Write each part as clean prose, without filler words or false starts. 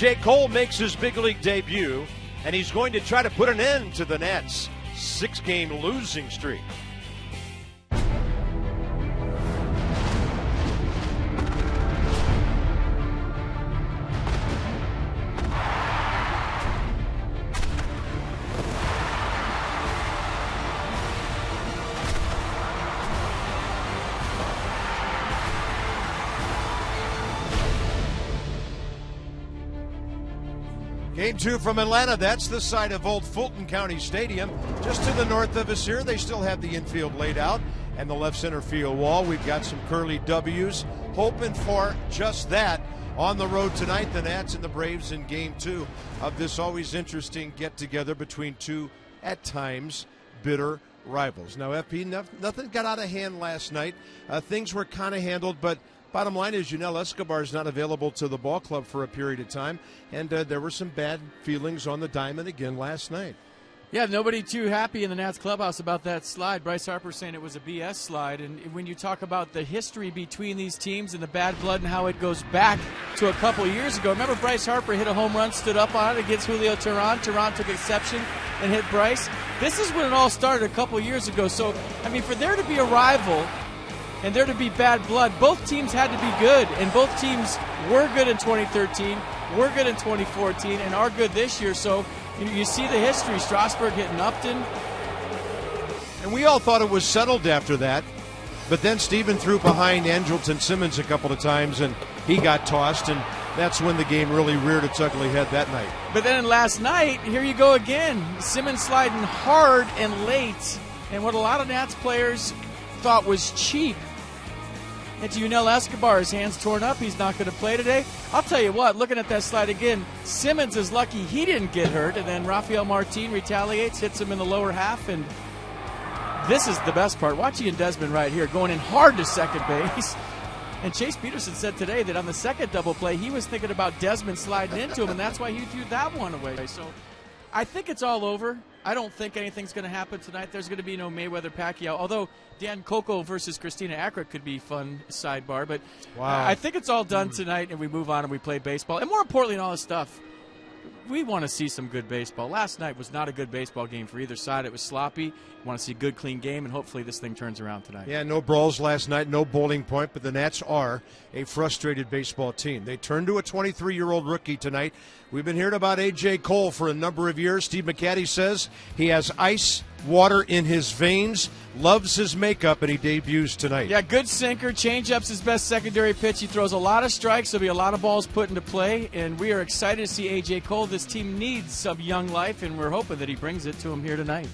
A.J. Cole makes his big league debut, and he's going to try to put an end to the Nats' 6-game losing streak. Game 2 from Atlanta. That's the site of old Fulton County Stadium. Just to the north of us here, they still have the infield laid out and the left center field wall. We've got some curly W's, hoping for just that on the road tonight. The Nats and the Braves in Game 2 of this always interesting get-together between two, at times, bitter rivals. Now, FP, nothing got out of hand last night. Things were kind of handled, but bottom line is Yunel Escobar is not available to the ball club for a period of time, and there were some bad feelings on the diamond again last night. Yeah, nobody too happy in the Nats clubhouse about that slide. Bryce Harper saying it was a BS slide, and when you talk about the history between these teams and the bad blood and how it goes back to a couple years ago. Remember Bryce Harper hit a home run, stood up on it against Julio Teheran. Teheran took exception and hit Bryce. This is when it all started a couple years ago. So, I mean, for there to be a rival and there to be bad blood, both teams had to be good, and both teams were good in 2013, were good in 2014, and are good this year. So you see the history. Strasburg hitting Upton. And we all thought it was settled after that, but then Steven threw behind Andrelton Simmons a couple of times, and he got tossed, and that's when the game really reared its ugly head that night. But then last night, here you go again. Simmons sliding hard and late, and what a lot of Nats players thought was cheap. And to Yunel Escobar, his hand's torn up. He's not going to play today. I'll tell you what, looking at that slide again, Simmons is lucky he didn't get hurt. And then Rafael Martin retaliates, hits him in the lower half. And this is the best part. Watch Ian Desmond right here going in hard to second base. And Chase Peterson said today that on the second double play, he was thinking about Desmond sliding into him, and that's why he threw that one away. So I think it's all over. I don't think anything's going to happen tonight. There's going to be no Mayweather-Pacquiao, although Dan Coco versus Christina Ackert could be fun sidebar. But wow. I think it's all done tonight, and we move on and we play baseball. And more importantly than all this stuff, we want to see some good baseball. Last night was not a good baseball game for either side. It was sloppy. We want to see a good, clean game, and hopefully this thing turns around tonight. Yeah, no brawls last night, no bowling point, but the Nats are a frustrated baseball team. They turned to a 23-year-old rookie tonight. We've been hearing about A.J. Cole for a number of years. Steve McCatty says he has ice water in his veins, loves his makeup, and he debuts tonight. Yeah, good sinker. Changeup's his best secondary pitch. He throws a lot of strikes. There'll be a lot of balls put into play, and we are excited to see A.J. Cole. This team needs some young life, and we're hoping that he brings it to him here tonight.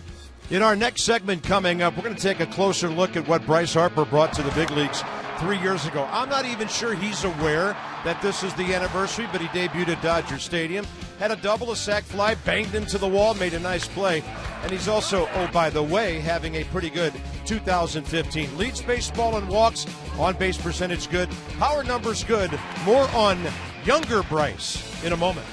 In our next segment coming up, we're going to take a closer look at what Bryce Harper brought to the big leagues 3 years ago. I'm not even sure he's aware that this is the anniversary, but he debuted at Dodger Stadium, had a double, a sac fly, banged into the wall, made a nice play, and he's also, oh, by the way, having a pretty good 2015. Leads baseball in walks, on-base percentage good, power numbers good. More on younger Bryce in a moment.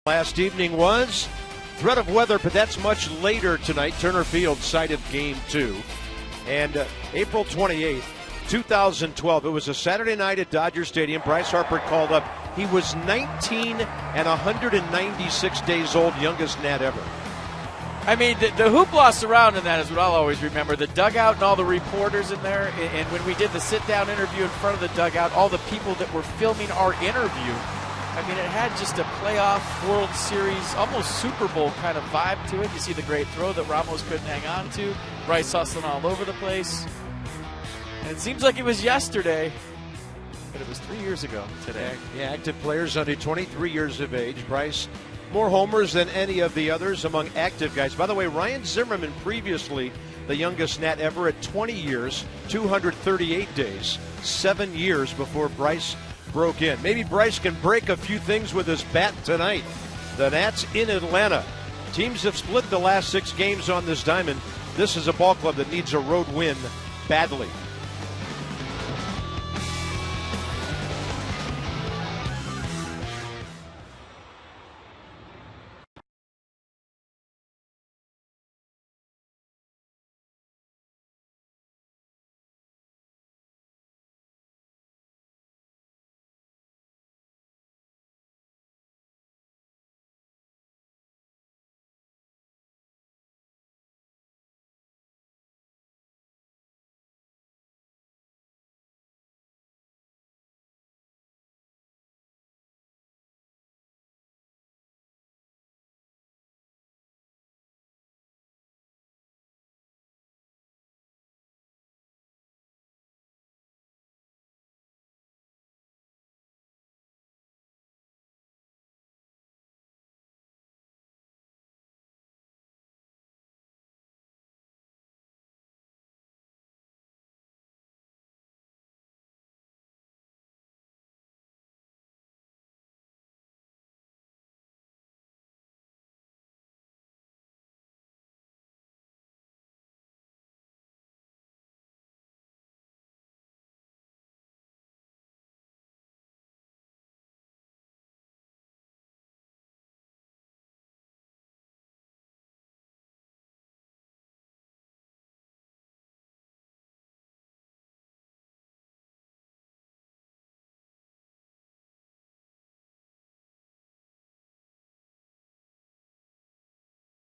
Last evening was threat of weather, but that's much later tonight. Turner Field site of Game 2. And April 28th, 2012, it was a Saturday night at Dodger Stadium. Bryce Harper called up. He was 19 and 196 days old, youngest Nat ever. I mean, the hoopla surrounding that is what I'll always remember. The dugout and all the reporters in there. And when we did the sit-down interview in front of the dugout, all the people that were filming our interview. I mean, it had just a playoff World Series, almost Super Bowl kind of vibe to it. You see the great throw that Ramos couldn't hang on to. Bryce hustling all over the place. And it seems like it was yesterday, but it was 3 years ago today. Yeah, active players under 23 years of age. Bryce, more homers than any of the others among active guys. By the way, Ryan Zimmerman, previously the youngest Nat ever at 20 years, 238 days, 7 years before Bryce broke in. Maybe Bryce can break a few things with his bat tonight. The Nats in Atlanta. Teams have split the last 6 games on this diamond. This is a ball club that needs a road win badly.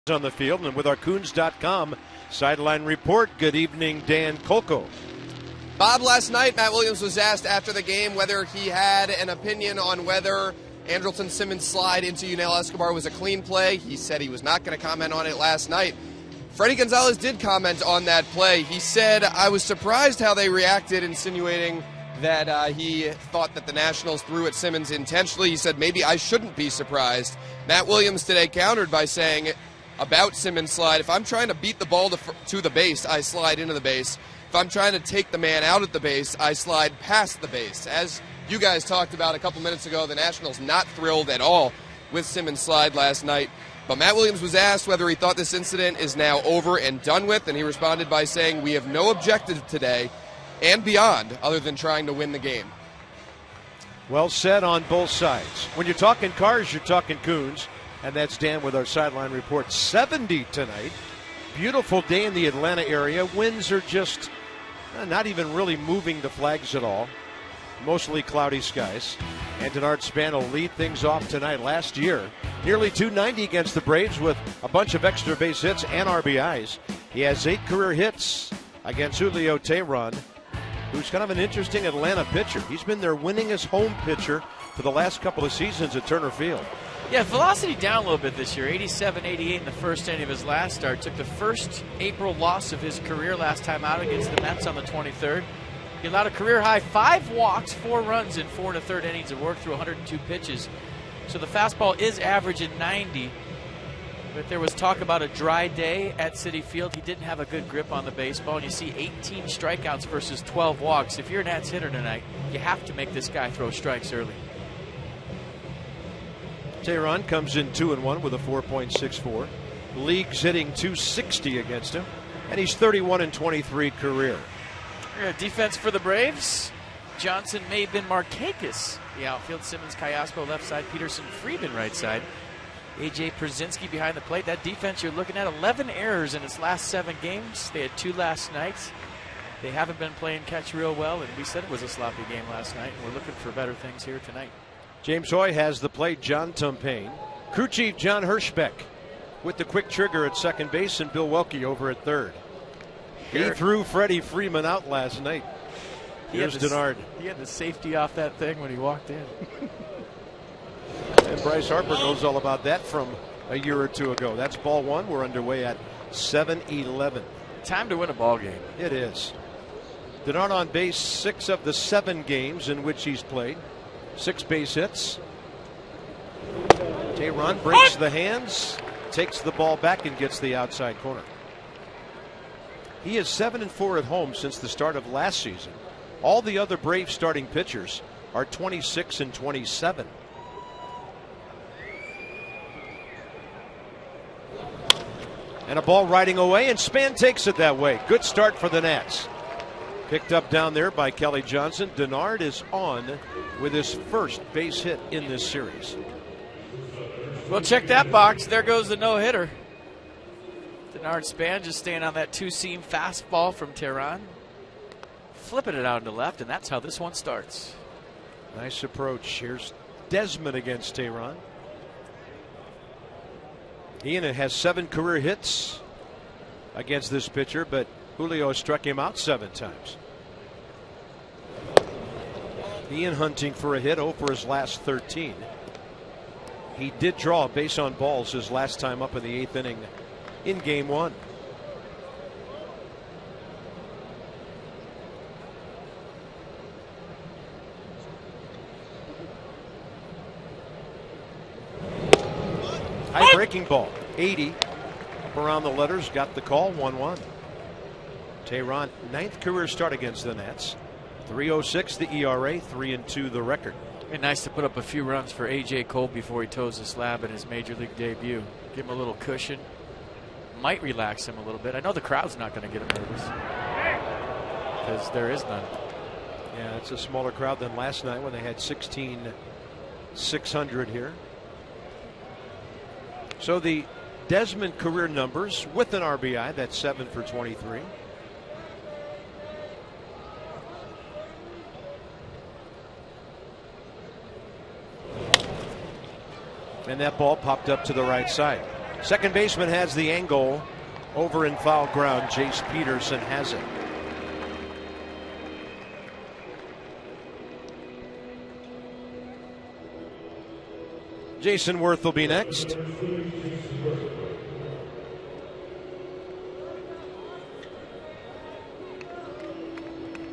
On the field, and with our Coons.com sideline report, good evening, Dan Kolko. Bob, last night Matt Williams was asked after the game whether he had an opinion on whether Andrelton Simmons' slide into Yunel Escobar was a clean play. He said he was not going to comment on it last night. Freddie Gonzalez did comment on that play. He said, "I was surprised how they reacted, insinuating that he thought that the Nationals threw at Simmons intentionally." He said, "Maybe I shouldn't be surprised." Matt Williams today countered by saying about Simmons' slide, "If I'm trying to beat the ball to the base, I slide into the base. If I'm trying to take the man out at the base, I slide past the base." As you guys talked about a couple minutes ago, the Nationals not thrilled at all with Simmons' slide last night. But Matt Williams was asked whether he thought this incident is now over and done with, and he responded by saying, "We have no objective today and beyond other than trying to win the game." Well said on both sides. When you're talking cars, you're talking Coons. And that's Dan with our sideline report. 70 tonight. Beautiful day in the Atlanta area. Winds are just not even really moving the flags at all. Mostly cloudy skies. And Denard Span will lead things off tonight. Last year, nearly 290 against the Braves with a bunch of extra base hits and RBIs. He has 8 career hits against Julio Teheran, who's kind of an interesting Atlanta pitcher. He's been their winningest home pitcher for the last couple of seasons at Turner Field. Yeah, velocity down a little bit this year. 87, 88 in the first inning of his last start. Took the first April loss of his career last time out against the Mets on the 23rd. He allowed a career-high 5 walks, 4 runs in 4 1/3 innings and worked through 102 pitches. So the fastball is averaging 90. But there was talk about a dry day at Citi Field. He didn't have a good grip on the baseball. And you see 18 strikeouts versus 12 walks. If you're a Nats hitter tonight, you have to make this guy throw strikes early. Teheran comes in 2-1 with a 4.64. League's hitting 260 against him, and he's 31-23 career. Defense for the Braves. Johnson, Maben, Markakis. The outfield, Simmons, Kayaspo left side, Peterson, Friedman right side. A.J. Przinsky behind the plate. That defense you're looking at, 11 errors in its last 7 games. They had 2 last night. They haven't been playing catch real well, and we said it was a sloppy game last night, and we're looking for better things here tonight. James Hoy has the plate. John Tumpain. Crew chief John Hirschbeck with the quick trigger at second base, and Bill Welke over at third. He threw Freddie Freeman out last night. Here's Denard. He had the safety off that thing when he walked in. And Bryce Harper knows all about that from a year or two ago. That's ball 1. We're underway at 7-11. Time to win a ball game. It is. Denard on base 6 of the 7 games in which he's played. 6 base hits. Teheran breaks the hands, takes the ball back, and gets the outside corner. He is 7-4 at home since the start of last season. All the other Braves starting pitchers are 26-27. And a ball riding away, and Span takes it that way. Good start for the Nats. Picked up down there by Kelly Johnson. Denard is on with his first base hit in this series. Well, check that box. There goes the no-hitter. Denard Span just staying on that 2-seam fastball from Teheran. Flipping it out to left, and that's how this one starts. Nice approach. Here's Desmond against Teheran. Ian has 7 career hits against this pitcher, but Julio struck him out 7 times. Ian hunting for a hit, 0 for his last 13. He did draw a base on balls his last time up in the 8th inning in game 1. High breaking ball, 80 up around the letters, got the call, 1-1. Teheran, 9th career start against the Nats. 3.06 the ERA, 3-2 the record. Be nice to put up a few runs for A.J. Cole before he toes the slab in his major league debut. Give him a little cushion. Might relax him a little bit. I know the crowd's not going to get him nervous because there is none. Yeah, it's a smaller crowd than last night when they had 16,600 here. So the Desmond career numbers with an RBI, that's 7 for 23. And that ball popped up to the right side. Second baseman has the angle over in foul ground. Jace Peterson has it. Jason Worth will be next.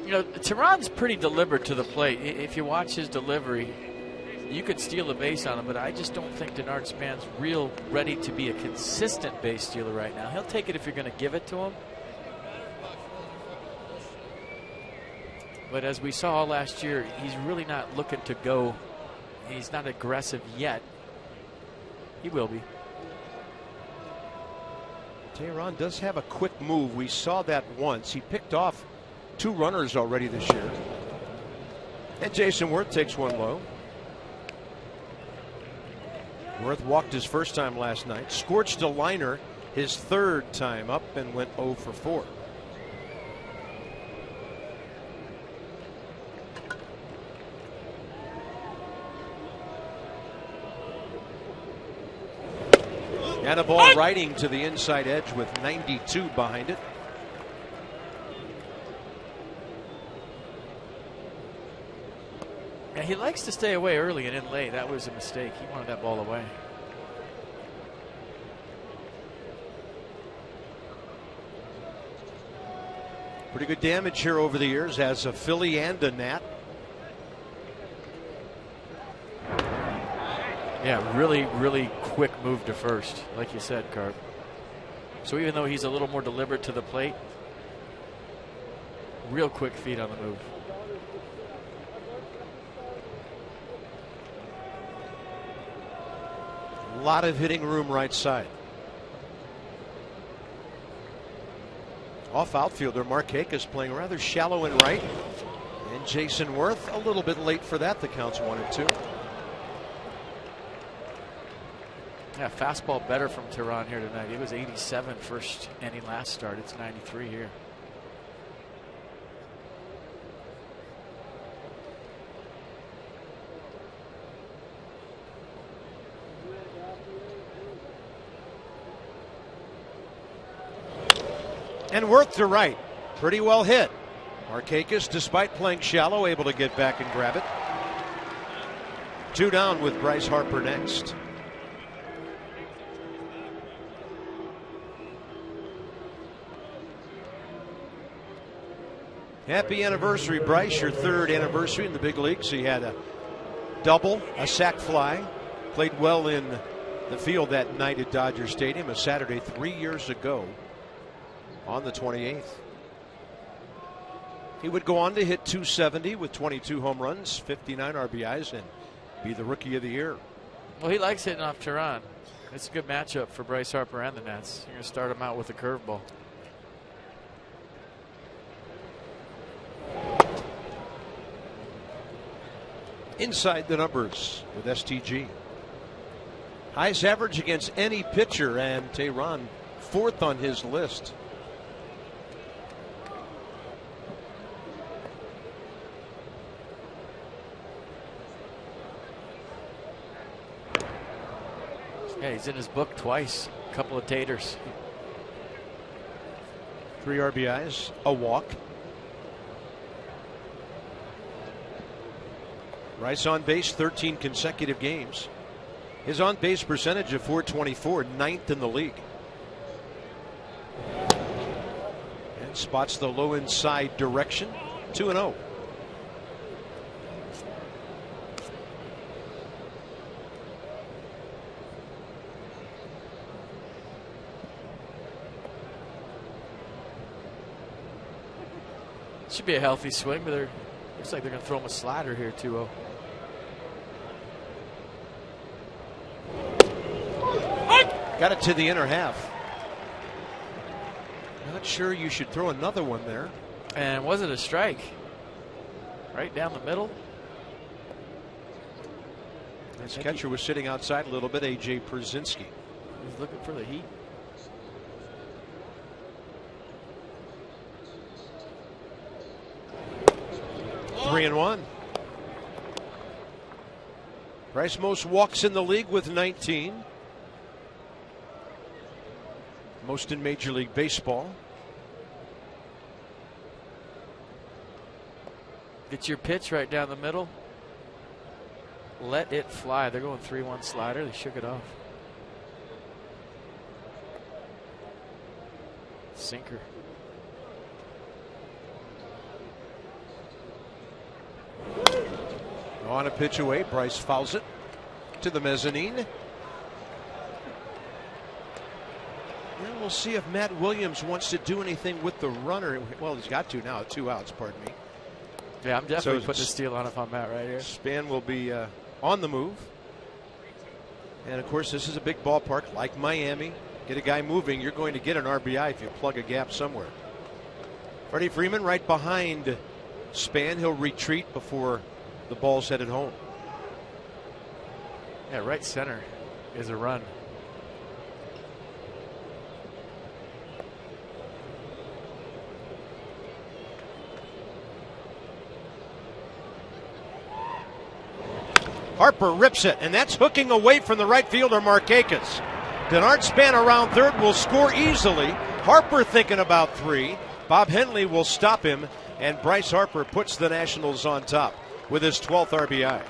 You know, Teheran's pretty deliberate to the plate. If you watch his delivery, you could steal a base on him, but I just don't think Denard Span's real ready to be a consistent base stealer right now. He'll take it if you're going to give it to him. But as we saw last year, he's really not looking to go. He's not aggressive yet. He will be. Teheran does have a quick move. We saw that once. He picked off 2 runners already this year. And Jason Worth takes one low. Worth walked his first time last night. Scorched a liner his 3rd time up and went 0 for 4. And a ball riding to the inside edge with 92 behind it. Yeah, he likes to stay away early and in late. That was a mistake. He wanted that ball away. Pretty good damage here over the years as a Philly and a Nat. Yeah, really quick move to first, like you said, Carp. So even though he's a little more deliberate to the plate, real quick feet on the move. A lot of hitting room right side. Off outfielder Mark Hakes playing rather shallow in right. And Jason Worth a little bit late for that. The count's 1-2. Yeah, fastball better from Tehran here tonight. It was 87 first inning last start. It's 93 here. And Worth to right. Pretty well hit. Markakis, despite playing shallow, able to get back and grab it. 2 down with Bryce Harper next. Happy anniversary, Bryce. Your 3rd anniversary in the big leagues. He had a double, a sac fly. Played well in the field that night at Dodger Stadium, a Saturday 3 years ago on the 28th. He would go on to hit .270 with 22 home runs, 59 RBIs, and be the Rookie of the Year. Well, he likes hitting off Tehran. It's a good matchup for Bryce Harper and the Nats. You're going to start him out with a curveball. Inside the numbers with STG. Highest average against any pitcher, and Tehran 4th on his list. Yeah, he's in his book twice. A couple of taters. 3 RBIs, a walk. Rice on base 13 consecutive games. His on base percentage of .424, 9th in the league. And spots the low inside direction. 2-0. Should be a healthy swing, but looks like they're going to throw him a slider here, 2-0. Got it to the inner half. Not sure you should throw another one there. And was it a strike? Right down the middle. His catcher was sitting outside a little bit, A.J. Przinsky. He's looking for the heat. Oh. 3-1. Bryce most walks in the league with 19. Most in Major League Baseball. Get your pitch right down the middle. Let it fly. They're going 3-1 slider. They shook it off. Sinker. On a pitch away, Bryce fouls it to the mezzanine. And we'll see if Matt Williams wants to do anything with the runner. Well, he's got to now. 2 outs, pardon me. Yeah, I'm definitely putting a steal on if I'm Matt right here. Span will be on the move. And, of course, this is a big ballpark like Miami. Get a guy moving, you're going to get an RBI if you plug a gap somewhere. Freddie Freeman right behind Span. He'll retreat before the ball's headed home. Yeah, right center is a run. Harper rips it, and that's hooking away from the right fielder, Markakis. Denard Span around third will score easily. Harper thinking about 3. Bob Henley will stop him, and Bryce Harper puts the Nationals on top with his 12th RBI.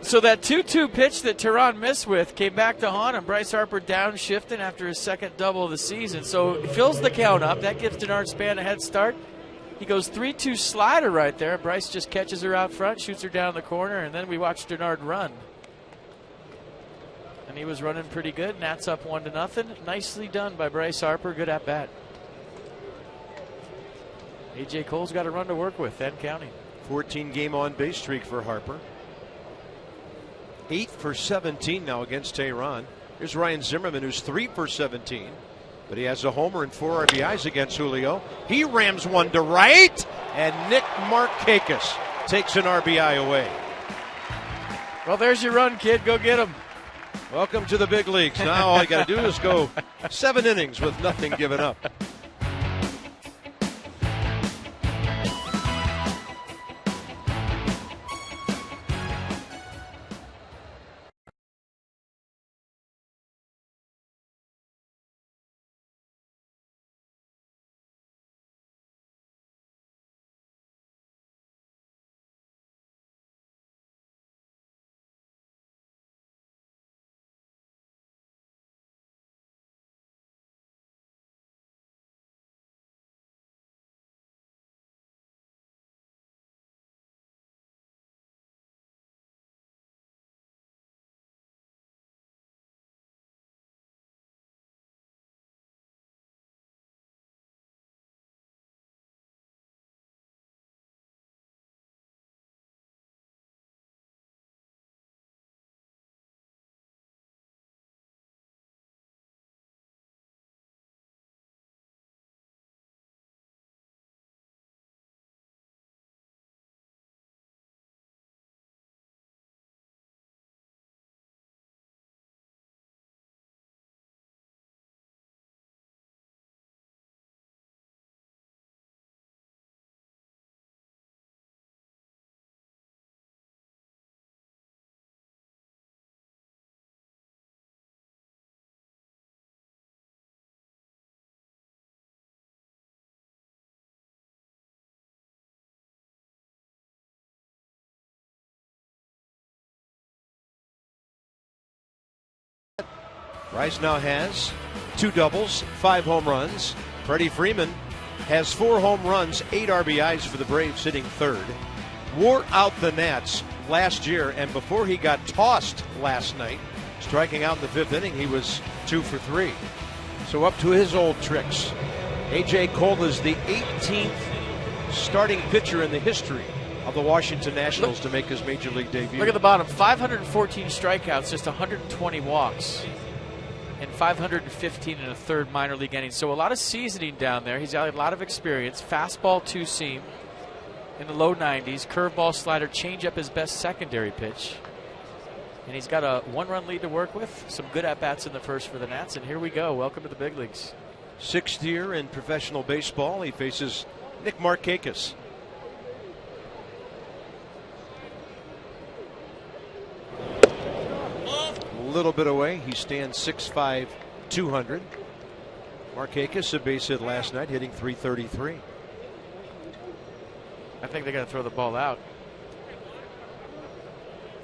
So that 2-2 pitch that Tehran missed with came back to haunt him. Bryce Harper downshifting after his second double of the season. So he fills the count up. That gives Denard Span a head start. He goes 3-2 slider right there. Bryce just catches her out front, shoots her down the corner, and then we watch Denard run. And he was running pretty good. Nats up 1-0. Nicely done by Bryce Harper. Good at bat. A.J. Cole's got a run to work with and counting. 14-game on-base streak for Harper. 8 for 17 now against Tehran. Here's Ryan Zimmerman, who's 3 for 17. But he has a homer and 4 RBIs against Julio. He rams one to right, and Nick Markakis takes an RBI away. Well, there's your run, kid. Go get him. Welcome to the big leagues. Now all you got to do is go 7 innings with nothing given up. Bryce now has 2 doubles, 5 home runs. Freddie Freeman has 4 home runs, 8 RBIs for the Braves, sitting third. Wore out the Nats last year, and before he got tossed last night, striking out in the 5th inning, he was 2 for 3. So up to his old tricks. A.J. Cole is the 18th starting pitcher in the history of the Washington Nationals to make his major league debut. Look at the bottom, 514 strikeouts, just 120 walks, and 515 in a third minor league inning. So a lot of seasoning down there. He's got a lot of experience. Fastball, 2-seam in the low 90s. Curveball, slider, changeup his best secondary pitch. And he's got a 1-run lead to work with. Some good at-bats in the first for the Nats. And here we go. Welcome to the big leagues. 6th year in professional baseball. He faces Nick Markakis. A little bit away. He stands 6'5", 200. Markakis, a base hit last night, hitting .333. I think they got to throw the ball out.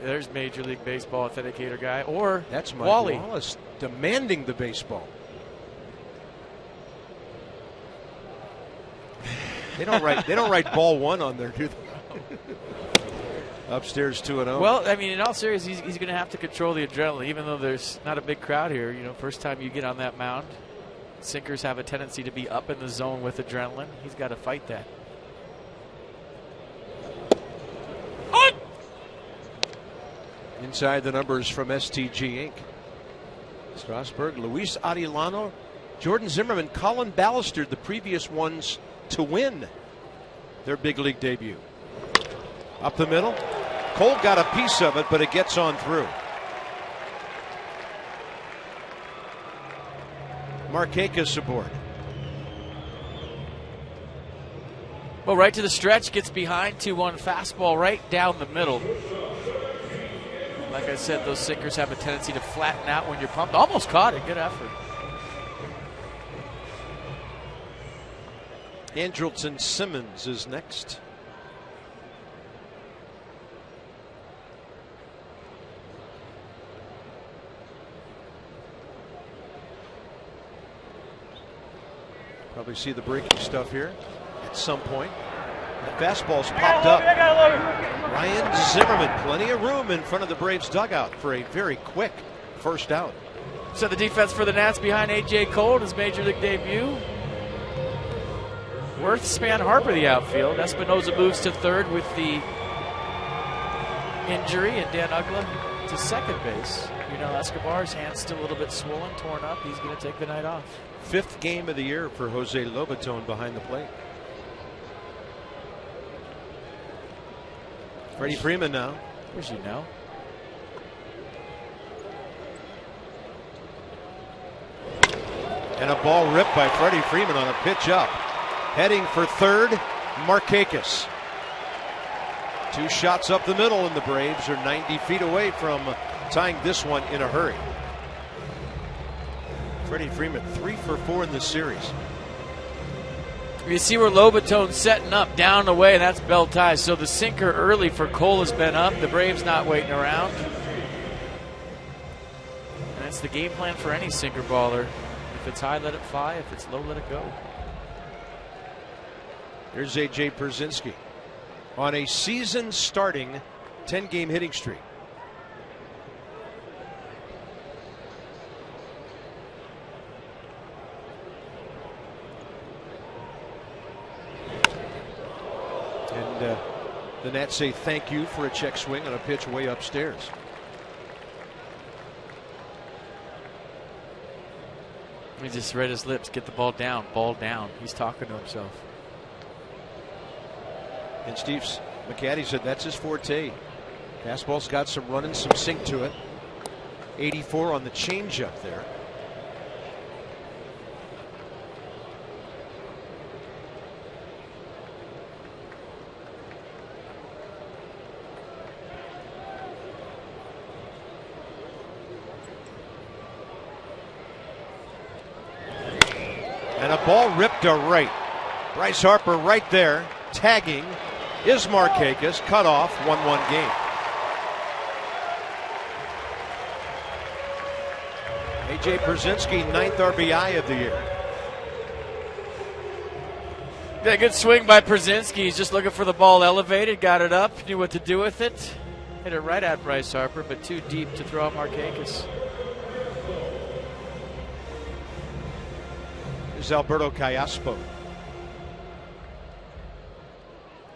There's Major League Baseball authenticator guy, or that's Mike Wally Wallace demanding the baseball. They don't write ball 1 on there, do they? Upstairs 2-0. Well, I mean, in all seriousness, he's going to have to control the adrenaline, even though there's not a big crowd here. You know, first time you get on that mound, sinkers have a tendency to be up in the zone with adrenaline. He's got to fight that. Inside the numbers from STG Inc. Strasburg, Luis Arellano, Jordan Zimmerman, Colin Ballester, the previous ones to win their big league debut. Up the middle. Cole got a piece of it, but it gets on through. Markakis aboard. Well, right to the stretch, gets behind, 2-1 fastball right down the middle. Like I said, those sinkers have a tendency to flatten out when you're pumped. Almost caught it. Good effort. Andrelton Simmons is next. Probably see the breaking stuff here at some point. The fastball's popped up. Ryan Zimmerman, plenty of room in front of the Braves dugout for a very quick first out. So the defense for the Nats behind A.J. Cole in his major league debut. Worth, Span, Harper the outfield. Espinoza moves to third with the injury, and Dan Uggla to second base. You know, Escobar's hand's still a little bit swollen, torn up. He's going to take the night off. 5th game of the year for Jose Lobaton behind the plate. Freddie Freeman now. Where's he now? And a ball ripped by Freddie Freeman on a pitch up. Heading for third, Markakis. 2 shots up the middle, and the Braves are 90 feet away from tying this one in a hurry. Freddie Freeman 3 for 4 in this series. You see where Lobatone's setting up down the way, and that's bell ties. So the sinker early for Cole has been up. The Braves not waiting around. And that's the game plan for any sinker baller. If it's high, let it fly. If it's low, let it go. Here's AJ Pierzynski on a season-starting 10-game hitting streak. And the Nats say thank you for a check swing on a pitch way upstairs. He just read his lips. Get the ball down. Ball down. He's talking to himself. And Steve McCaddy said that's his forte. Fastball's got some run and some sink to it. 84 on the changeup there. And a ball ripped to right. Bryce Harper right there, tagging is Markakis, cut off, 1-1 game. AJ Pierzynski, 9th RBI of the year. Yeah, good swing by Pierzynski. He's just looking for the ball elevated, got it up, knew what to do with it. Hit it right at Bryce Harper, but too deep to throw out Markakis. Here's Alberto Callaspo.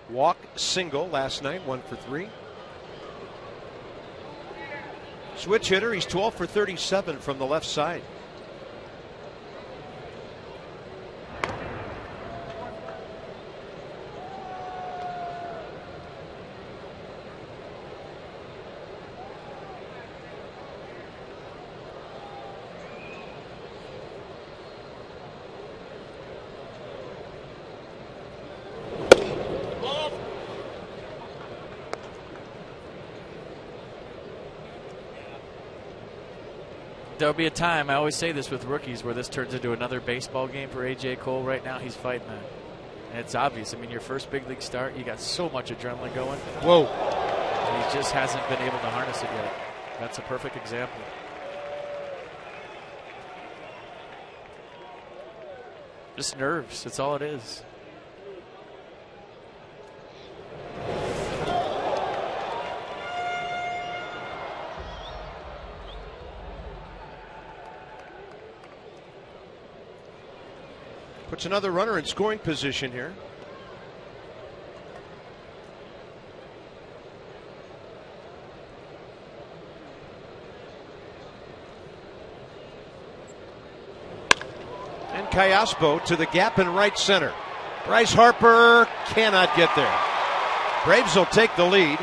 Walk single last night, 1 for 3. Switch hitter, he's 12 for 37 from the left side. There'll be a time, I always say this with rookies, where this turns into another baseball game for A.J. Cole. Right now, he's fighting that. And it's obvious. I mean, your first big league start, you got so much adrenaline going. Whoa. He just hasn't been able to harness it yet. That's a perfect example. Just nerves. That's all it is. Puts another runner in scoring position here. And Callaspo to the gap in right center. Bryce Harper cannot get there. Braves will take the lead.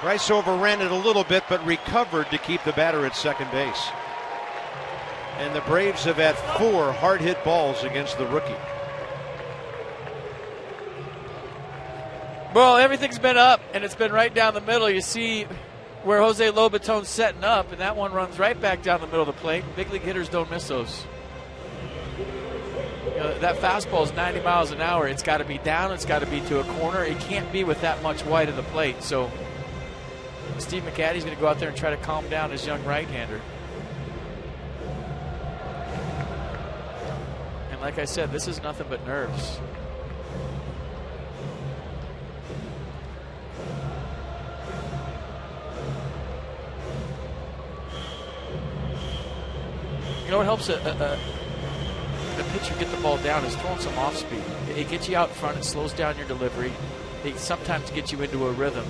Bryce overran it a little bit, but recovered to keep the batter at second base. And the Braves have had 4 hard-hit balls against the rookie. Well, everything's been up, and it's been right down the middle. You see where Jose Lobatone's setting up, and that one runs right back down the middle of the plate. Big league hitters don't miss those. You know, that fastball is 90 miles an hour. It's got to be down. It's got to be to a corner. It can't be with that much wide of the plate. So Steve McCaddy's going to go out there and try to calm down his young right-hander. Like I said, this is nothing but nerves. You know what helps a pitcher get the ball down is throwing some off speed. It gets you out front, it slows down your delivery. It sometimes gets you into a rhythm.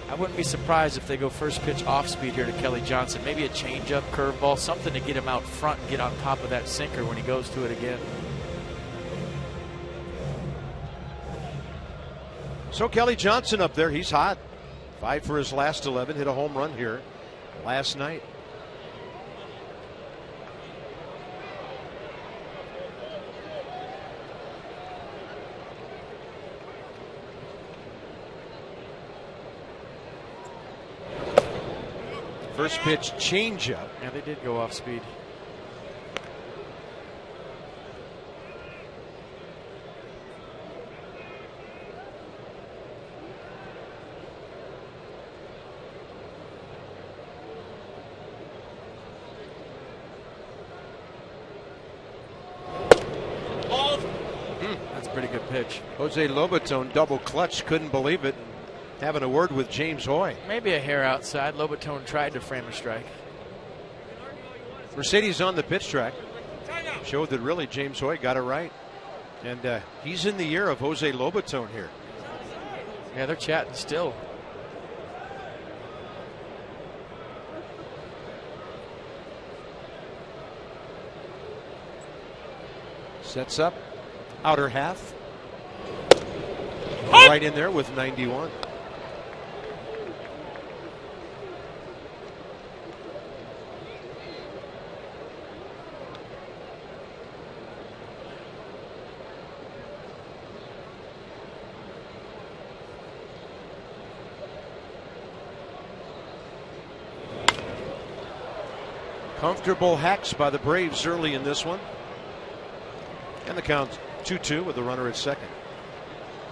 I wouldn't be surprised if they go first pitch off speed here to Kelly Johnson. Maybe a changeup, curveball, something to get him out front and get on top of that sinker when he goes to it again. So Kelly Johnson up there, he's hot. 5 for his last 11, hit a home run here last night. First pitch changeup. Yeah, they did go off speed. That's a pretty good pitch. Jose Lobaton double clutch, couldn't believe it. Having a word with James Hoy. Maybe a hair outside. Lobaton tried to frame a strike. Mercedes on the pitch track. Showed that really James Hoy got it right. And he's in the year of Jose Lobaton here. Yeah, they're chatting still. Sets up. Outer half. Right in there with 91. Comfortable hacks by the Braves early in this one. And the count 2-2 with the runner at second.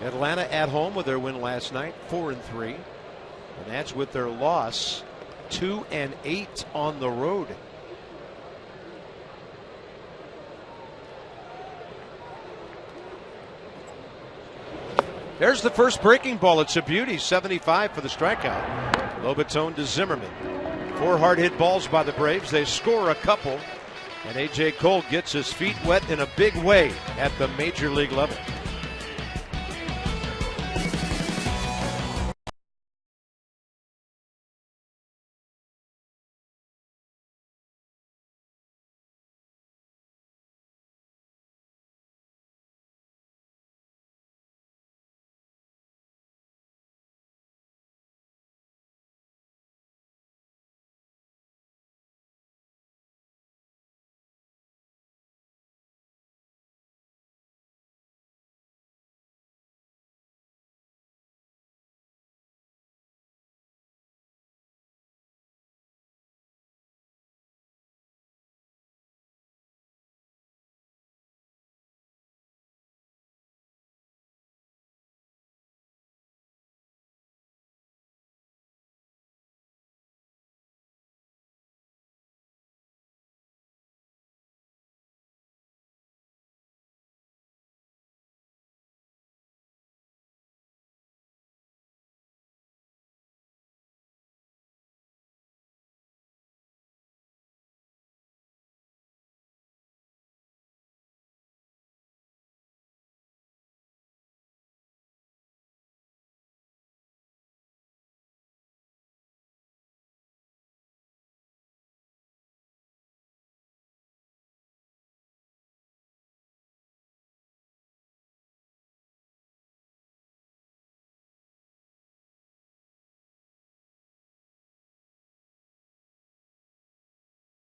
Atlanta at home with their win last night, 4-3. And that's with their loss, 2-8 on the road. There's the first breaking ball. It's a beauty, 75 for the strikeout. Lobaton to Zimmerman. 4 hard hit balls by the Braves. They score a couple. And A.J. Cole gets his feet wet in a big way at the major league level.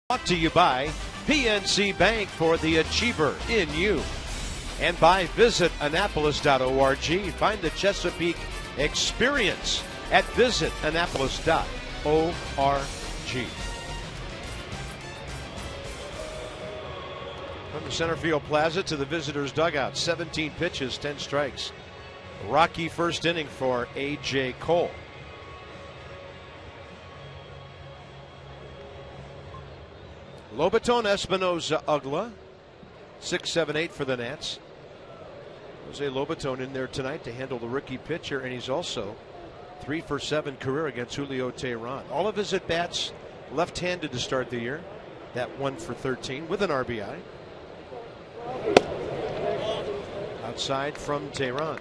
Brought to you by PNC Bank for the achiever in you. And by visitannapolis.org. Find the Chesapeake experience at visitannapolis.org. From the center field plaza to the visitors' dugout, 17 pitches, 10 strikes. Rocky first inning for A.J. Cole. Lobaton, Espinoza, Ugla. 6-7-8 for the Nats. Jose Lobaton in there tonight to handle the rookie pitcher, and he's also 3-for-7 career against Julio Teheran. All of his at-bats left-handed to start the year. That 1-for-13 with an RBI. Outside from Teheran.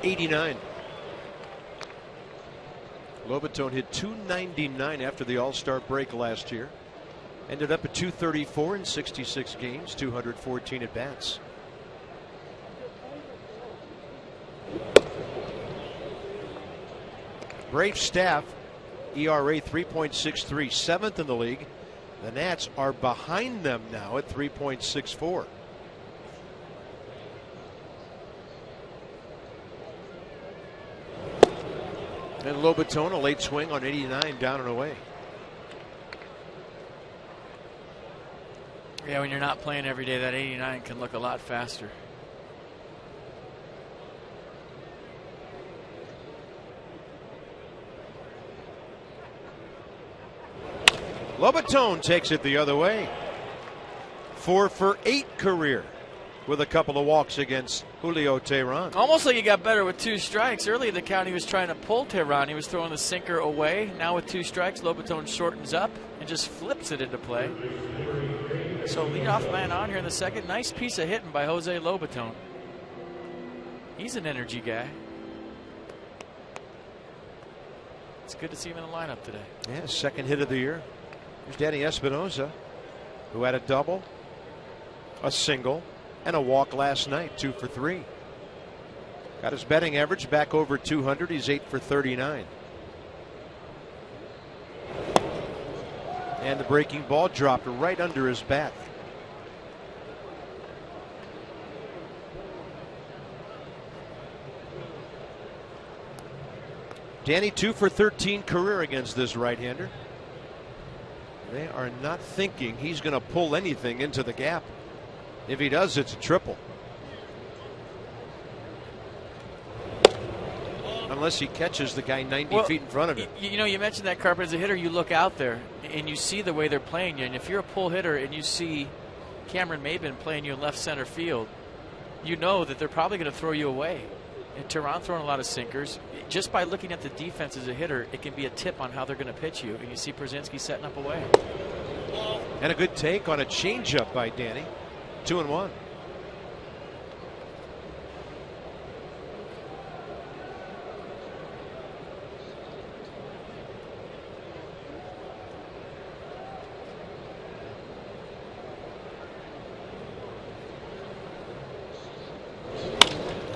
.89. Lobaton hit .299 after the All-Star break last year. Ended up at .234 in 66 games, 214 at bats. Brave staff, ERA 3.63, 7th in the league. The Nats are behind them now at 3.64. And Lobaton, a late swing on 89, down and away. Yeah, when you're not playing every day, that 89 can look a lot faster. Lobaton takes it the other way. 4 for 8 career with a couple of walks against Julio Teheran. Almost like he got better with 2 strikes. Early in the count, he was trying to pull Teheran. He was throwing the sinker away. Now with 2 strikes, Lobaton shortens up and just flips it into play. So leadoff man on here in the second. Nice piece of hitting by Jose Lobaton. He's an energy guy. It's good to see him in the lineup today. Yeah, second hit of the year. Here's Danny Espinosa, who had a double, a single, and a walk last night, 2 for 3. Got his batting average back over 200. He's 8 for 39. And the breaking ball dropped right under his bat. Danny 2 for 13 career against this right-hander. They are not thinking he's going to pull anything into the gap. If he does, it's a triple. Unless he catches the guy 90 feet in front of him. You know, you mentioned that, Carpenter. As a hitter, you look out there and you see the way they're playing you. And if you're a pull hitter and you see Cameron Maybin playing you in left center field, you know that they're probably going to throw you away. And Teheran throwing a lot of sinkers. Just by looking at the defense as a hitter, it can be a tip on how they're going to pitch you. And you see Przinsky setting up away. And a good take on a changeup by Danny. 2-1.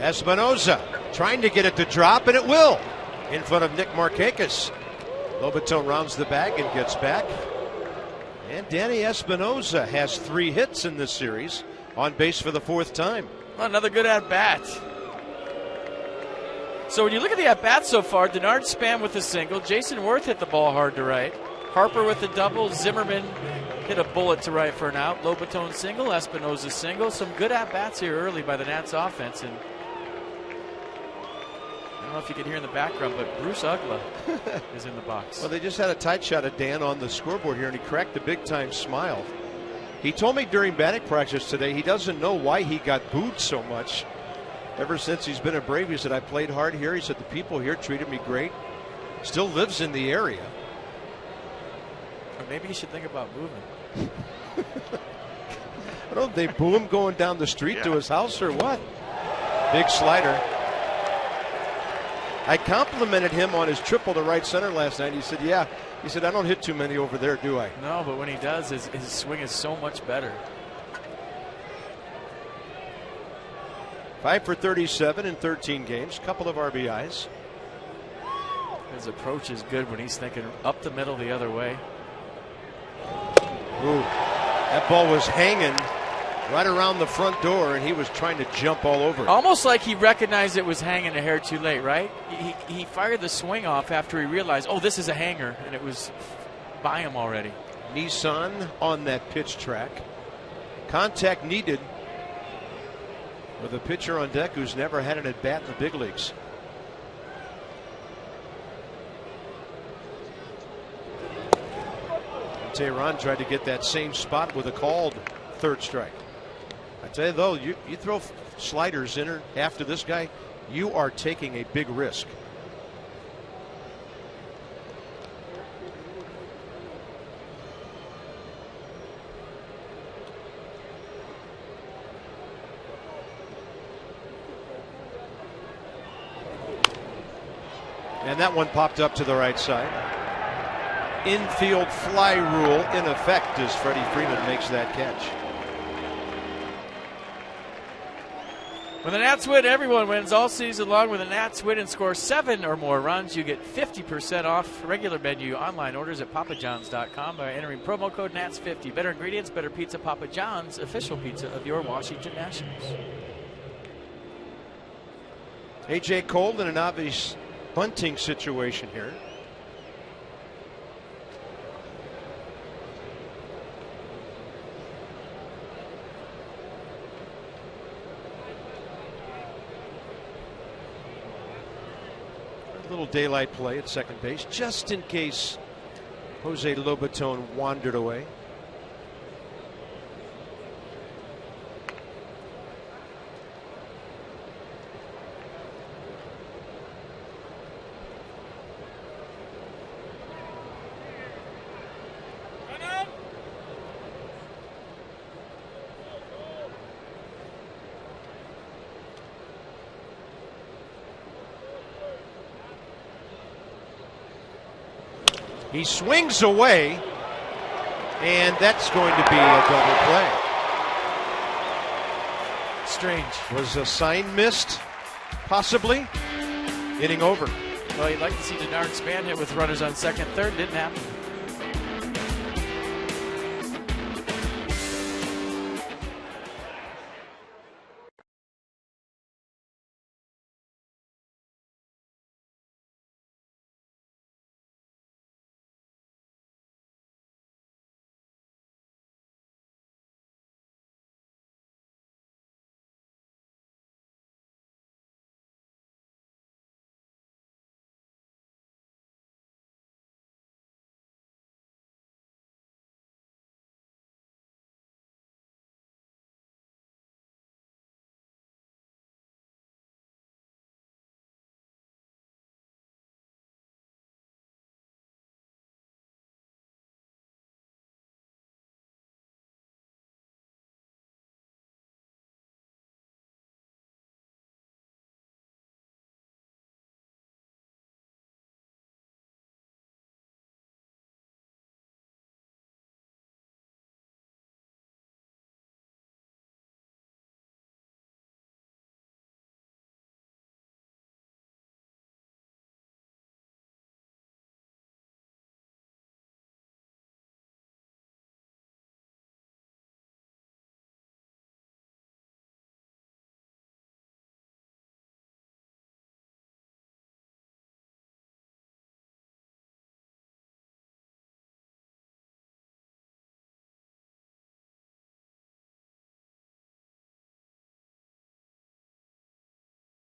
Espinosa trying to get it to drop, and it will. In front of Nick Markakis. Lobaton rounds the bag and gets back. And Danny Espinosa has 3 hits in this series, on base for the 4th time. Another good at-bat. So when you look at the at-bats so far, Denard Span with a single. Jason Worth hit the ball hard to right. Harper with a double. Zimmerman hit a bullet to right for an out. Lobaton single. Espinosa single. Some good at-bats here early by the Nats offense. And I don't know if you can hear in the background, but Bruce Ugla is in the box. Well, they just had a tight shot of Dan on the scoreboard here, and he cracked a big-time smile. He told me during batting practice today he doesn't know why he got booed so much. Ever since he's been a Brave, he said, I played hard here. He said, the people here treated me great. Still lives in the area. Or maybe you should think about moving. I don't know, they boo him going down the street to his house or what? Big slider. I complimented him on his triple to right center last night. He said, yeah. He said, I don't hit too many over there, do I? No, but when he does, his swing is so much better. 5 for 37 in 13 games. Couple of RBIs. His approach is good when he's thinking up the middle the other way. Ooh, that ball was hanging right around the front door, and he was trying to jump all over it. Almost like he recognized it was hanging a hair too late, right? He fired the swing off after he realized, oh, this is a hanger, and it was by him already. Nissan on that pitch track. Contact needed with a pitcher on deck who's never had an at-bat in the big leagues. Teheran tried to get that same spot with a called third strike. I tell you though, you throw sliders in after this guy, you are taking a big risk. And that one popped up to the right side. Infield fly rule in effect as Freddie Freeman makes that catch. When the Nats win, everyone wins all season long. When the Nats win and score 7 or more runs, you get 50% off regular menu online orders at papajohns.com by entering promo code NATS50. Better ingredients, better pizza. Papa John's, official pizza of your Washington Nationals. A.J. Cole in an obvious bunting situation here. Little daylight play at second base just in case Jose Lobaton wandered away. He swings away, and that's going to be a double play. Strange. Was a sign missed? Possibly. Inning over. Well, you'd like to see Denard Span hit with runners on second, third. Didn't happen.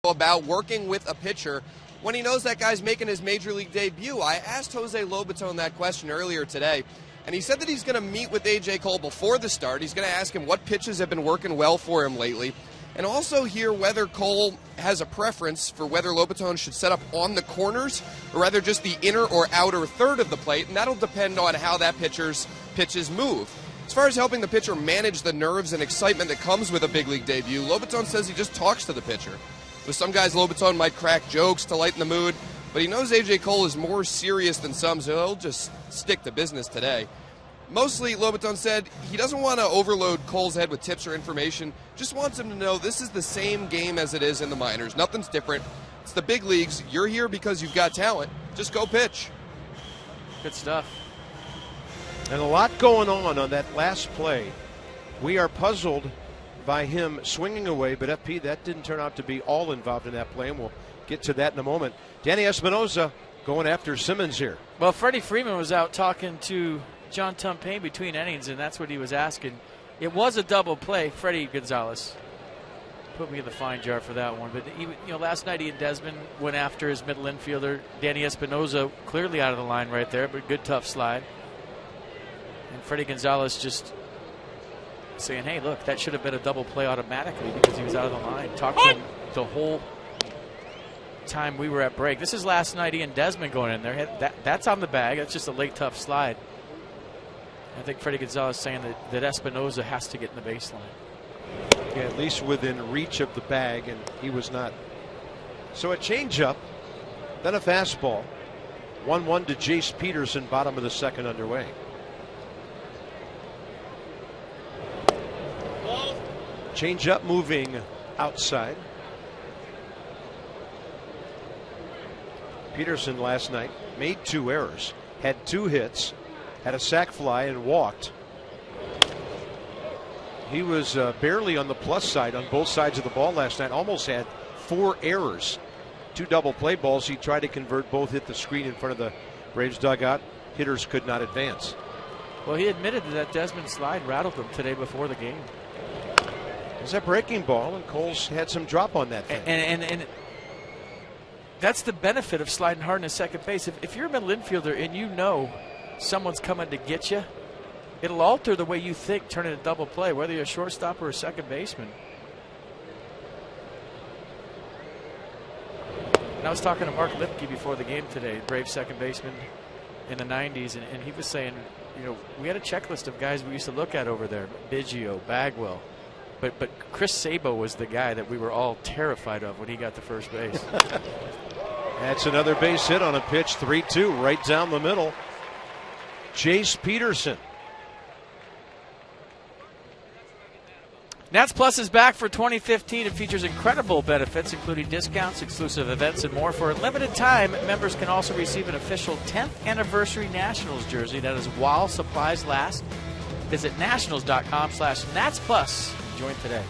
About working with a pitcher when he knows that guy's making his major league debut. I asked Jose Lobaton that question earlier today, and he said that he's going to meet with A.J. Cole before the start. He's going to ask him what pitches have been working well for him lately, and also hear whether Cole has a preference for whether Lobaton should set up on the corners or rather just the inner or outer third of the plate, and that'll depend on how that pitcher's pitches move. As far as helping the pitcher manage the nerves and excitement that comes with a big league debut, Lobaton says he just talks to the pitcher. With some guys, Lobaton might crack jokes to lighten the mood, but he knows A.J. Cole is more serious than some, so he'll just stick to business today. Mostly, Lobaton said he doesn't want to overload Cole's head with tips or information, just wants him to know this is the same game as it is in the minors. Nothing's different. It's the big leagues. You're here because you've got talent. Just go pitch. Good stuff. And a lot going on that last play. We are puzzled by him swinging away, but FP, that didn't turn out to be all involved in that play, and we'll get to that in a moment. Danny Espinosa going after Simmons here. Well, Freddie Freeman was out talking to John Tumpane between innings, and that's what he was asking. It was a double play. Freddie Gonzalez put me in the fine jar for that one. But last night Ian Desmond went after his middle infielder. Danny Espinosa clearly out of the line right there, but good tough slide. And Freddie Gonzalez just saying, hey, look, that should have been a double play automatically because he was out of the line. Talked to him the whole time we were at break. This is last night Ian Desmond going in there. That's on the bag. That's just a late tough slide. I think Freddie Gonzalez saying that Espinosa has to get in the baseline. Yeah, at least within reach of the bag, and he was not. So a changeup, then a fastball. 1-1 to Jace Peterson, bottom of the second underway. Changeup moving outside. Peterson last night made 2 errors, had 2 hits, had a sac fly, and walked. He was barely on the plus side on both sides of the ball last night. Almost had 4 errors. 2 double play balls he tried to convert, both hit the screen in front of the Braves dugout. Hitters could not advance. Well, he admitted that Desmond slide rattled him today before the game. It was a breaking ball, and Cole's had some drop on that thing. And that's the benefit of sliding hard in a second base. If you're a middle infielder and you know someone's coming to get you, it'll alter the way you think, turn it a double play, whether you're a shortstop or a second baseman. And I was talking to Mark Lipke before the game today, Brave second baseman in the 90s, and he was saying, you know, we had a checklist of guys we used to look at over there, Biggio, Bagwell, but Chris Sabo was the guy that we were all terrified of when he got to first base. That's another base hit on a pitch, 3-2, right down the middle. Chase Peterson. Nats Plus is back for 2015 and features incredible benefits, including discounts, exclusive events, and more. For a limited time, members can also receive an official 10th anniversary Nationals jersey. That is while supplies last. Visit nationals.com/Nats Plus. Join today.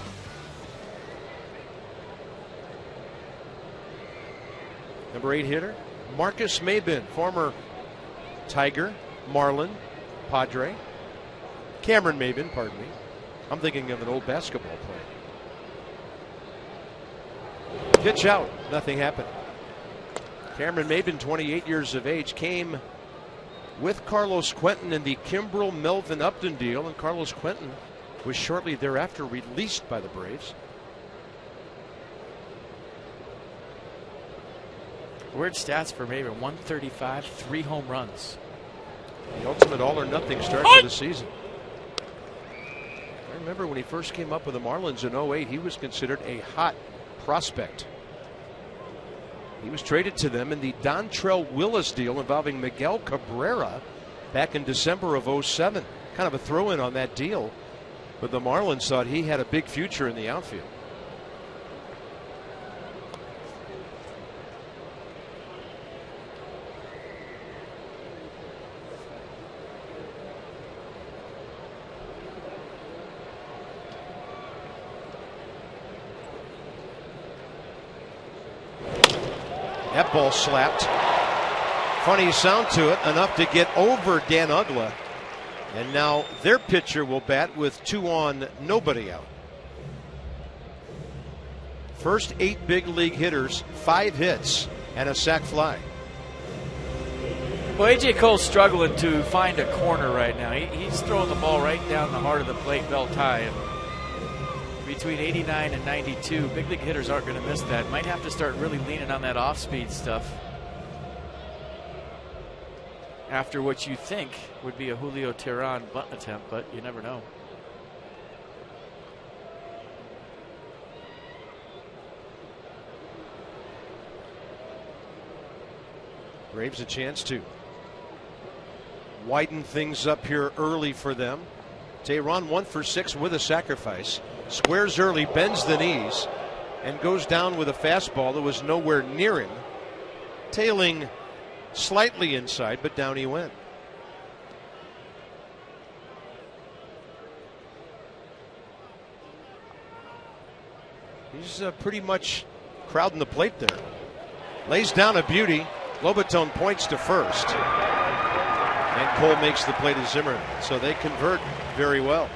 Number 8 hitter, Marcus Maybin, former Tiger, Marlin, Padre. Cameron Maybin, pardon me. I'm thinking of an old basketball player. Pitch out. Nothing happened. Cameron Maybin, 28 years of age, came with Carlos Quentin in the Kimbrel Melvin Upton deal, and Carlos Quentin was shortly thereafter released by the Braves. Weird stats for Maybin: 135, 3 home runs. The ultimate all or nothing start for the season. I remember when he first came up with the Marlins in 08, he was considered a hot prospect. He was traded to them in the Dontrell Willis deal involving Miguel Cabrera back in December of 07. Kind of a throw-in on that deal, but the Marlins thought he had a big future in the outfield. That ball slapped. Funny sound to it, enough to get over Dan Uggla. And now their pitcher will bat with 2 on, nobody out. First 8 big league hitters, 5 hits, and a sac fly. Well, A.J. Cole's struggling to find a corner right now. He's throwing the ball right down the heart of the plate, belt high. And between 89 and 92, big league hitters aren't going to miss that. Might have to start really leaning on that off-speed stuff after what you think would be a Julio Teheran bunt attempt, but you never know. Braves a chance to widen things up here early for them. Teheran 1 for 6 with a sacrifice. Squares early, bends the knees, and goes down with a fastball that was nowhere near him. Tailing slightly inside, but down he went. He's pretty much crowding the plate there. Lays down a beauty. Lobaton points to first. And Cole makes the play to Zimmerman. So they convert very well.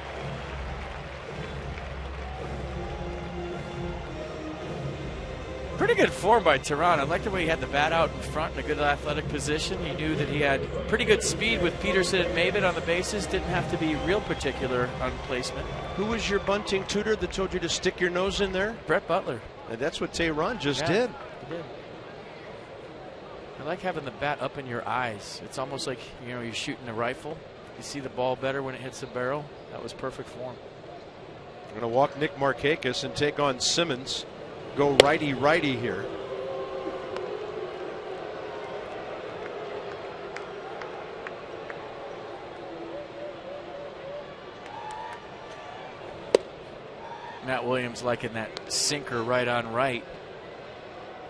Pretty good form by Teheran. I like the way he had the bat out in front in a good athletic position. He knew that he had pretty good speed with Peterson and Maybin on the bases. Didn't have to be real particular on placement. Who was your bunting tutor that told you to stick your nose in there? Brett Butler. And that's what Teheran just did. He did. I like having the bat up in your eyes. It's almost like, you know, you're shooting a rifle. You see the ball better when it hits the barrel. That was perfect form. We're going to walk Nick Markakis and take on Simmons. Go righty-righty here. Matt Williams liking that sinker right on right,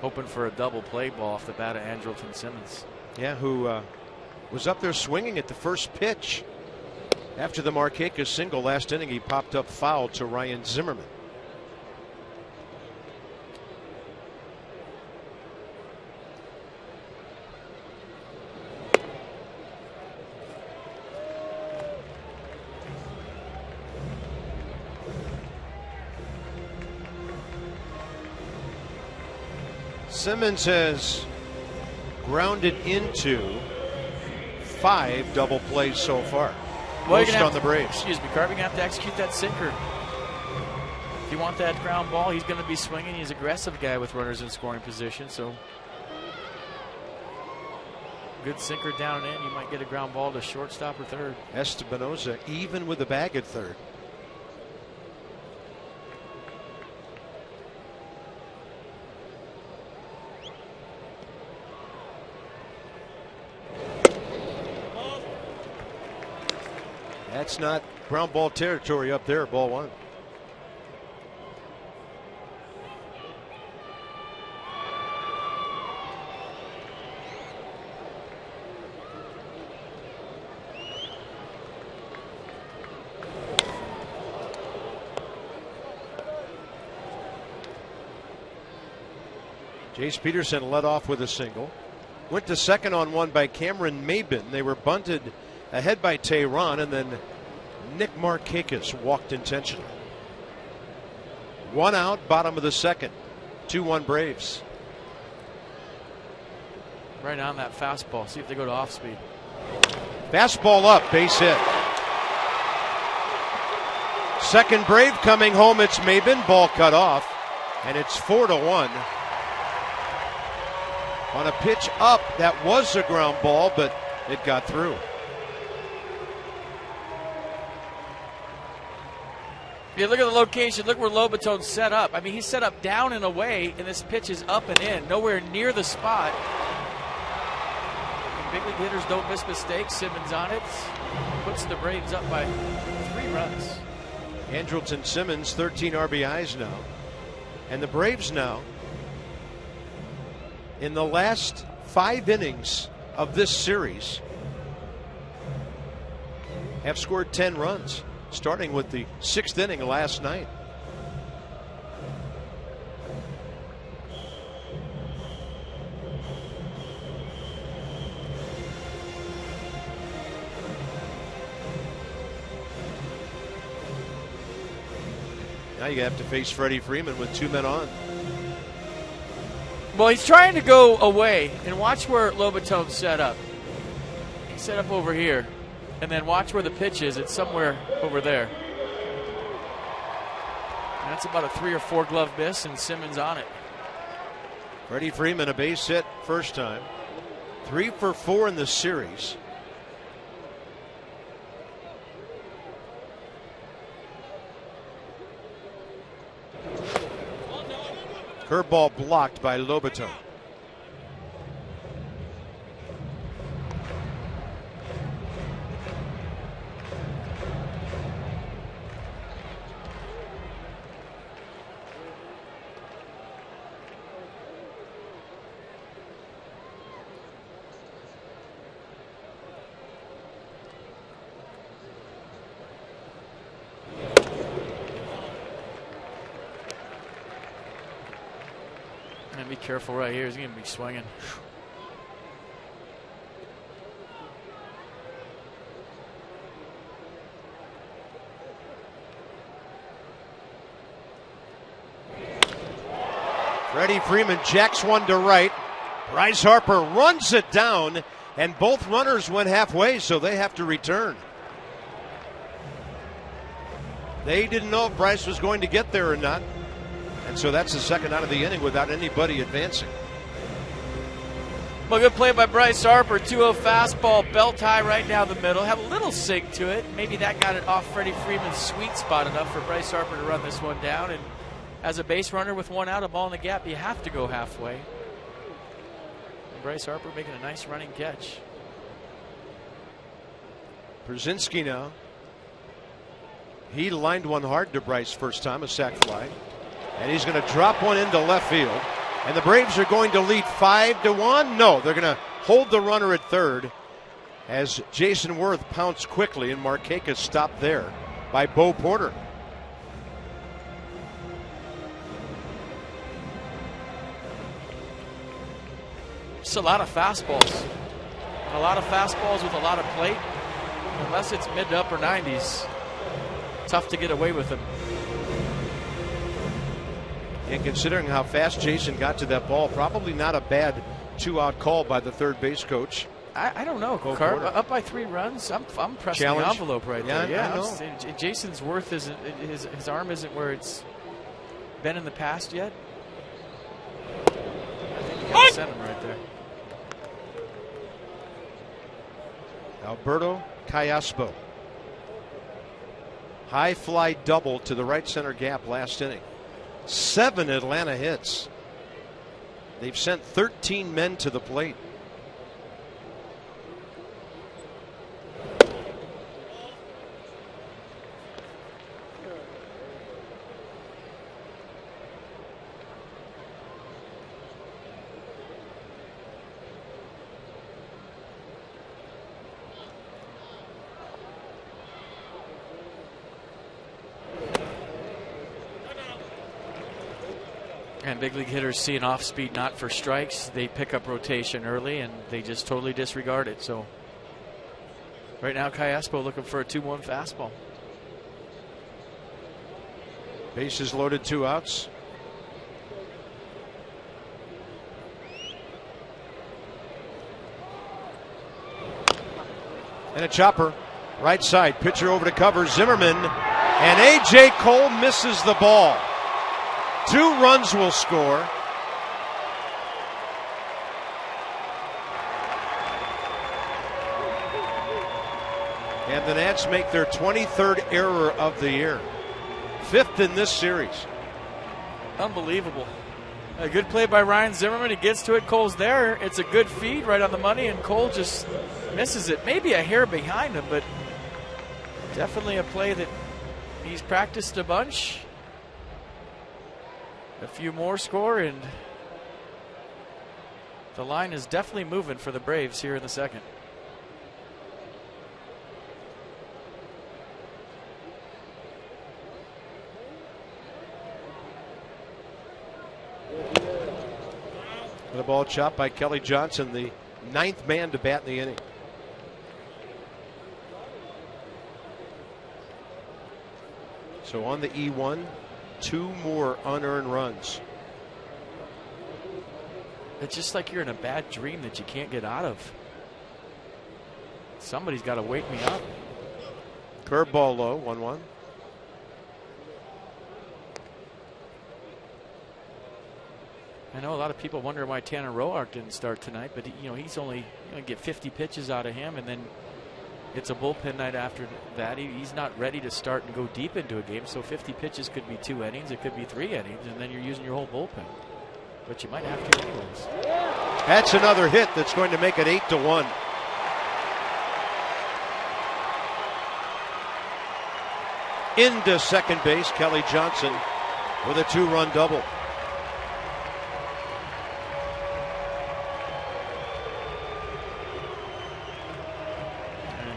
hoping for a double play ball off the bat of Andrelton Simmons. Yeah, who was up there swinging at the first pitch. After the Markakis single last inning, he popped up foul to Ryan Zimmerman. Simmons has grounded into 5 double plays so far. Well, Most on the Braves. Excuse me, Carter, you're going to have to execute that sinker. If you want that ground ball, he's going to be swinging. He's an aggressive guy with runners in scoring position, so good sinker down and in. You might get a ground ball to shortstop or third. Espinosa even with the bag at third. That's not ground ball territory up there, ball 1. Jace Peterson led off with a single. Went to second on one by Cameron Maben. They were bunted ahead by Tehran, and then Nick Markakis walked intentionally. 1 out, bottom of the second. 2-1 Braves. Right on that fastball. See if they go to off speed. Fastball up, base hit. Second Brave coming home. It's Maben. Ball cut off, and it's 4-1. On a pitch up, that was a ground ball, but it got through. Yeah, look at the location. Look where Lobitone's set up. I mean, he's set up down and away, and this pitch is up and in, nowhere near the spot. And big league hitters don't miss mistakes. Simmons on it. Puts the Braves up by 3 runs. Andrelton Simmons, 13 RBIs now. And the Braves now, in the last 5 innings of this series, have scored 10 runs, starting with the 6th inning last night. Now you have to face Freddie Freeman with 2 men on. Well, he's trying to go away, and watch where Lobitone's set up. He's set up over here, and then watch where the pitch is. It's somewhere over there. And that's about a 3 or 4 glove miss, and Simmons on it. Freddie Freeman, a base hit first time. 3 for 4 in the series. Curveball blocked by Lobitone. Be careful right here. He's going to be swinging. Freddie Freeman jacks one to right. Bryce Harper runs it down, and both runners went halfway, so they have to return. They didn't know if Bryce was going to get there or not. And so that's the second out of the inning without anybody advancing. Well, good play by Bryce Harper. 2-0 fastball, belt high right down the middle. Have a little sink to it. Maybe that got it off Freddie Freeman's sweet spot enough for Bryce Harper to run this one down. And as a base runner with 1 out, a ball in the gap, you have to go halfway. And Bryce Harper making a nice running catch. Brzezinski now He lined one hard to Bryce first time, a sac fly. And he's going to drop one into left field. And the Braves are going to lead 5-1. No, they're going to hold the runner at third as Jason Worth pounced quickly and Markakis stopped there by Bo Porter. Just a lot of fastballs. A lot of fastballs with a lot of plate. Unless it's mid to upper 90s, tough to get away with them. And considering how fast Jason got to that ball, probably not a bad 2-out call by the third base coach. I don't know, Carp. Up by 3 runs. I'm pressing the envelope right there. Yeah, I know. Jason's Worth isn't, his arm isn't where it's been in the past yet. I think you got to send him right there. Alberto Callaspo. High fly double to the right center gap last inning. 7 Atlanta hits. They've sent 13 men to the plate. And big league hitters see an off speed not for strikes. They pick up rotation early and they just totally disregard it. So right now, Callaspo looking for a 2-1 fastball. Bases loaded, 2 outs. And a chopper. Right side. Pitcher over to cover. Zimmerman. And A.J. Cole misses the ball. 2 runs will score. And the Nats make their 23rd error of the year. 5th in this series. Unbelievable. A good play by Ryan Zimmerman. He gets to it. Cole's there. It's a good feed right on the money, and Cole just misses it. Maybe a hair behind him, but definitely a play that he's practiced a bunch. A few more score, and the line is definitely moving for the Braves here in the second. The ball chopped by Kelly Johnson, the 9th man to bat in the inning. So on the E1, 2 more unearned runs. It's just like you're in a bad dream that you can't get out of. Somebody's got to wake me up. Curveball low, 1-1. I know a lot of people wonder why Tanner Roark didn't start tonight, but he's only going to get 50 pitches out of him, and then it's a bullpen night after that. He's not ready to start and go deep into a game, so 50 pitches could be 2 innings, it could be 3 innings, and then you're using your whole bullpen. But you might have to anyways. That's another hit that's going to make it 8-1. Into second base, Kelly Johnson with a 2-run double.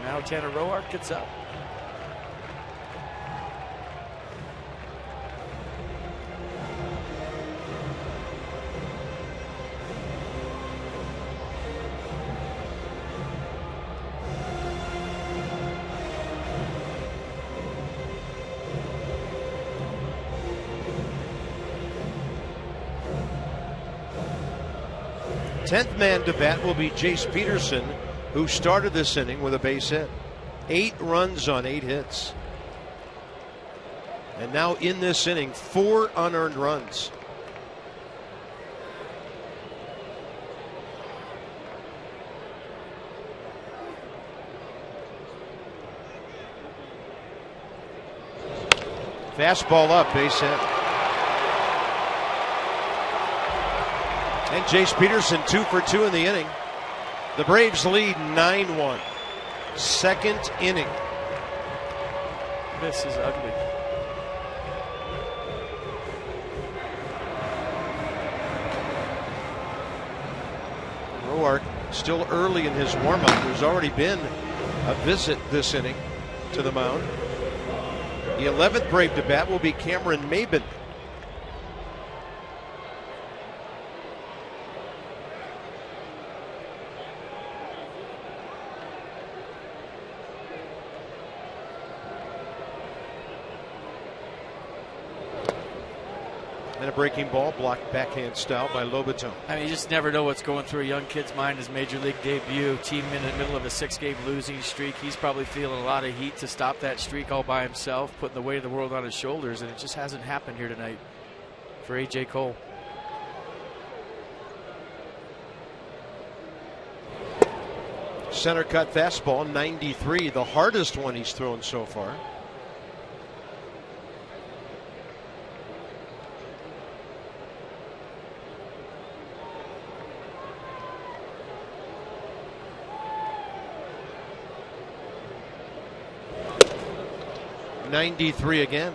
Now Tanner Roark gets up. Tenth man to bat will be Jace Peterson, who started this inning with a base hit. 8 runs on 8 hits. And now in this inning, 4 unearned runs. Fastball up, base hit. And Jace Peterson 2 for 2 in the inning. The Braves lead 9-1. Second inning. This is ugly. Roark still early in his warm-up. There's already been a visit this inning to the mound. The 11th Brave to bat will be Cameron Maben. And a breaking ball blocked backhand style by Lobaton. I mean, you just never know what's going through a young kid's mind. His major league debut, team in the middle of a 6-game losing streak. He's probably feeling a lot of heat to stop that streak all by himself, putting the weight of the world on his shoulders, and it just hasn't happened here tonight for A.J. Cole. Center cut fastball, 93, the hardest one he's thrown so far. .93 again.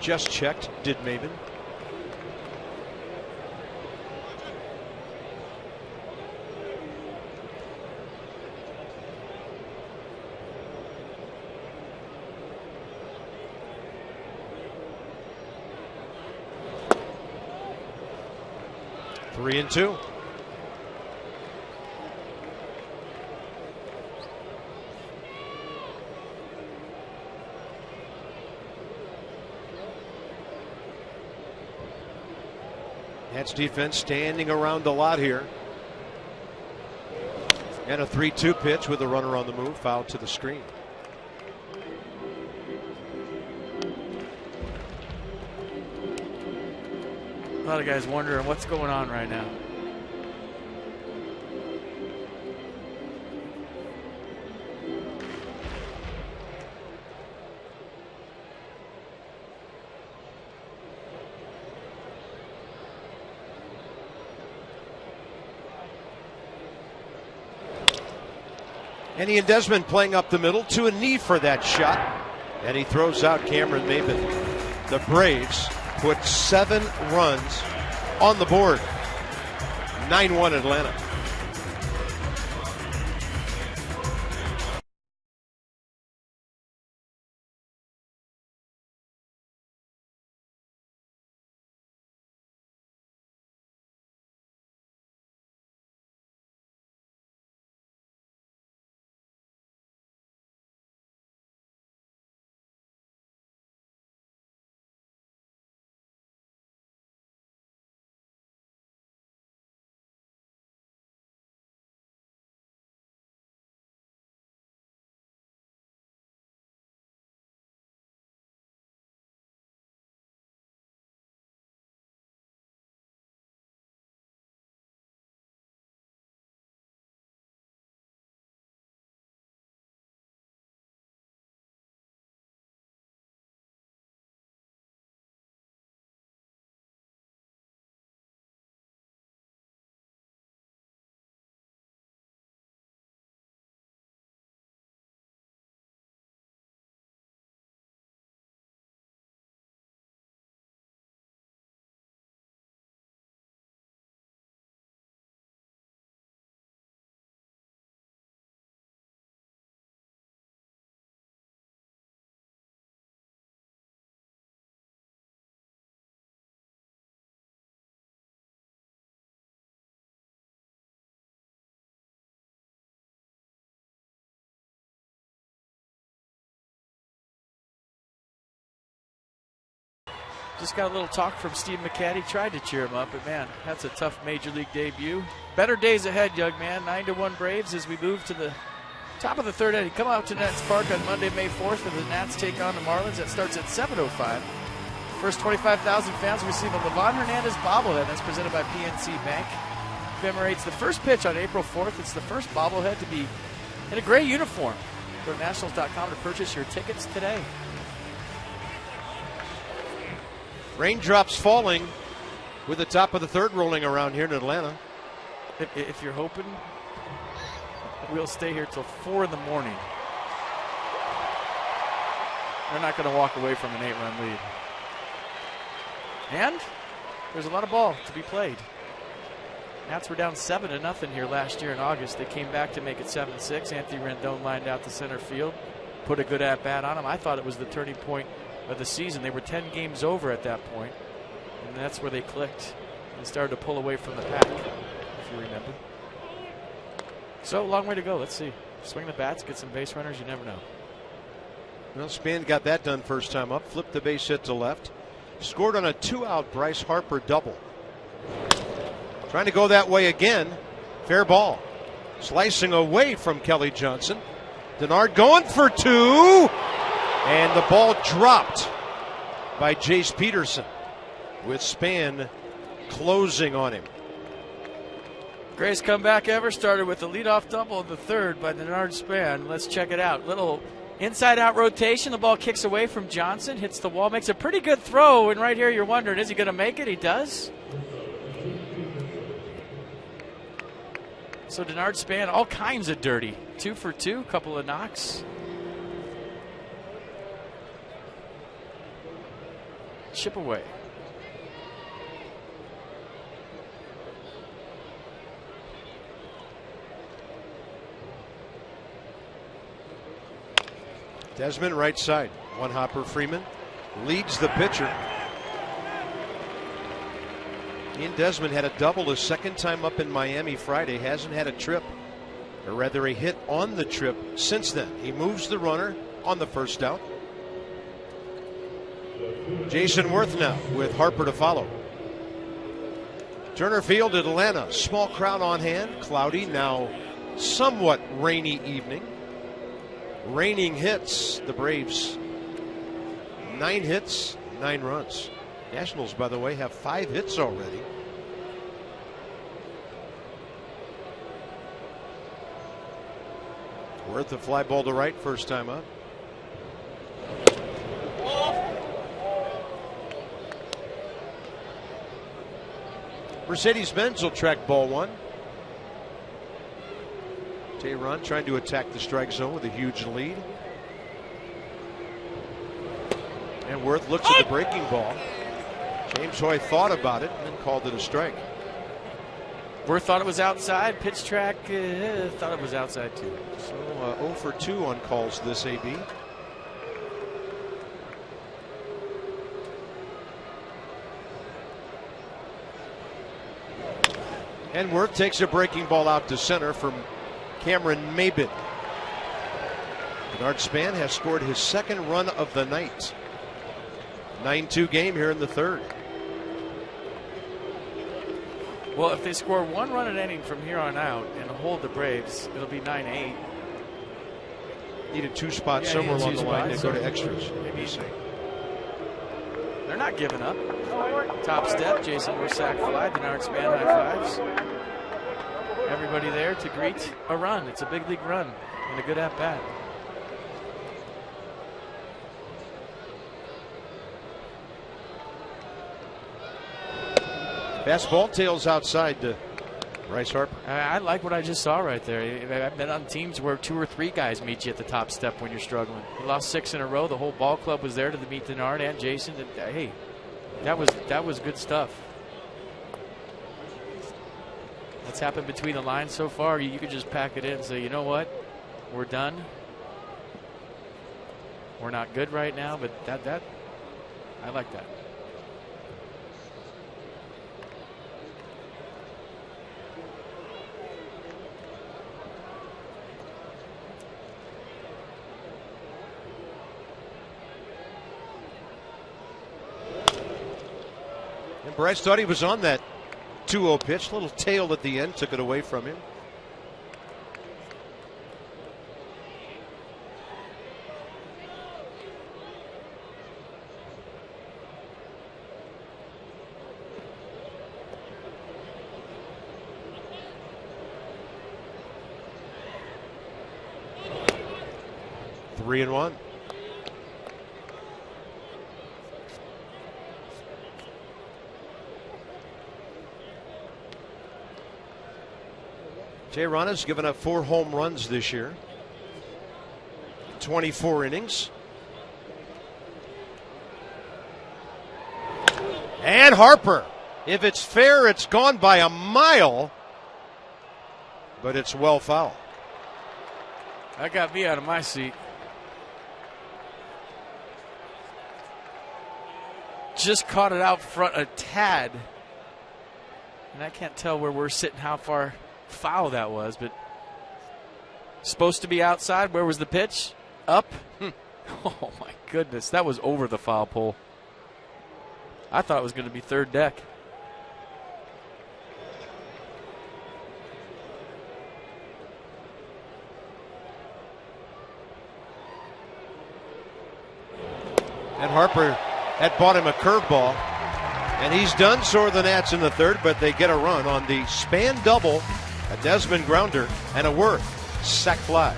Just checked, did Maben. Three and two. Nats defense standing around a lot here. And a 3-2 pitch with a runner on the move, foul to the screen. A lot of guys wondering what's going on right now. And Ian Desmond playing up the middle to a knee for that shot. And he throws out Cameron Maben. The Braves put 7 runs on the board. 9-1 Atlanta. Just got a little talk from Steve McCaddy. Tried to cheer him up, but man, that's a tough major league debut. Better days ahead, young man. 9-1 Braves as we move to the top of the third inning. Come out to Nats Park on Monday, May 4th, and the Nats take on the Marlins. That starts at 7:05. First 25,000 fans receive a Levon Hernandez bobblehead. That's presented by PNC Bank. Commemorates the first pitch on April 4th. It's the first bobblehead to be in a gray uniform. Go to nationals.com to purchase your tickets today. Raindrops falling with the top of the third rolling around here in Atlanta. If you're hoping, we'll stay here till 4 in the morning. They're not going to walk away from an 8-run lead. And there's a lot of ball to be played. Nats were down 7-0 here last year in August. They came back to make it 7-6. Anthony Rendon lined out to center field, put a good at-bat on him. I thought it was the turning point of the season. They were 10 games over at that point, and that's where they clicked and started to pull away from the pack, if you remember. So, long way to go. Let's see. Swing the bats, get some base runners. You never know. Well, Span got that done first time up. Flipped the base hit to left. Scored on a 2-out Bryce Harper double. Trying to go that way again. Fair ball. Slicing away from Kelly Johnson. Denard going for 2. And the ball dropped by Jace Peterson, with Span closing on him. Greatest comeback ever. Started with a leadoff double in the third by Denard Span. Let's check it out. Little inside-out rotation. The ball kicks away from Johnson, hits the wall, makes a pretty good throw. And right here you're wondering, is he going to make it? He does. So Denard Span, all kinds of dirty. 2 for 2, couple of knocks. Chip away. Desmond right side. One hopper Freeman leads the pitcher. Ian Desmond had a double his second time up in Miami Friday. Hasn't had a trip, or rather a hit on the trip since then. He moves the runner on the first out. Jason Worth now with Harper to follow. Turner Field at Atlanta. Small crowd on hand. Cloudy, now somewhat rainy evening. Raining hits. The Braves 9 hits, 9 runs. Nationals, by the way, have 5 hits already. Worth a fly ball to right first time up. Mercedes-Benz will track ball 1. Tehran trying to attack the strike zone with a huge lead. And Worth looks at the breaking ball. James Hoy thought about it and then called it a strike. Worth thought it was outside. Pitch track thought it was outside too. So 0 for 2 on calls this AB. And Worth takes a breaking ball out to center from Cameron Maybin. Denard Span has scored his 2nd run of the night. 9-2 game here in the 3rd. Well, if they score 1 run an inning from here on out and hold the Braves, it'll be 9-8. Needed 2 spots somewhere along the line to go to extras. They're not giving up. Top step, Jason Worsack fly, Denard Span high fives. Everybody there to greet a run. It's a big league run and a good at bat. Fastball tails outside to Bryce Harper. I like what I just saw right there. I've been on teams where 2 or 3 guys meet you at the top step when you're struggling. He lost 6 in a row. The whole ball club was there to meet Denard and Jason. Hey, that was good stuff. What's happened between the lines so far? You could just pack it in and say, you know what, we're done. We're not good right now, but that I like that. And Bryce thought he was on that 2-0 pitch. Little tail at the end took it away from him. 3-1. Tehran has given up 4 home runs this year, 24 innings. And Harper, if it's fair, it's gone by a mile, but it's well foul. That got me out of my seat. Just caught it out front a tad. And I can't tell where we're sitting, how far foul that was, but supposed to be outside. Where was the pitch? Up? Oh, my goodness. That was over the foul pole. I thought it was going to be third deck. And Harper had bought him a curveball, and he's done. So are the Nats in the third, but they get a run on the span double, a Desmond grounder, and a Worth sac fly.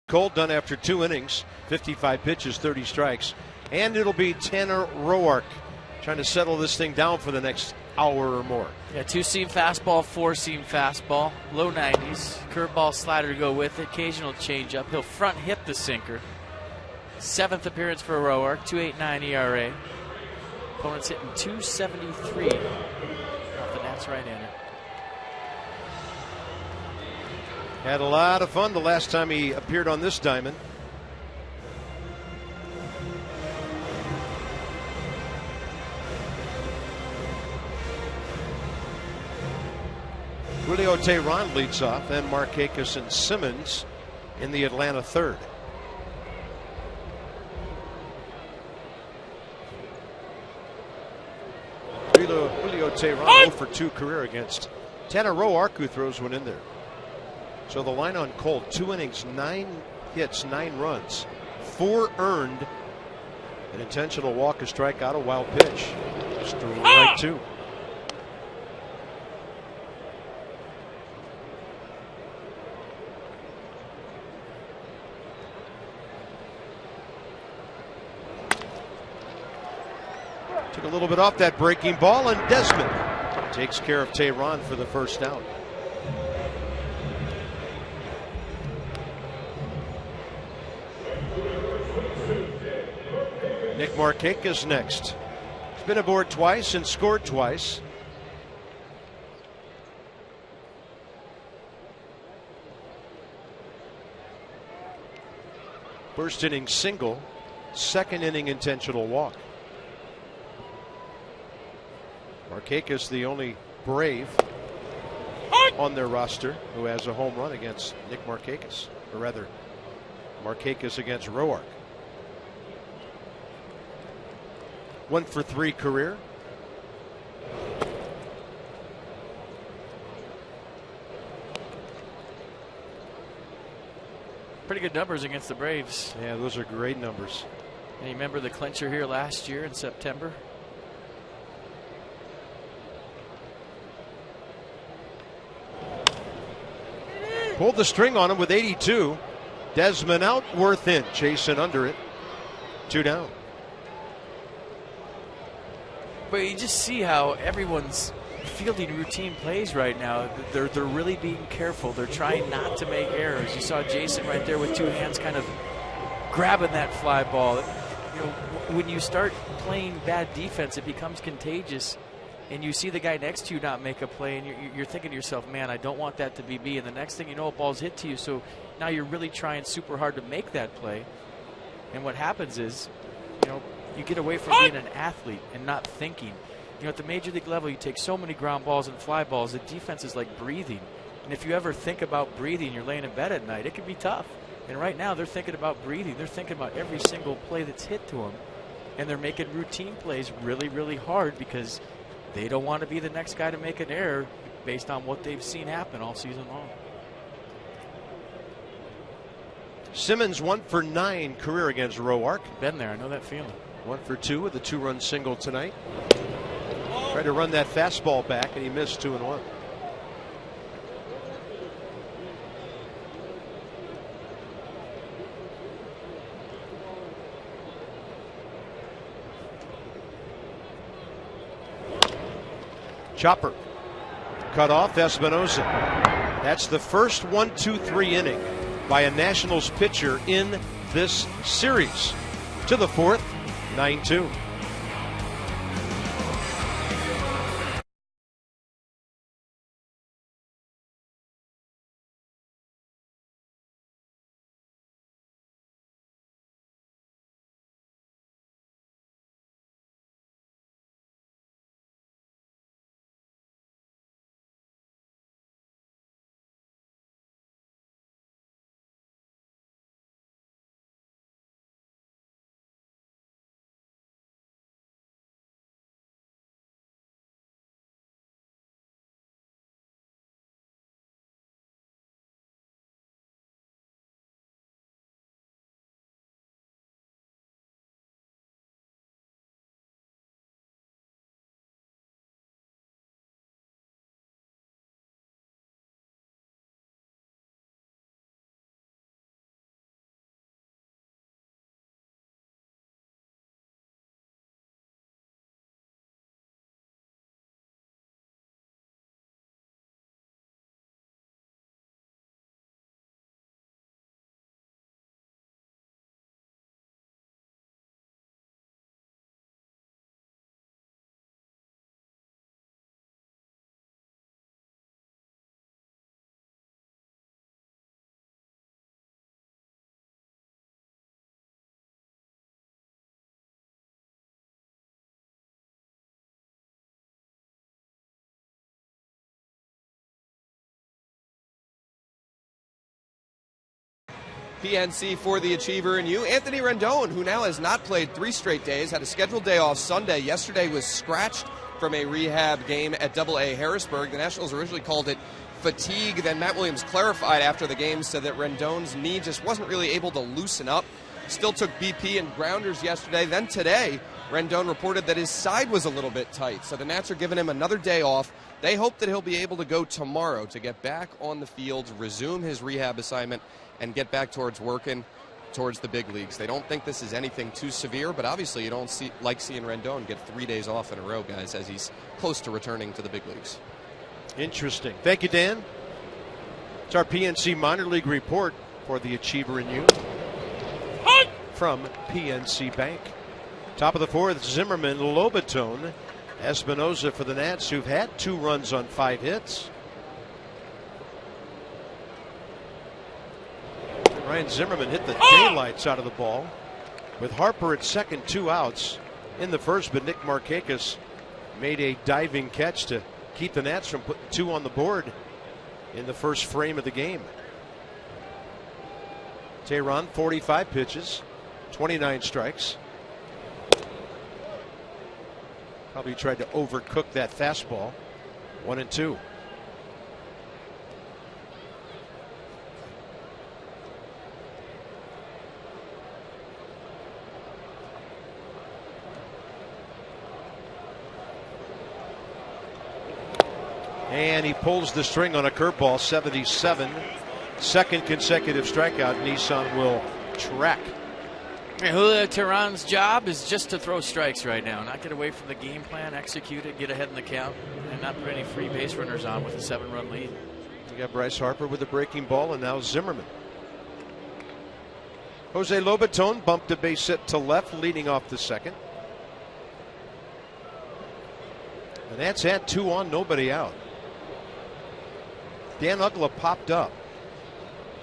Cole done after 2 innings, 55 pitches, 30 strikes. And it'll be Tanner Roark trying to settle this thing down for the next hour or more. Yeah, 2-seam fastball, 4-seam fastball, low 90s, curveball, slider to go with it, occasional changeup. He'll front hit the sinker. 7th appearance for Roark, 2.89 ERA. Opponent's hitting 273 off the Nats right-hander. Had a lot of fun the last time he appeared on this diamond. Julio Tehran leads off, then Markakis and Simmons in the Atlanta third. Julio Tehran 0 for 2 career against Tanner Roark, who throws one in there. So the line on Cole, 2 innings, 9 hits, 9 runs, 4 earned, an intentional walk, a strikeout, a wild pitch. Strike 2. Took a little bit off that breaking ball, and Desmond takes care of Tehran for the first out. Nick Markakis next. He's been aboard twice and scored twice. First inning single, second inning intentional walk. Markakis, the only Brave on their roster who has a home run against Nick Markakis, or rather, Markakis against Roark. 1-for-3 career. Pretty good numbers against the Braves. Yeah, those are great numbers. And you remember the clincher here last year in September? Pulled the string on him with 82. Desmond out, Worth in. Chasing under it. 2 down. But you just see how everyone's fielding routine plays right now. They're really being careful. They're trying not to make errors. You saw Jason right there with 2 hands kind of grabbing that fly ball. You know, when you start playing bad defense, it becomes contagious. And you see the guy next to you not make a play, and you're thinking to yourself, man, I don't want that to be me. And the next thing you know, a ball's hit to you. So now you're really trying super hard to make that play. And what happens is, you know, you get away from being an athlete and not thinking. You know, at the major league level, you take so many ground balls and fly balls. The defense is like breathing. And if you ever think about breathing, you're laying in bed at night, it can be tough. And right now, they're thinking about breathing. They're thinking about every single play that's hit to them. And they're making routine plays really, really hard because they don't want to be the next guy to make an error based on what they've seen happen all season long. Simmons 1-for-9 career against Roark. Been there, I know that feeling. 1-for-2 with a 2-run single tonight. Tried to run that fastball back and he missed 2-1. Chopper cut off Espinosa. That's the first 1-2-3 inning by a Nationals pitcher in this series. To the 4th, 9-2. PNC for the Achiever and you. Anthony Rendon, who now has not played 3 straight days, had a scheduled day off Sunday. Yesterday was scratched from a rehab game at AA Harrisburg. The Nationals originally called it fatigue. Then Matt Williams clarified after the game, said that Rendon's knee just wasn't really able to loosen up. Still took BP and grounders yesterday. Then today, Rendon reported that his side was a little bit tight. So the Nats are giving him another day off. They hope that he'll be able to go tomorrow to get back on the field, resume his rehab assignment, and get back towards working towards the big leagues. They don't think this is anything too severe, but obviously you don't like seeing Rendon get 3 days off in a row, guys, as he's close to returning to the big leagues. Interesting. Thank you, Dan. It's our PNC minor league report for the Achiever and you from PNC Bank. Top of the 4th, Zimmerman, Lobatone, Espinosa for the Nats, who've had 2 runs on 5 hits. Ryan Zimmerman hit the daylights out of the ball with Harper at second, 2 outs in the first, but Nick Markakis made a diving catch to keep the Nats from putting 2 on the board in the first frame of the game. Tehran, 45 pitches, 29 strikes. Probably tried to overcook that fastball. 1-2. And he pulls the string on a curveball. 77. Second consecutive strikeout. Nissan will track. Julio Teheran's job is just to throw strikes right now, not get away from the game plan, execute it, get ahead in the count, and not put any free base runners on with a 7-run lead. You got Bryce Harper with a breaking ball, and now Zimmerman. Jose Lobaton bumped a base hit to left, leading off the second. And that's at 2 on, nobody out. Dan Uggla popped up.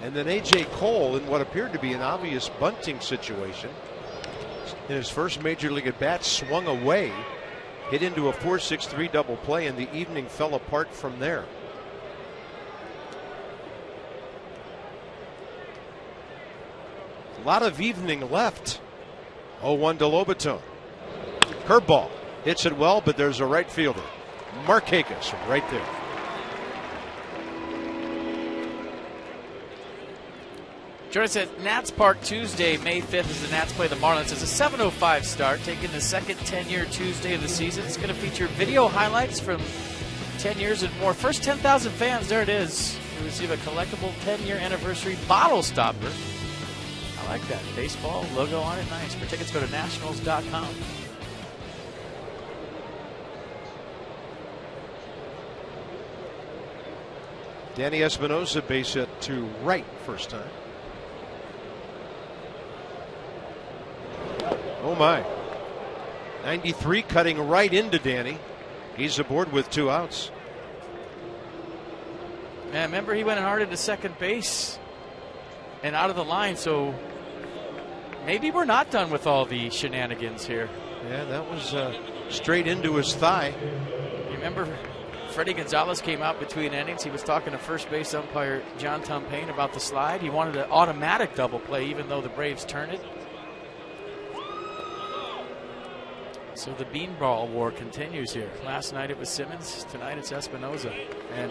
And then A.J. Cole, in what appeared to be an obvious bunting situation, in his first major league at bat, swung away, hit into a 4-6-3 double play, and the evening fell apart from there. A lot of evening left. 0-1 to Lobaton. Curveball. Hits it well, but there's a right fielder. Markakis right there. Join us at Nats Park Tuesday, May 5th, as the Nats play the Marlins. It's a 7:05 start, taking the second 10-year Tuesday of the season. It's going to feature video highlights from 10 years and more. First 10,000 fans, there it is. You receive a collectible 10-year anniversary bottle stopper. I like that. Baseball logo on it, nice. For tickets, go to nationals.com. Danny Espinosa base hit to right first time. Oh my. 93 cutting right into Danny. He's aboard with 2 outs. Man, remember he went hard into second base and out of the line, so maybe we're not done with all the shenanigans here. Yeah, that was straight into his thigh. Remember Freddie Gonzalez came out between innings. He was talking to first base umpire John Tumpain about the slide. He wanted an automatic double play even though the Braves turned it. So the beanball war continues here. Last night it was Simmons. Tonight it's Espinosa. And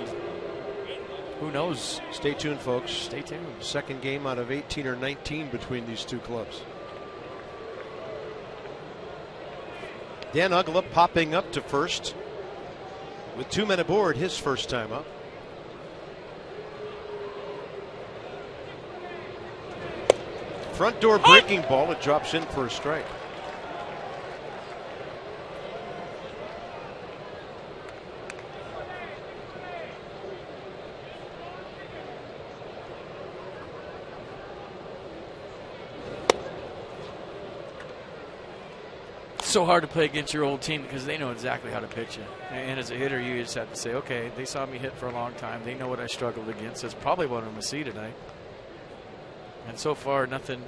who knows? Stay tuned, folks. Stay tuned. Second game out of 18 or 19 between these two clubs. Dan Uggla popping up to first with 2 men aboard, his first time up. Front door breaking ball. It drops in for a strike. So hard to play against your old team because they know exactly how to pitch you. And as a hitter, you just have to say, okay, they saw me hit for a long time. They know what I struggled against. That's probably what I'm going to see tonight. And so far, nothing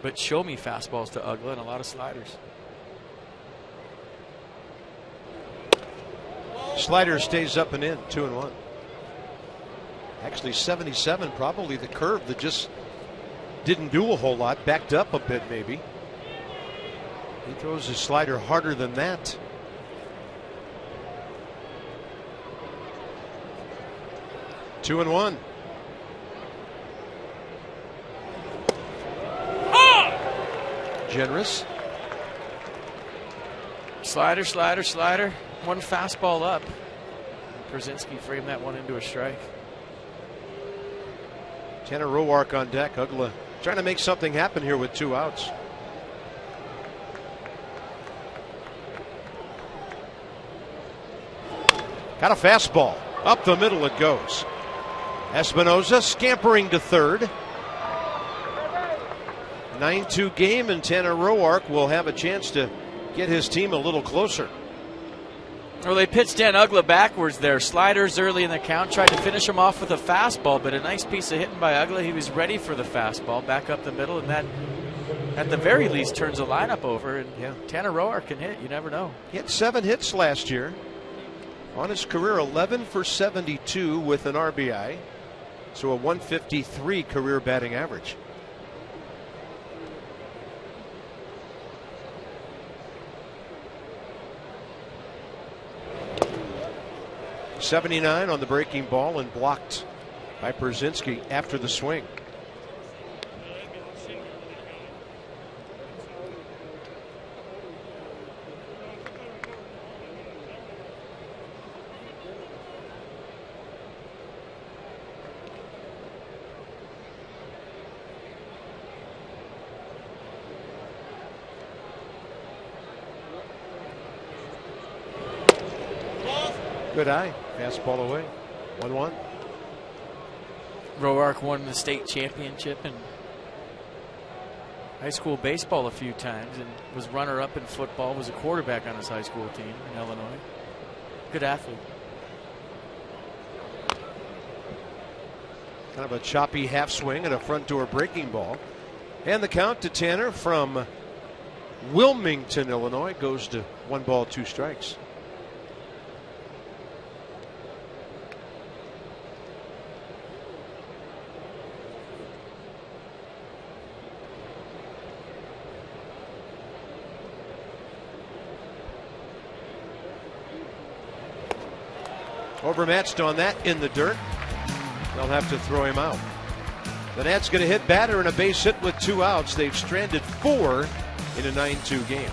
but show me fastballs to Uggla and a lot of sliders. Slider stays up and in, 2-1. Actually, 77, probably the curve that just didn't do a whole lot, backed up a bit maybe. He throws his slider harder than that. Two and one. Generous. Slider, slider, slider. One fastball up. Brzezinski framed that one into a strike. Tanner Roark on deck. Uggla trying to make something happen here with 2 outs. Got a fastball. Up the middle it goes. Espinosa scampering to third. 9-2 game, and Tanner Roark will have a chance to get his team a little closer. Well, they pitched Dan Uggla backwards there. Sliders early in the count. Tried to finish him off with a fastball, but a nice piece of hitting by Uggla. He was ready for the fastball. Back up the middle, and that, at the very least, turns the lineup over. And yeah, Tanner Roark can hit. You never know. He had 7 hits last year. On his career, 11 for 72 with an RBI. So a 153 career batting average. 79 on the breaking ball and blocked by Brzezinski after the swing. Good eye. Fastball away. 1-1. Roark won the state championship in high school baseball a few times and was runner-up in football, was a quarterback on his high school team in Illinois. Good athlete. Kind of a choppy half swing and a front door breaking ball. And the count to Tanner from Wilmington, Illinois, goes to 1 ball, 2 strikes. Overmatched on that in the dirt. They'll have to throw him out. The Nats going to hit batter and a base hit with 2 outs. They've stranded 4 in a 9-2 game.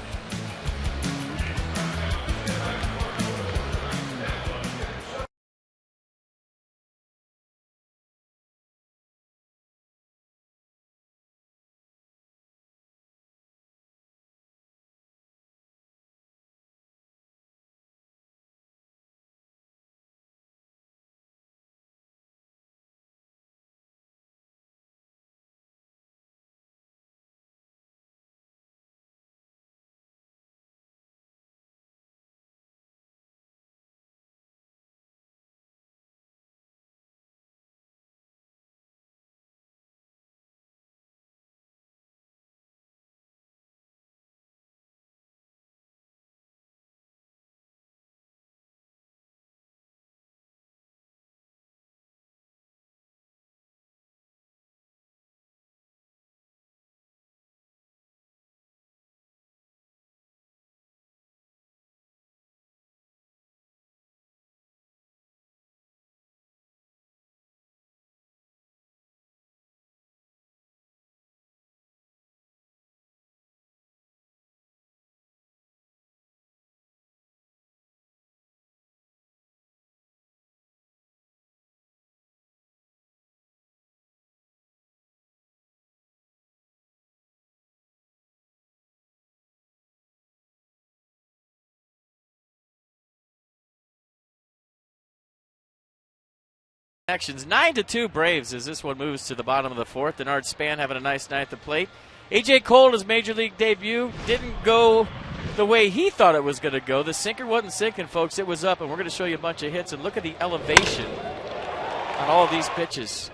Actions 9-2 Braves as this one moves to the bottom of the 4th. Denard Span having a nice night at the plate. A.J. Cole, his major league debut, didn't go the way he thought it was going to go. The sinker wasn't sinking, folks. It was up, and we're going to show you a bunch of hits. And look at the elevation on all of these pitches.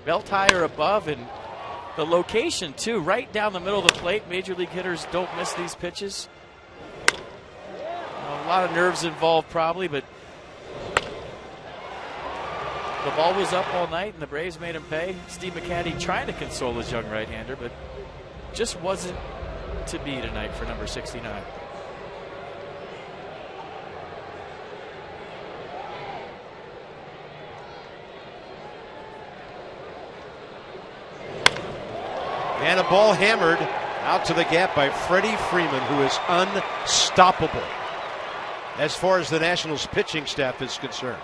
Belt high or above, and the location, too, right down the middle of the plate. Major league hitters don't miss these pitches. A lot of nerves involved, probably, but the ball was up all night, and the Braves made him pay. Steve McCaddy trying to console his young right-hander, but just wasn't to be tonight for number 69. And a ball hammered out to the gap by Freddie Freeman, who is unstoppable as far as the Nationals pitching staff is concerned.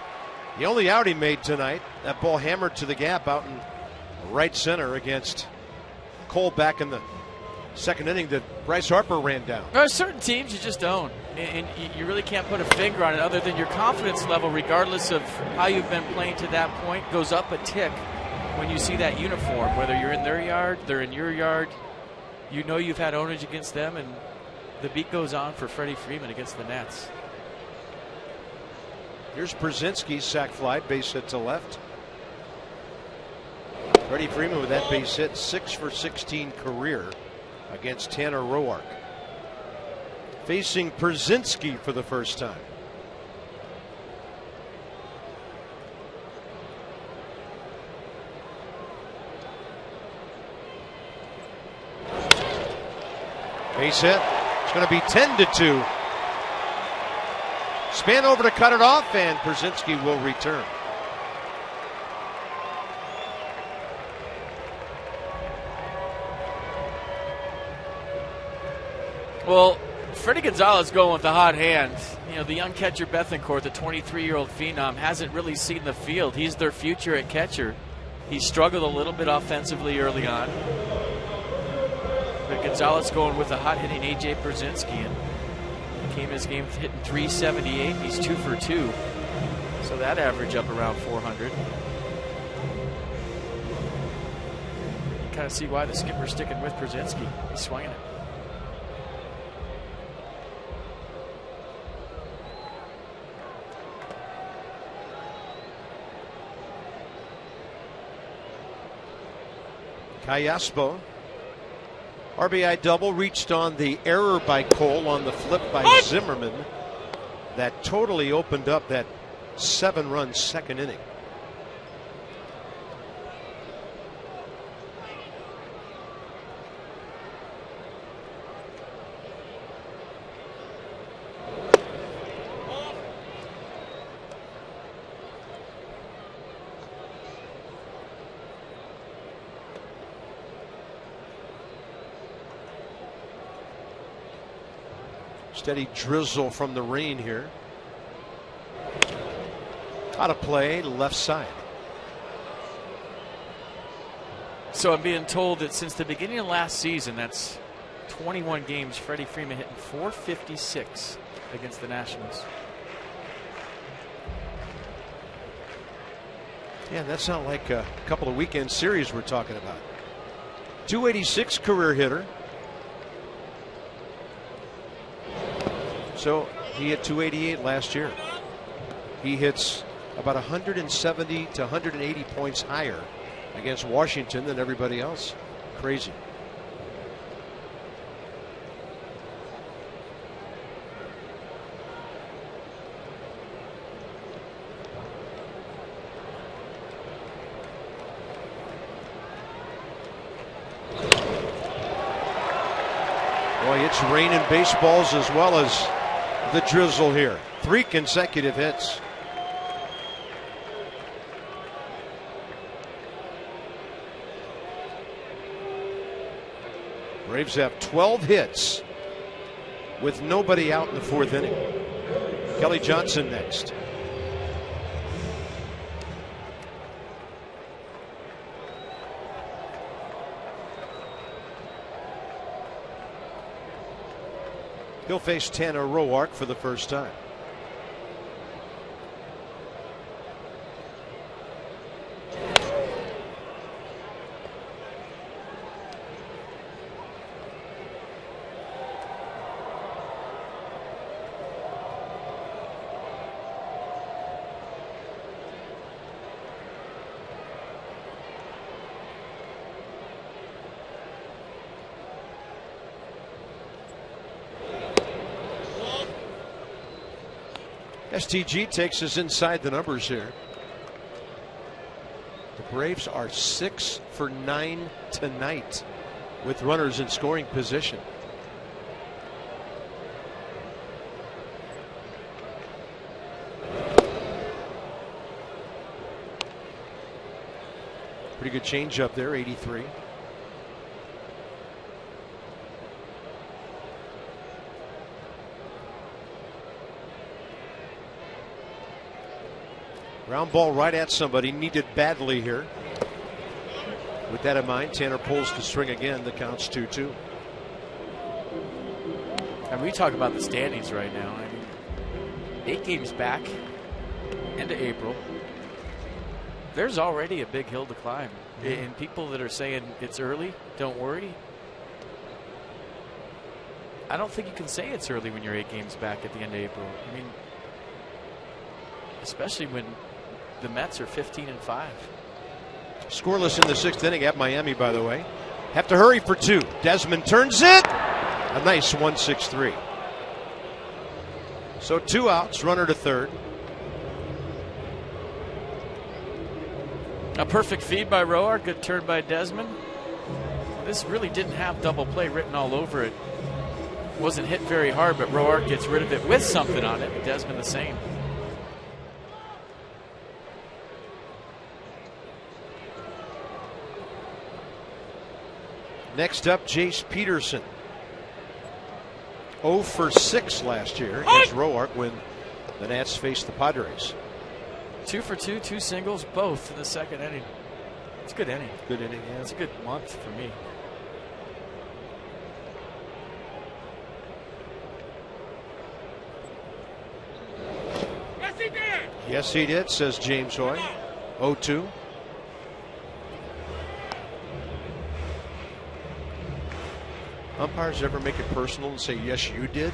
The only out he made tonight, that ball hammered to the gap out in right center against Cole back in the 2nd inning that Bryce Harper ran down. There are certain teams you just own, and you really can't put a finger on it other than your confidence level, regardless of how you've been playing to that point, goes up a tick when you see that uniform. Whether you're in their yard, they're in your yard, you know you've had ownage against them, and the beat goes on for Freddie Freeman against the Nats. Here's Brzezinski's sac fly, base hit to left. Freddie Freeman with that base hit, 6 for 16 career against Tanner Roark. Facing Brzezinski for the first time. Base hit. It's going to be 10-2. Span over to cut it off, and Brzezinski will return. Well, Freddie Gonzalez going with the hot hand. You know, the young catcher Bethancourt, the 23-year-old phenom, hasn't really seen the field. He's their future at catcher. He struggled a little bit offensively early on. But Gonzalez going with a hot-hitting A.J. Brzezinski. And came his game hitting .378. He's 2 for 2. So that average up around 400. You kind of see why the skipper's sticking with Brzezinski. He's swinging it. Callaspo. RBI double, reached on the error by Cole on the flip by Zimmerman. That totally opened up that 7-run second inning. Steady drizzle from the rain here. Out of play, left side. So I'm being told that since the beginning of last season, that's 21 games, Freddie Freeman hitting .456 against the Nationals. Yeah, that's not like a couple of weekend series we're talking about. .286 career hitter. So he hit .288 last year. He hits about 170 to 180 points higher against Washington than everybody else. Crazy. Boy, it's raining baseballs as well as the drizzle here. 3 consecutive hits. Braves have 12 hits with nobody out in the 4th inning. Kelly Johnson next. He'll face Tanner Roark for the first time. STG takes us inside the numbers here. The Braves are 6 for 9 tonight with runners in scoring position. Pretty good change up there, 83. Ground ball right at somebody, needed badly here. With that in mind, Tanner pulls the string again. The count's 2-2. And we talk about the standings right now. I mean, 8 games back into April. There's already a big hill to climb. And people that are saying it's early, don't worry. I don't think you can say it's early when you're 8 games back at the end of April. I mean, especially when the Mets are 15-5. Scoreless in the 6th inning at Miami, by the way. Have to hurry for 2. Desmond turns it. A nice 1-6-3. So 2 outs, runner to third. A perfect feed by Roark, good turn by Desmond. This really didn't have double play written all over it. wasn't hit very hard, but Roark gets rid of it with something on it. Desmond the same. Next up, Jace Peterson. 0 for 6 last year against Roark when the Nats faced the Padres. 2 for 2, 2 singles, both in the second inning. It's a good inning. Good inning, yeah. It's a good month for me. Yes, he did. Yes, he did, says James Hoy. 0-2. Umpires ever make it personal and say, yes, you did?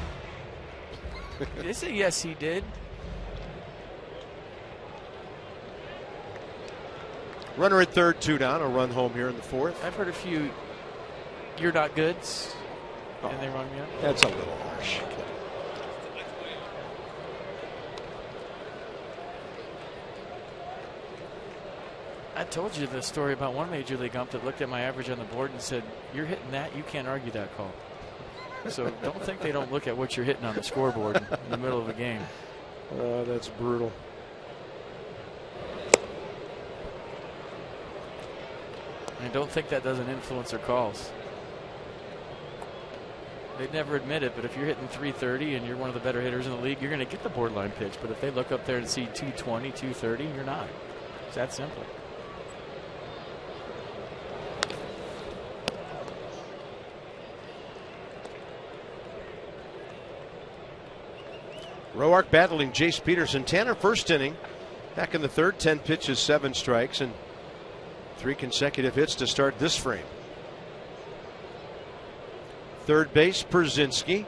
They say, yes, he did. Runner at third, 2 down. A run home here in the fourth. I've heard a few "you're not goods," and they run me up. That's a little harsh. I told you the story about one major league ump that looked at my average on the board and said, "You're hitting that. You can't argue that call." So don't think they don't look at what you're hitting on the scoreboard in the middle of a game. That's brutal. And don't think that doesn't influence their calls. They'd never admit it, but if you're hitting 330 and you're one of the better hitters in the league, you're going to get the borderline pitch. But if they look up there and see 220, 230, you're not. It's that simple. Roark battling Jace Peterson. Tanner first inning. Back in the third, 10 pitches, 7 strikes, and 3 consecutive hits to start this frame. Third base, Przynski.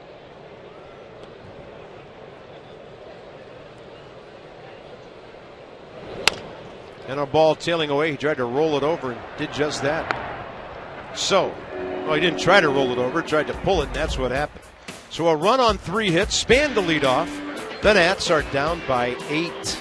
And a ball tailing away. He tried to roll it over and did just that. So, well, he didn't try to roll it over, tried to pull it, and that's what happened. So a run on 3 hits, Span to lead off. The Nats are down by 8.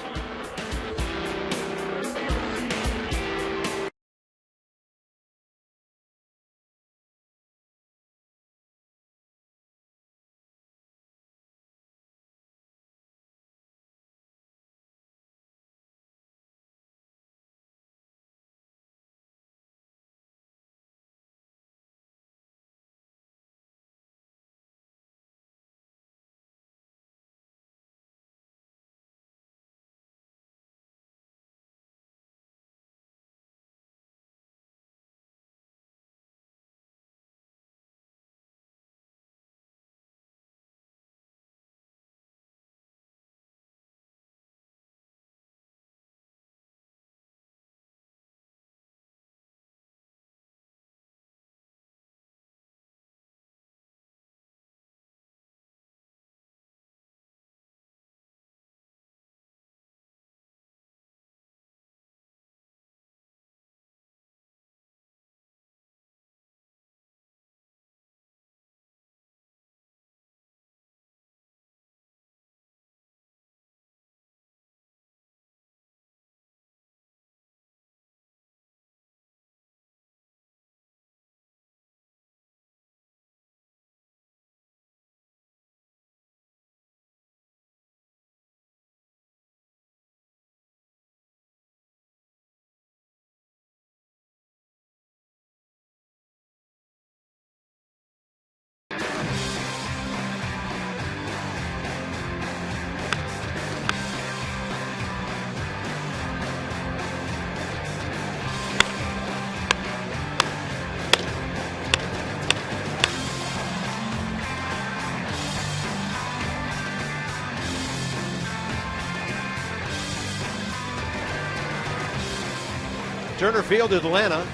Turner Field, Atlanta.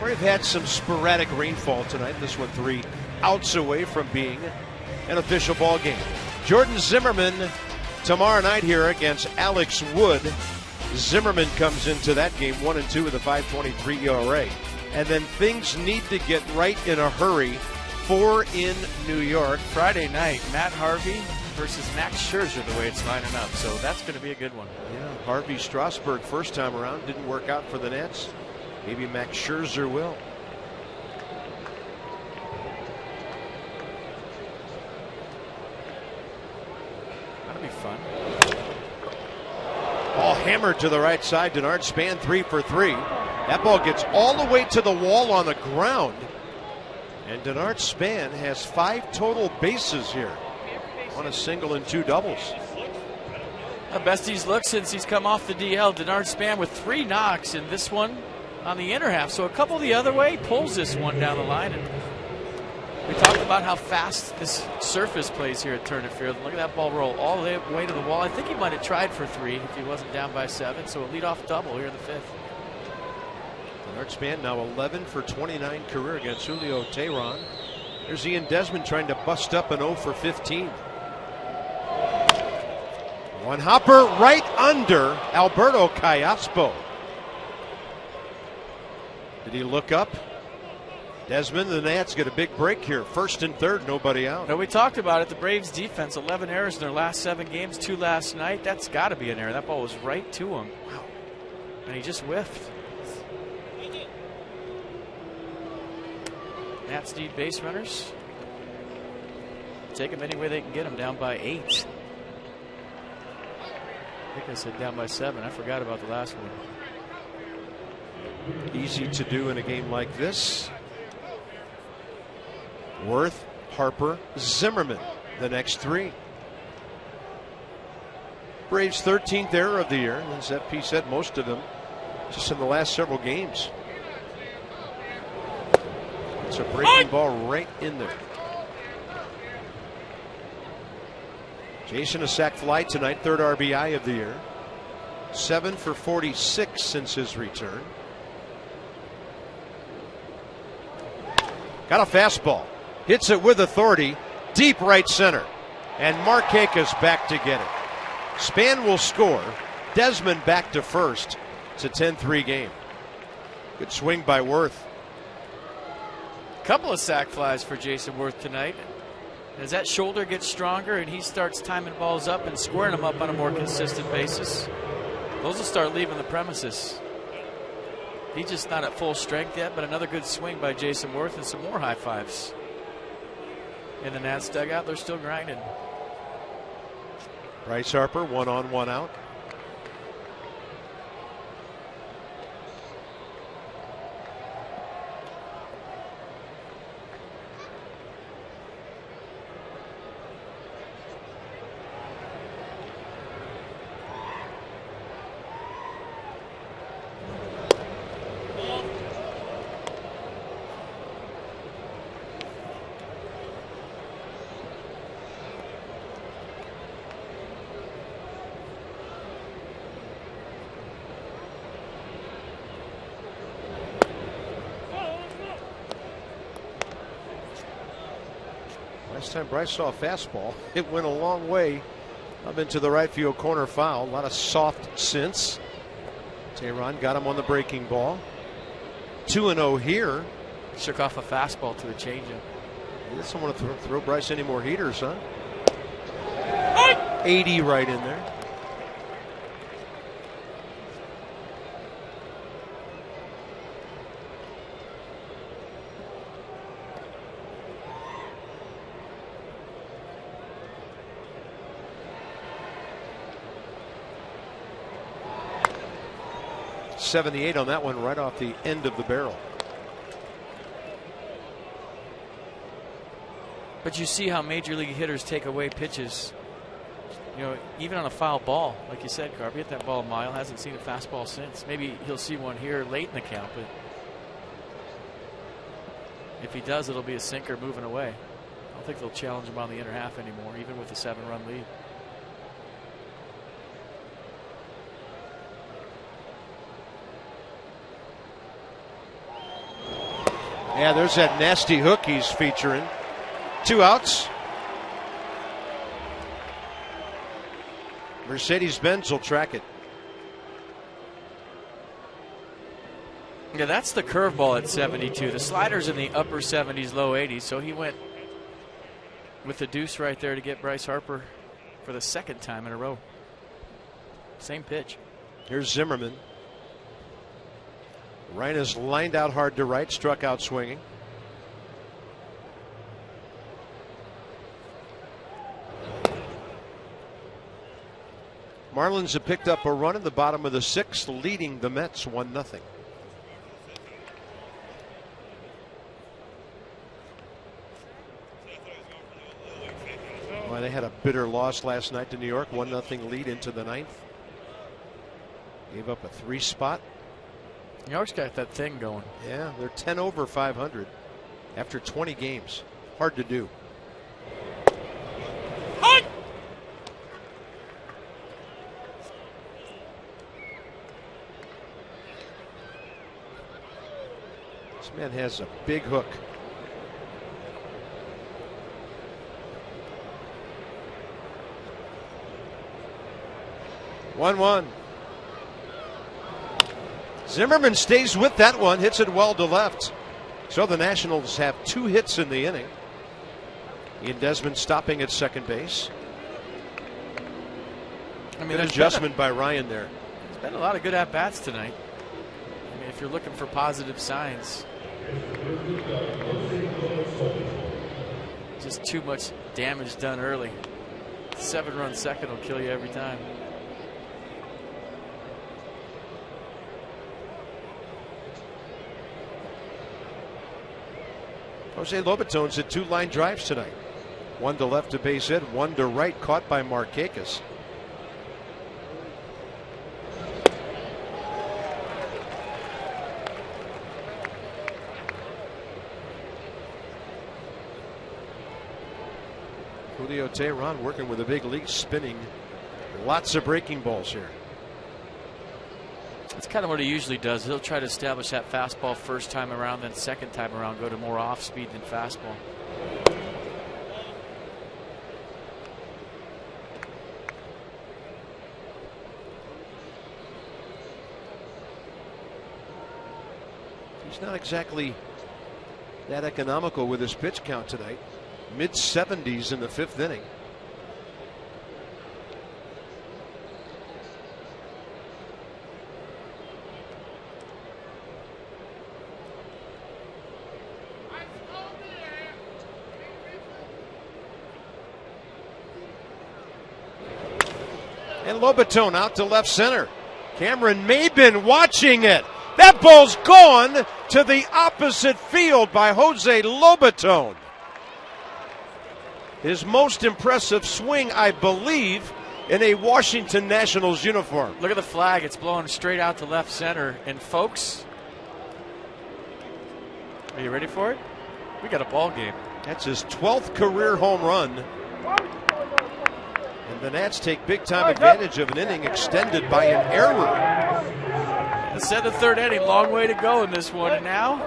We've had some sporadic rainfall tonight. This one 3 outs away from being an official ball game. Jordan Zimmerman tomorrow night here against Alex Wood. Zimmerman comes into that game 1-2 with a 5.23 ERA. And then things need to get right in a hurry for in New York. Friday night, Matt Harvey versus Max Scherzer, the way it's lining up. So that's going to be a good one. Yeah, Harvey Strasburg first time around didn't work out for the Nets. Maybe Max Scherzer will. That'll be fun. Ball hammered to the right side. Denard Span 3 for 3. That ball gets all the way to the wall on the ground. And Denard Span has 5 total bases here on a single and 2 doubles. The best he's looked since he's come off the DL. Denard Span with 3 knocks, and this one on the inner half. So a couple the other way, pulls this one down the line. And we talked about how fast this surface plays here at Turner Field. Look at that ball roll all the way to the wall. I think he might have tried for 3 if he wasn't down by 7. So a leadoff double here in the 5th. Denard Span now 11 for 29 career against Julio Teheran. There's Ian Desmond trying to bust up an 0 for 15. One hopper right under Alberto Callaspo. Did he look up? Desmond, the Nats get a big break here. First and third, nobody out. Now we talked about it. The Braves defense, 11 errors in their last 7 games, 2 last night. That's got to be an error. That ball was right to him. Wow. And he just whiffed. Nats need base runners. Take them any way they can get them, down by 8. I think I said down by 7. I forgot about the last one. Easy to do in a game like this. Worth, Harper, Zimmerman, the next 3. Braves' 13th error of the year. And as FP said, most of them just in the last several games. It's a breaking ball right in there. Jason, a sac fly tonight, 3rd RBI of the year. 7 for 46 since his return. Got a fastball. Hits it with authority. Deep right center. And Markakis back to get it. Span will score. Desmond back to first. It's a 10-3 game. Good swing by Worth. Couple of sac flies for Jason Worth tonight. As that shoulder gets stronger and he starts timing balls up and squaring them up on a more consistent basis, those will start leaving the premises. He's just not at full strength yet, but another good swing by Jason Worth and some more high fives. In the Nats dugout, they're still grinding. Bryce Harper, 1 on, 1 out. Last time Bryce saw a fastball, it went a long way up into the right field corner foul. A lot of soft since. Teheran got him on the breaking ball. 2-0 here. Shook off a fastball to a changeup. He doesn't want to throw Bryce any more heaters, huh? 80 right in there. .78 on that one, right off the end of the barrel. But you see how major league hitters take away pitches. You know, even on a foul ball, like you said, Carp, hit that ball a mile, hasn't seen a fastball since. Maybe he'll see one here late in the count, but if he does, it'll be a sinker moving away. I don't think they'll challenge him on the inner half anymore, even with a 7-run lead. Yeah, there's that nasty hook he's featuring. 2 outs. Mercedes-Benz will track it. Yeah, that's the curveball at 72. The slider's in the upper 70s, low 80s. So he went with the deuce right there to get Bryce Harper for the 2nd time in a row. Same pitch. Here's Zimmerman. Reyna's lined out hard to right, struck out swinging. Marlins have picked up a run in the bottom of the 6th, leading the Mets 1-0. Well, they had a bitter loss last night to New York, 1-0 lead into the 9th. Gave up a 3 spot. New York's got that thing going. Yeah, they're 10 over 500 after 20 games. Hard to do. This man has a big hook. One. Zimmerman stays with that one, hits it well to left. So the Nationals have 2 hits in the inning. Ian Desmond stopping at second base. Good adjustment by Ryan there. There's been a lot of good at-bats tonight. I mean, if you're looking for positive signs. Just too much damage done early. 7-run second will kill you every time. Jose Lobatone's hit 2 line drives tonight. 1 to left to base hit, 1 to right, caught by Markakis. Julio Teheran working with the big league, spinning. Lots of breaking balls here. That's kind of what he usually does. He'll try to establish that fastball first time around, then second time around go to more off speed than fastball. He's not exactly that economical with his pitch count tonight. Mid-70s in the 5th inning. And Lobatone out to left center. Cameron Maybin watching it. That ball's gone to the opposite field by Jose Lobatone. His most impressive swing, I believe, in a Washington Nationals uniform. Look at the flag. It's blowing straight out to left center. And folks, are you ready for it? We got a ball game. That's his 12th career home run. And the Nats take big time advantage of an inning extended by an error. It's said the 3rd inning, long way to go in this one. And now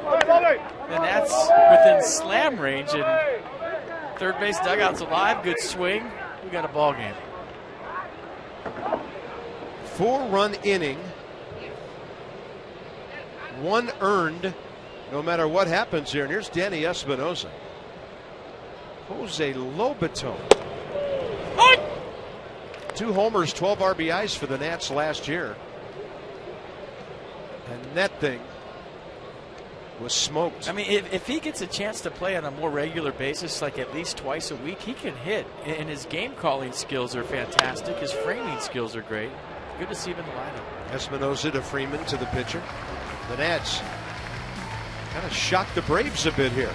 the Nats within slam range, and third base dugout's alive. Good swing. We got a ball game. 4-run inning. 1 earned no matter what happens here. And here's Danny Espinosa. Jose Lobatone. 2 homers, 12 RBIs for the Nats last year. And that thing was smoked. I mean, if he gets a chance to play on a more regular basis, like at least twice a week, he can hit. And his game calling skills are fantastic. His framing skills are great. Good to see him in the lineup. Espinosa to Freeman to the pitcher. The Nats kind of shocked the Braves a bit here.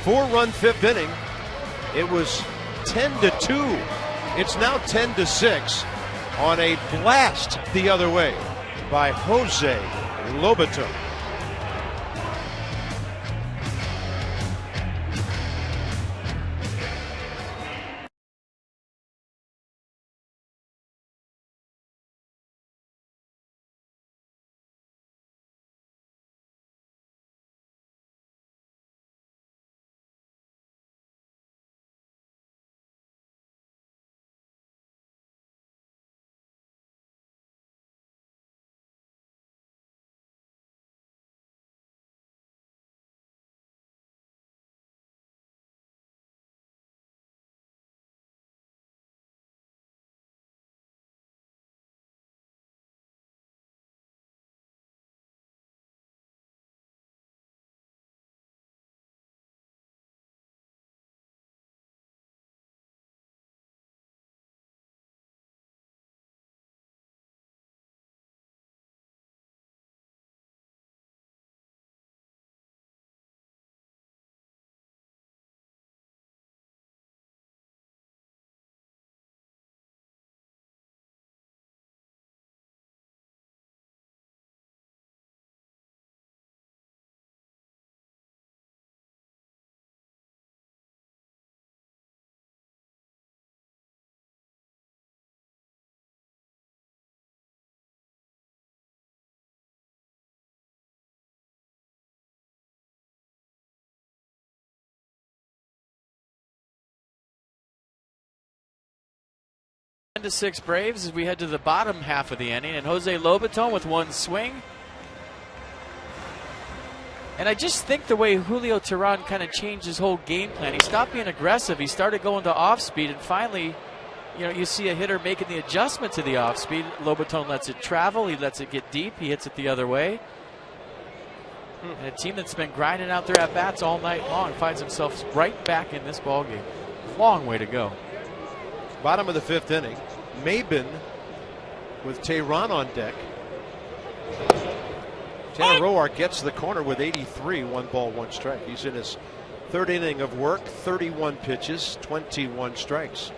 4-run 5th inning. It was 10-2. It's now 10-6 on a blast the other way by Jose Lobatone. 7-6 Braves as we head to the bottom half of the inning, and Jose Lobaton with one swing. And I just think the way Julio Teheran kind of changed his whole game plan. He stopped being aggressive. He started going to off speed, and finally, you see a hitter making the adjustment to the off speed. Lobaton lets it travel. He lets it get deep. He hits it the other way. And a team that's been grinding out their at-bats all night long finds themselves right back in this ballgame. Long way to go. Bottom of the 5th inning. Maben with Teheran on deck. Tanner Roark gets the corner with 83, 1 ball, 1 strike. He's in his 3rd inning of work, 31 pitches, 21 strikes.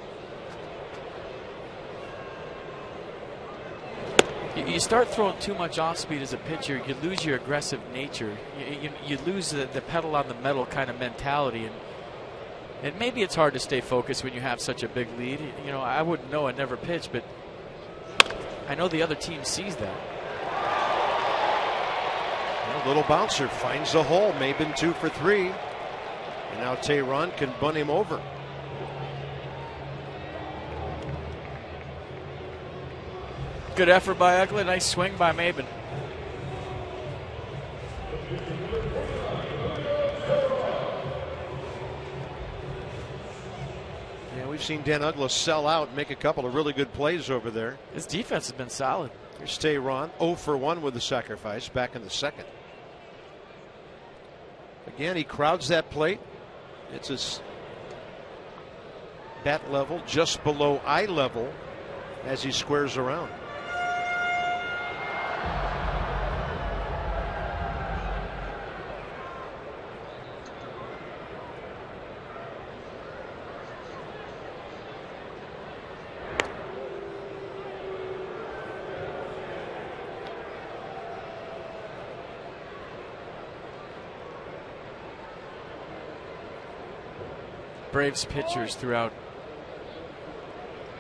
You start throwing too much off speed as a pitcher, you lose your aggressive nature. You lose the pedal on the metal kind of mentality, and maybe it's hard to stay focused when you have such a big lead. I wouldn't know. I never pitched, but I know the other team sees that. A little bouncer finds the hole. Maben 2 for 3, and now Teheran can bunt him over. Good effort by Oakland. Nice swing by Maben. Yeah, we've seen Dan Uggla sell out and make a couple of really good plays over there. His defense has been solid. Here's Teheran, 0 for 1 with the sacrifice, back in the 2nd. Again, he crowds that plate. It's his bat level, just below eye level, as he squares around. Braves pitchers throughout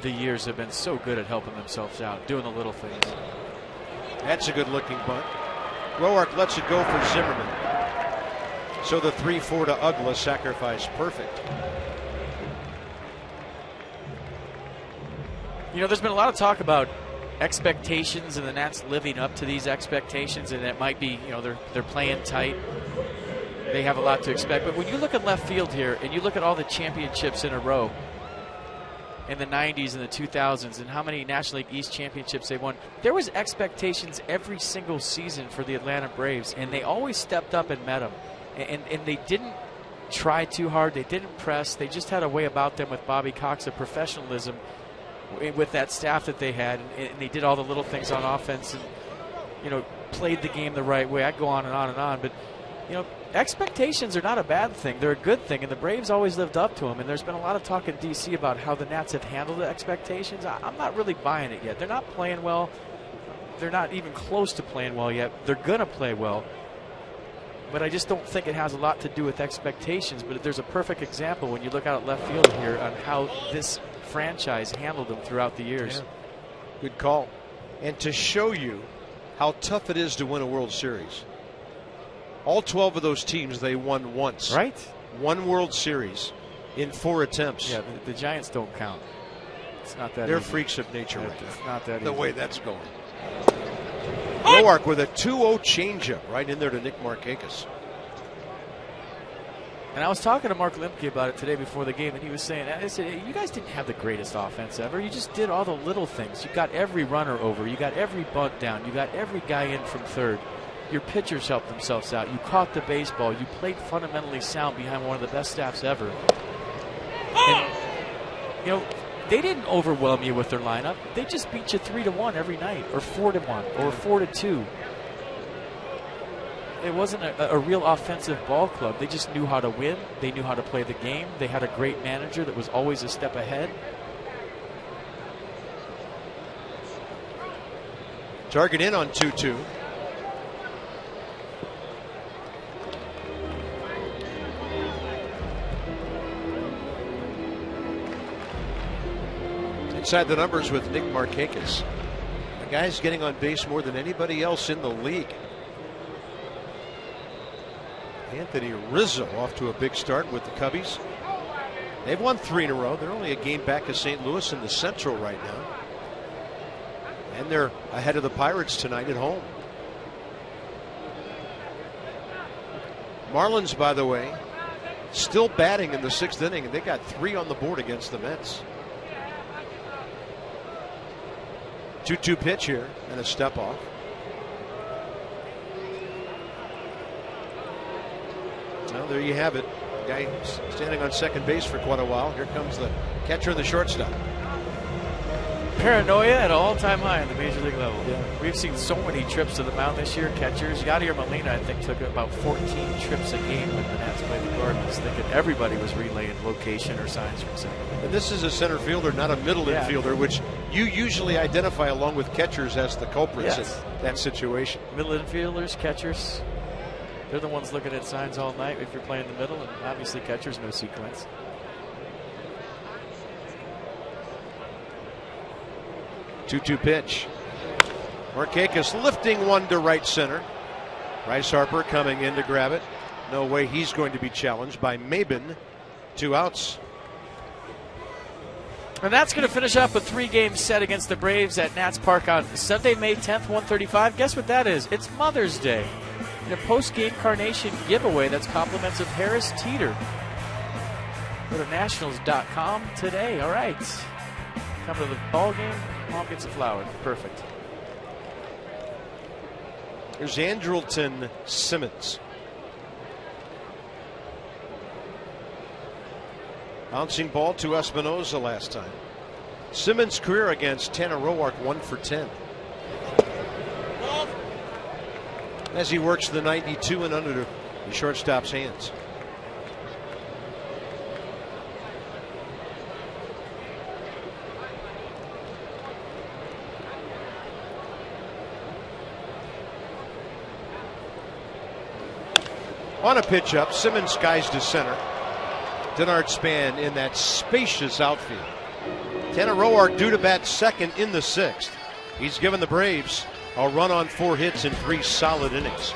the years have been so good at helping themselves out, doing the little things. That's a good looking bunt. Roark lets it go for Zimmerman. So the 3-4 to Uggla sacrifice perfect. There's been a lot of talk about expectations and the Nats living up to these expectations, and it might be, they're playing tight. They have a lot to expect. But when you look at left field here and you look at all the championships in a row in the 90s and the 2000s and how many National League East championships they won, there was expectations every single season for the Atlanta Braves, and they always stepped up and met them. And they didn't try too hard. They didn't press. They just had a way about them with Bobby Cox of professionalism with that staff that they had, and they did all the little things on offense and, played the game the right way. I'd go on and on and on, but expectations are not a bad thing. They're a good thing, and the Braves always lived up to them. And there's been a lot of talk in D.C. about how the Nats have handled the expectations. I'm not really buying it yet. They're not playing well. They're not even close to playing well yet. They're going to play well. But I just don't think it has a lot to do with expectations. But there's a perfect example when you look out at left field here on how this franchise handled them throughout the years. Yeah. Good call. And to show you how tough it is to win a World Series, all 12 of those teams, they won once. Right. One World Series in 4 attempts. Yeah, the Giants don't count. It's not that They're easy. freaks of nature. It's right not that the easy. way that's going. Roark with a 2-0 changeup right in there to Nick Markakis. And I was talking to Mark Lemke about it today before the game, and he was saying, I said, you guys didn't have the greatest offense ever. You just did all the little things. You got every runner over. You got every bunt down. You got every guy in from third. Your pitchers helped themselves out. You caught the baseball. You played fundamentally sound behind one of the best staffs ever. And, they didn't overwhelm you with their lineup. They just beat you 3-1 every night, or 4-1, or 4-2. It wasn't a real offensive ball club. They just knew how to win. They knew how to play the game. They had a great manager that was always a step ahead. Target in on 2-2. Inside the numbers with Nick Markakis. The guy's getting on base more than anybody else in the league. Anthony Rizzo off to a big start with the Cubbies. They've won 3 in a row. They're only a game back of St. Louis in the Central right now. And they're ahead of the Pirates tonight at home. Marlins, by the way, still batting in the 6th inning, and they got 3 on the board against the Mets. 2-2 pitch here and a step off. Well, there you have it. Guy standing on second base for quite a while. Here comes the catcher and the shortstop. Paranoia at an all-time high in the major league level. Yeah. We've seen so many trips to the mound this year. Catchers, Yadier Molina, I think, took about 14 trips a game when the Nats played the Cardinals, thinking everybody was relaying location or signs from second. And this is a center fielder, not a middle infielder, which you usually identify along with catchers as the culprits in that situation. Middle infielders, catchers, they're the ones looking at signs all night if you're playing the middle, and obviously catchers, no sequence. 2-2 pitch. Markakis lifting one to right center. Bryce Harper coming in to grab it. No way he's going to be challenged by Maben. 2 outs. And that's going to finish up a 3-game set against the Braves at Nats Park on Sunday, May 10th, 1:35. Guess what that is? It's Mother's Day. In a post-game carnation giveaway that's compliments of Harris Teeter. Go to nationals.com today. All right. Come to the ball game. Mom gets a flower. Perfect. Here's Andrelton Simmons. Bouncing ball to Espinosa last time. Simmons' career against Tanner Roark 1 for 10. As he works the 92 and under the shortstop's hands. On a pitch up, Simmons skies to center. Denard Span in that spacious outfield. Tanner Roark due to bat second in the 6th. He's given the Braves a run on 4 hits in 3 solid innings.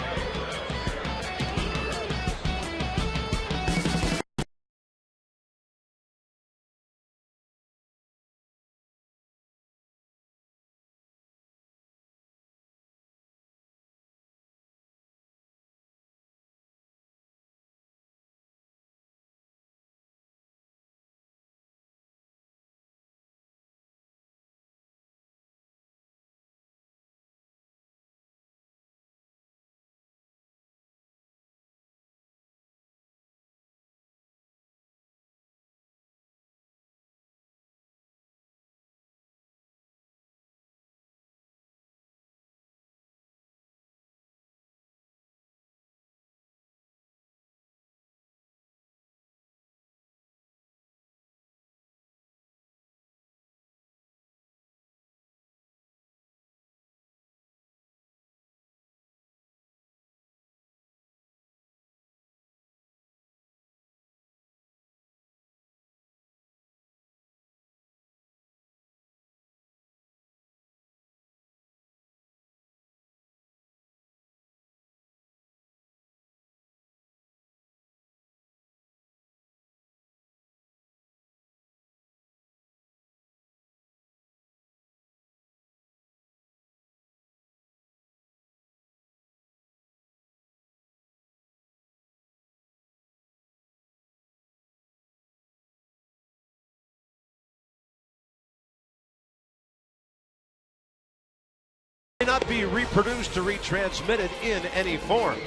Not be reproduced or retransmitted in any form,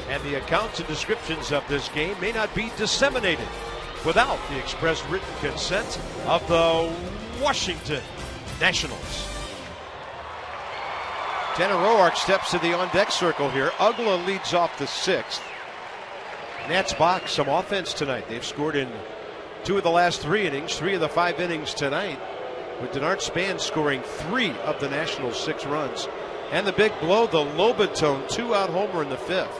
and the accounts and descriptions of this game may not be disseminated without the express written consent of the Washington Nationals. Tanner Roark steps to the on-deck circle here. Ugla leads off the 6th. Nats box some offense tonight. They've scored in 2 of the last 3 innings, 3 of the 5 innings tonight, with Denard Span scoring 3 of the Nationals' 6 runs. And the big blow, the Lobaton 2-out homer in the 5th.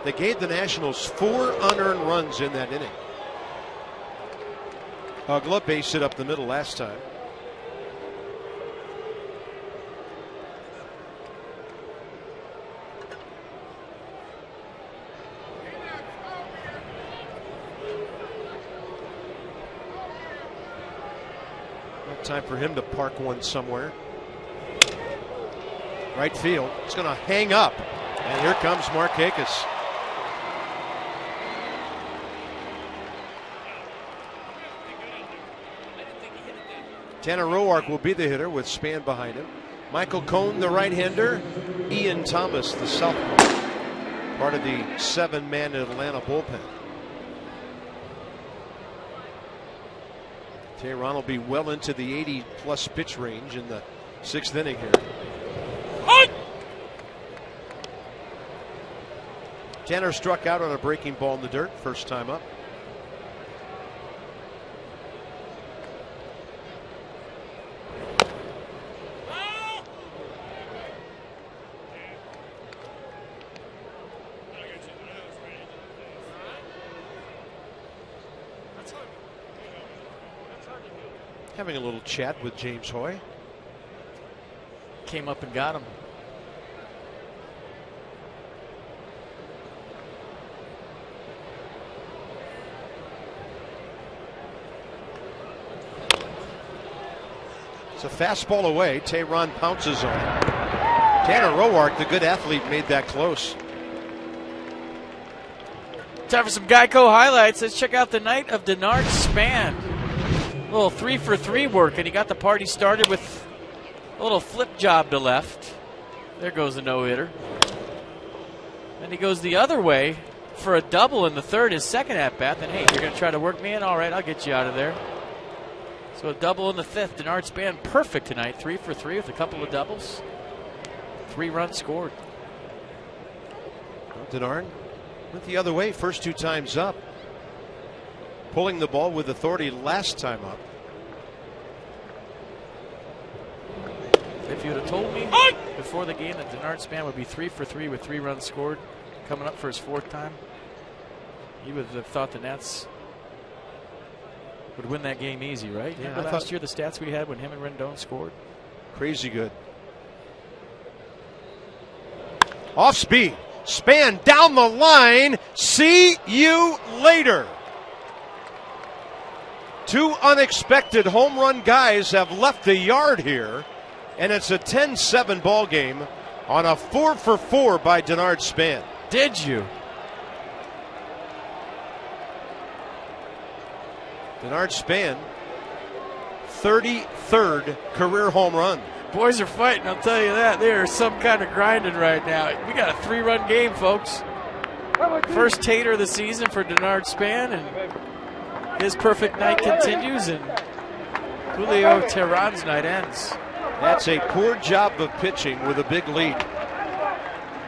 They gave the Nationals 4 unearned runs in that inning. Ugla based it up the middle last time. Time for him to park one somewhere. Right field. It's going to hang up. And here comes Markakis. Tanner Roark will be the hitter with Span behind him. Michael Cone, the right-hander. Ian Thomas, the southpaw. Part of the 7-man Atlanta bullpen. Tehran will be well into the 80-plus pitch range in the 6th inning here. Tanner struck out on a breaking ball in the dirt, first time up. Having a little chat with James Hoy. Came up and got him. It's a fastball away. Tehran pounces on it. Tanner Roark, the good athlete, made that close. Time for some Geico highlights. Let's check out the night of Denard Span. A little 3-for-3 work, and he got the party started with a little flip job to left. There goes the no-hitter. And he goes the other way for a double in the third, his second at-bat. Then, hey, you're going to try to work me in? All right, I'll get you out of there. So a double in the 5th. Denard Span perfect tonight. 3-for-3 with a couple of doubles. 3 runs scored. Well, Denard went the other way first 2 times up. Pulling the ball with authority last time up. If you would have told me before the game that Denard Span would be 3-for-3 with 3 runs scored coming up for his 4th time, you would have thought the Nats would win that game easy, right? Yeah, Remember last year the stats we had when him and Rendon scored? Crazy good. Off speed. Span down the line. See you later. 2 unexpected home run guys have left the yard here, and it's a 10-7 ball game on a 4-for-4 by Denard Span. Did you? Denard Span, 33rd career home run. Boys are fighting, I'll tell you that. There's some kind of grinding right now. We got a 3-run game, folks. First tater of the season for Denard Span, and his perfect night continues, and Julio Tehran's night ends. That's a poor job of pitching with a big lead.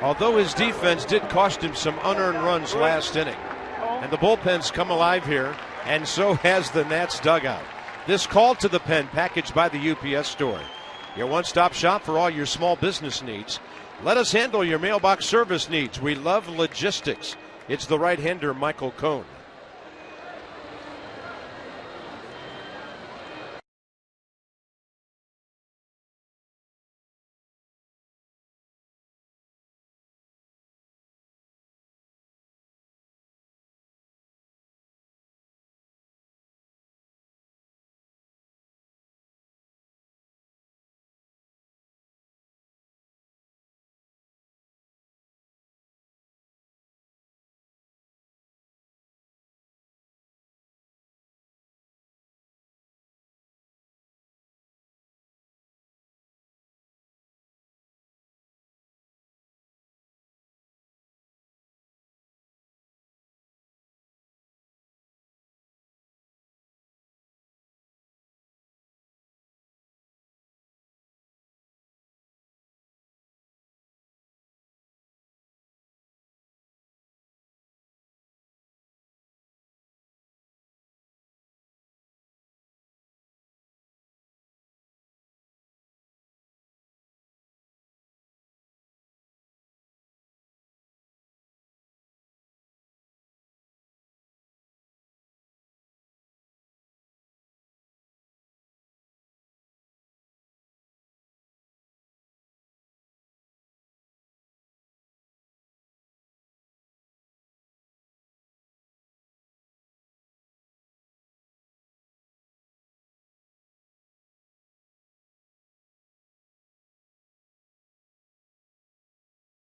Although his defense did cost him some unearned runs last inning. And the bullpen's come alive here, and so has the Nats dugout. This call to the pen packaged by the UPS store. Your one-stop shop for all your small business needs. Let us handle your mailbox service needs. We love logistics. It's the right-hander, Michael Cone.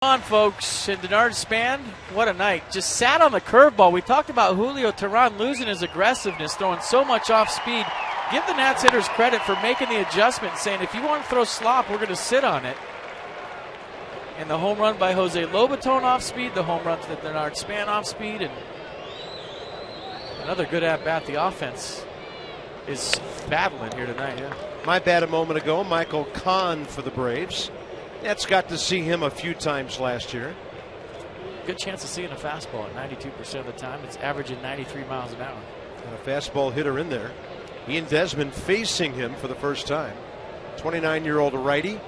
On, folks, and Denard Span, what a night. Just sat on the curveball. We talked about Julio Teheran losing his aggressiveness, throwing so much off speed. Give the Nats hitters credit for making the adjustment, saying if you want to throw slop, we're going to sit on it. And the home run by Jose Lobaton off speed, the home run to the Denard Span off speed, and another good at-bat. The offense is battling here tonight. Yeah. My bad a moment ago, Michael Kahn for the Braves. Nats got to see him a few times last year. Good chance of seeing a fastball at 92% of the time. It's averaging 93 miles an hour. And a fastball hitter in there. Ian Desmond facing him for the first time. 29-year-old righty.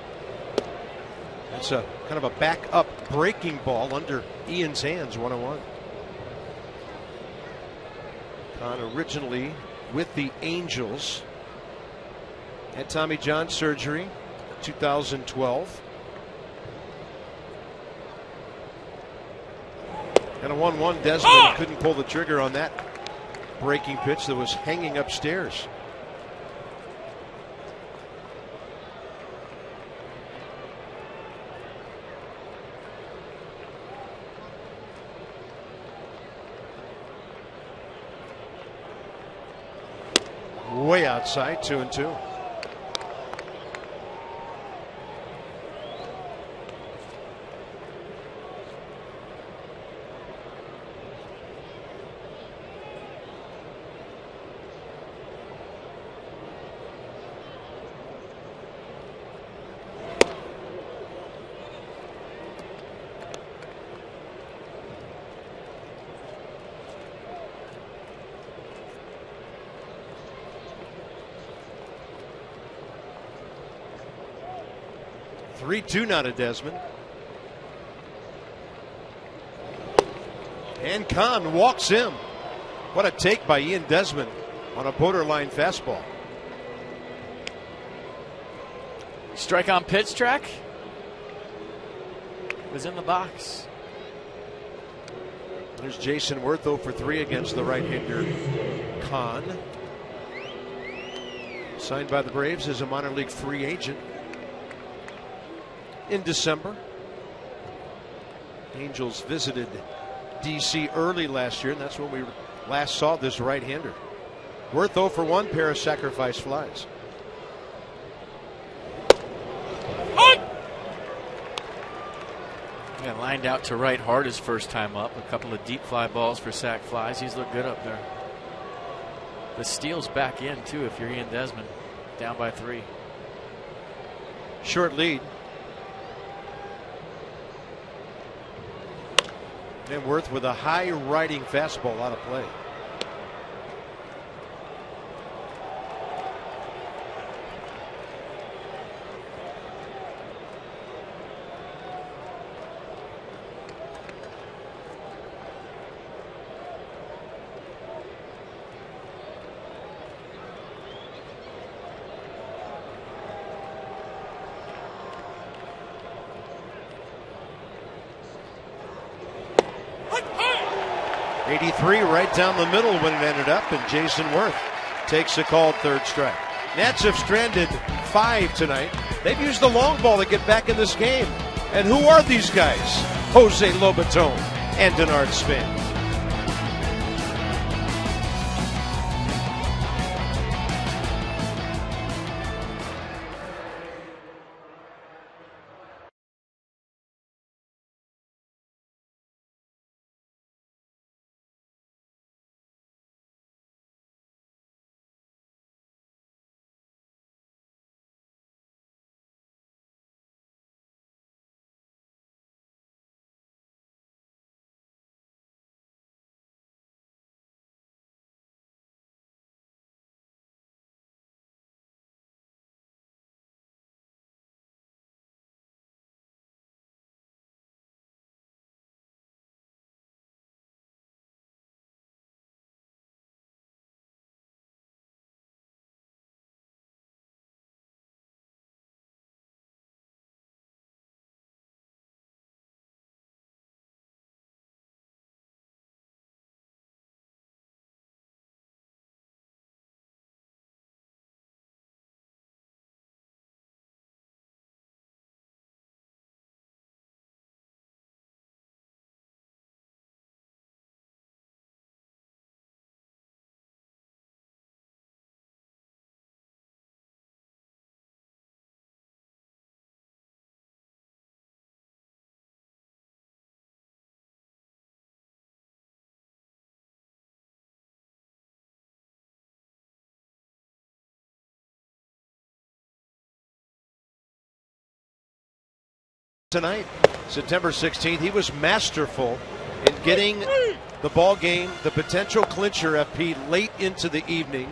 That's a kind of a back-up breaking ball under Ian's hands, 1-1. Kahn originally with the Angels. Had Tommy John surgery 2012. And a 1-1. Desmond couldn't pull the trigger on that breaking pitch that was hanging upstairs. Way outside, 2-2. Three-two now to Desmond. And Kahn walks him. What a take by Ian Desmond on a borderline fastball. Strike on pitch track. Was in the box. There's Jason Worth 0 for 3 against the right-hander Kahn. Signed by the Braves as a minor league free agent in December. Angels visited DC early last year, and that's when we last saw this right-hander. Worth 0 for 1, pair of sacrifice flies. Yeah, lined out to right hard his first time up. A couple of deep fly balls for sac flies. He's looked good up there. The steal's back in, too, if you're Ian Desmond. Down by 3. Short lead. And Worth with a high riding fastball out of play. Right down the middle when it ended up, and Jason Worth takes a called third strike. Nats have stranded 5 tonight. They've used the long ball to get back in this game. And who are these guys? Jose Lobaton and Denard Span. Tonight, September 16th, he was masterful in getting the ball game, the potential clincher FP, late into the evening.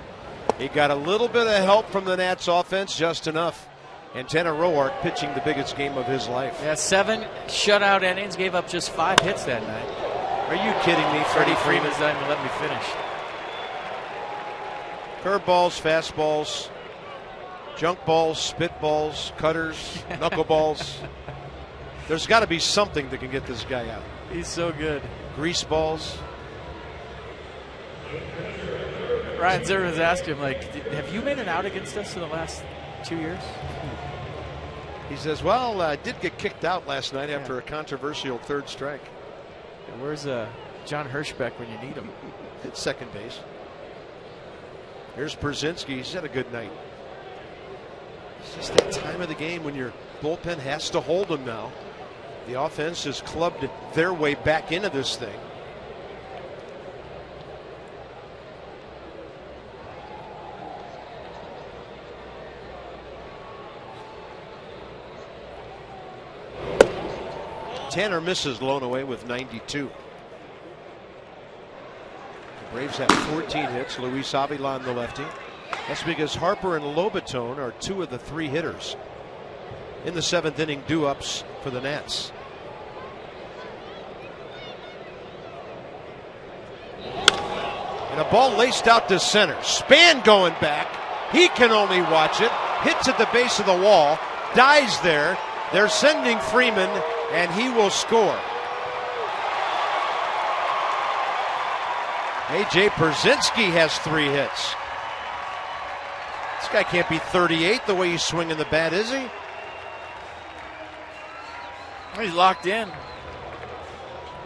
He got a little bit of help from the Nats offense, just enough. And Tanner Roark pitching the biggest game of his life. Yeah, 7 shutout innings, gave up just 5 hits that night. Are you kidding me? Freddie Freeman's not even let me finish. Curveballs, fastballs, junk balls, spitballs, cutters, knuckleballs. There's got to be something that can get this guy out. He's so good. Grease balls. Ryan Zimmerman's asked him, like, have you made an out against us in the last 2 years? He says, well, I did get kicked out last night after a controversial third strike. And where's John Hirschbeck when you need him? At second base. Here's Brzezinski. He's had a good night. It's just that time of the game when your bullpen has to hold him now. The offense has clubbed their way back into this thing. Tanner misses blown away with 92. The Braves have 14 hits. Luis Avila, the lefty. That's because Harper and Lobaton are 2 of the 3 hitters in the 7th inning do-ups for the Nats. And a ball laced out to center. Span going back. He can only watch it. Hits at the base of the wall. Dies there. They're sending Freeman, and he will score. A.J. Brzezinski has 3 hits. This guy can't be 38 the way he's swinging the bat, is he? He's locked in.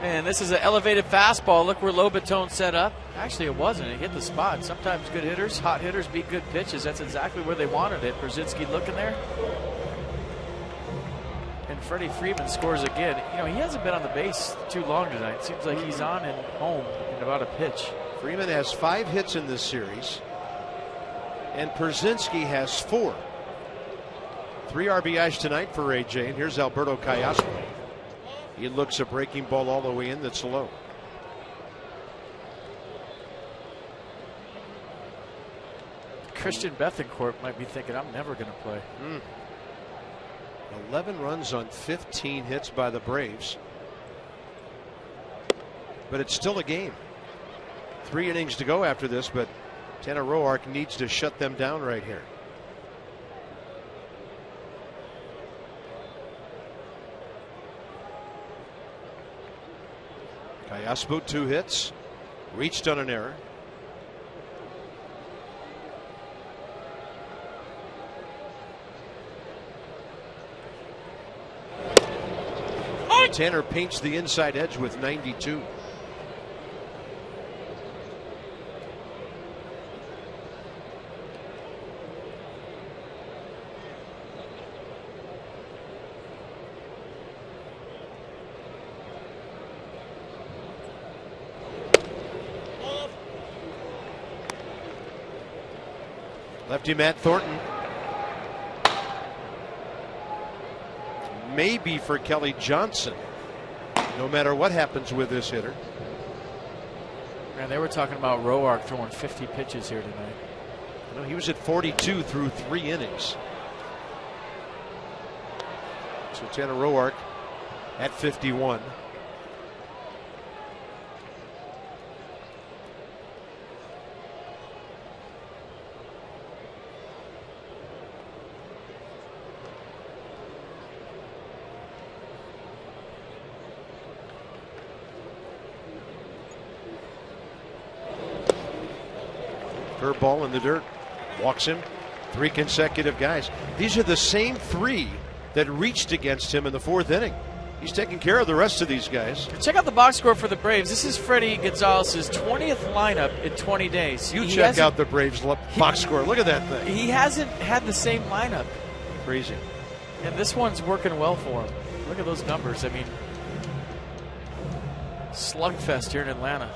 And this is an elevated fastball. Look where Lobaton set up. Actually, it wasn't. It hit the spot. Sometimes good hitters, hot hitters, beat good pitches. That's exactly where they wanted it. Brzezinski looking there. And Freddie Freeman scores again. You know, he hasn't been on the base too long tonight. Seems like he's on and home in about a pitch. Freeman has 5 hits in this series. And Brzezinski has 4. 3 RBIs tonight for AJ. And here's Alberto Callasco. He looks a breaking ball all the way in that's low. Christian Bethancourt might be thinking, I'm never going to play. 11 runs on 15 hits by the Braves. But it's still a game. 3 innings to go after this, but Tanner Roark needs to shut them down right here. Callasco 2 hits, reached on an error. Tanner paints the inside edge with 92. Lefty Matt Thornton. Maybe for Kelly Johnson, no matter what happens with this hitter. Man, they were talking about Roark throwing 50 pitches here tonight. No, he was at 42 through 3 innings. So Tanner Roark at 51. Curveball in the dirt. Walks him. 3 consecutive guys. These are the same 3 that reached against him in the 4th inning. He's taking care of the rest of these guys. Check out the box score for the Braves. This is Freddie Gonzalez's 20th lineup in 20 days. You check out the Braves box score. Look at that thing. He hasn't had the same lineup. Crazy. And this one's working well for him. Look at those numbers. I mean, slugfest here in Atlanta.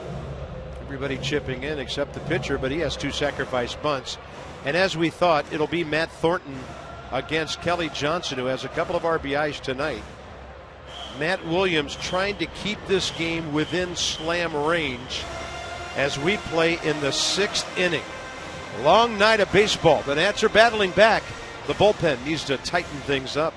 Everybody chipping in except the pitcher, but he has 2 sacrifice bunts. And as we thought, it'll be Matt Thornton against Kelly Johnson, who has a couple of RBIs tonight. Matt Williams trying to keep this game within slam range as we play in the 6th inning. Long night of baseball. The Nats are battling back. The bullpen needs to tighten things up.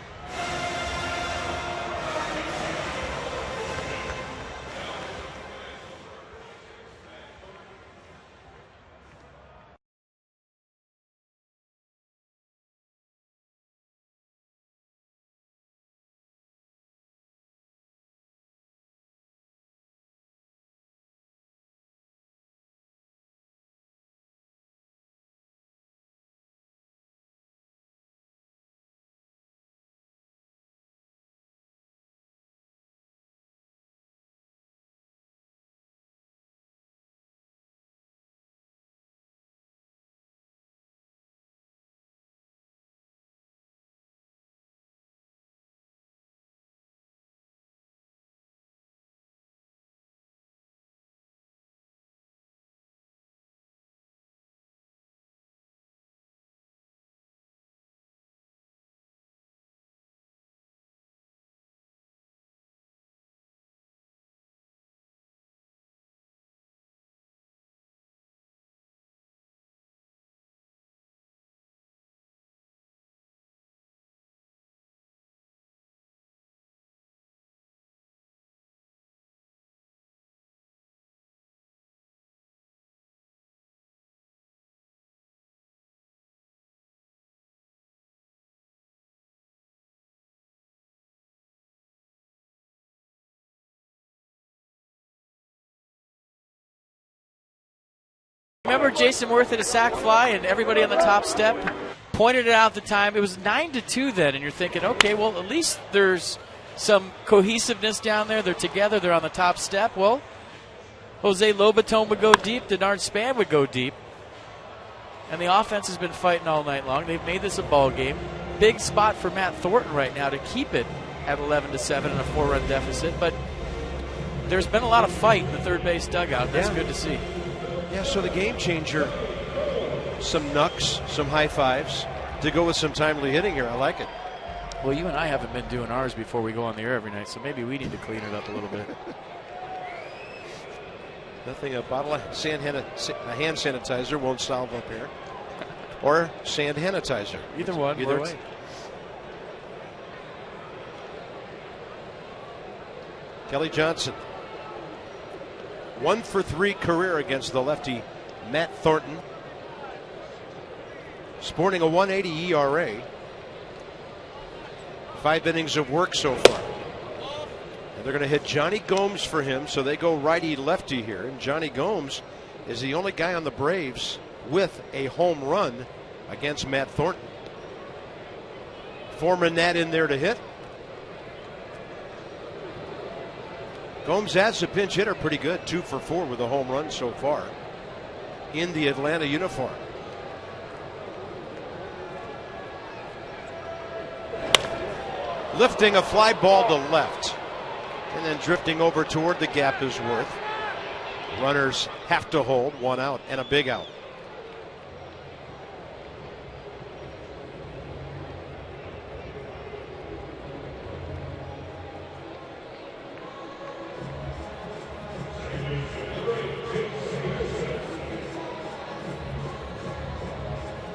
Remember Jason Worth hit a sac fly and everybody on the top step pointed it out at the time. It was 9-2 then, and you're thinking, okay, well, at least there's some cohesiveness down there. They're together. They're on the top step. Well, Jose Lobaton would go deep. Denard Span would go deep. And the offense has been fighting all night long. They've made this a ball game. Big spot for Matt Thornton right now to keep it at 11-7 in a 4-run deficit. But there's been a lot of fight in the third base dugout. That's good to see. Yeah, so the game changer, some knucks, some high fives to go with some timely hitting here. I like it. Well, you and I haven't been doing ours before we go on the air every night, so maybe we need to clean it up a little bit. Nothing, a bottle of hand sanitizer won't solve up here. Or sand sanitizer. Either one Either works. way. Kelly Johnson. 1 for 3 career against the lefty Matt Thornton. Sporting a 1.80 ERA. 5 innings of work so far. And they're going to hit Johnny Gomes for him, so they go righty-lefty here. And Johnny Gomes is the only guy on the Braves with a home run against Matt Thornton. Former Nat in there to hit. Gomes as a pinch hitter pretty good, 2 for 4 with a home run so far in the Atlanta uniform. Lifting a fly ball to left and then drifting over toward the gap is Worth. Runners have to hold, 1 out and a big out.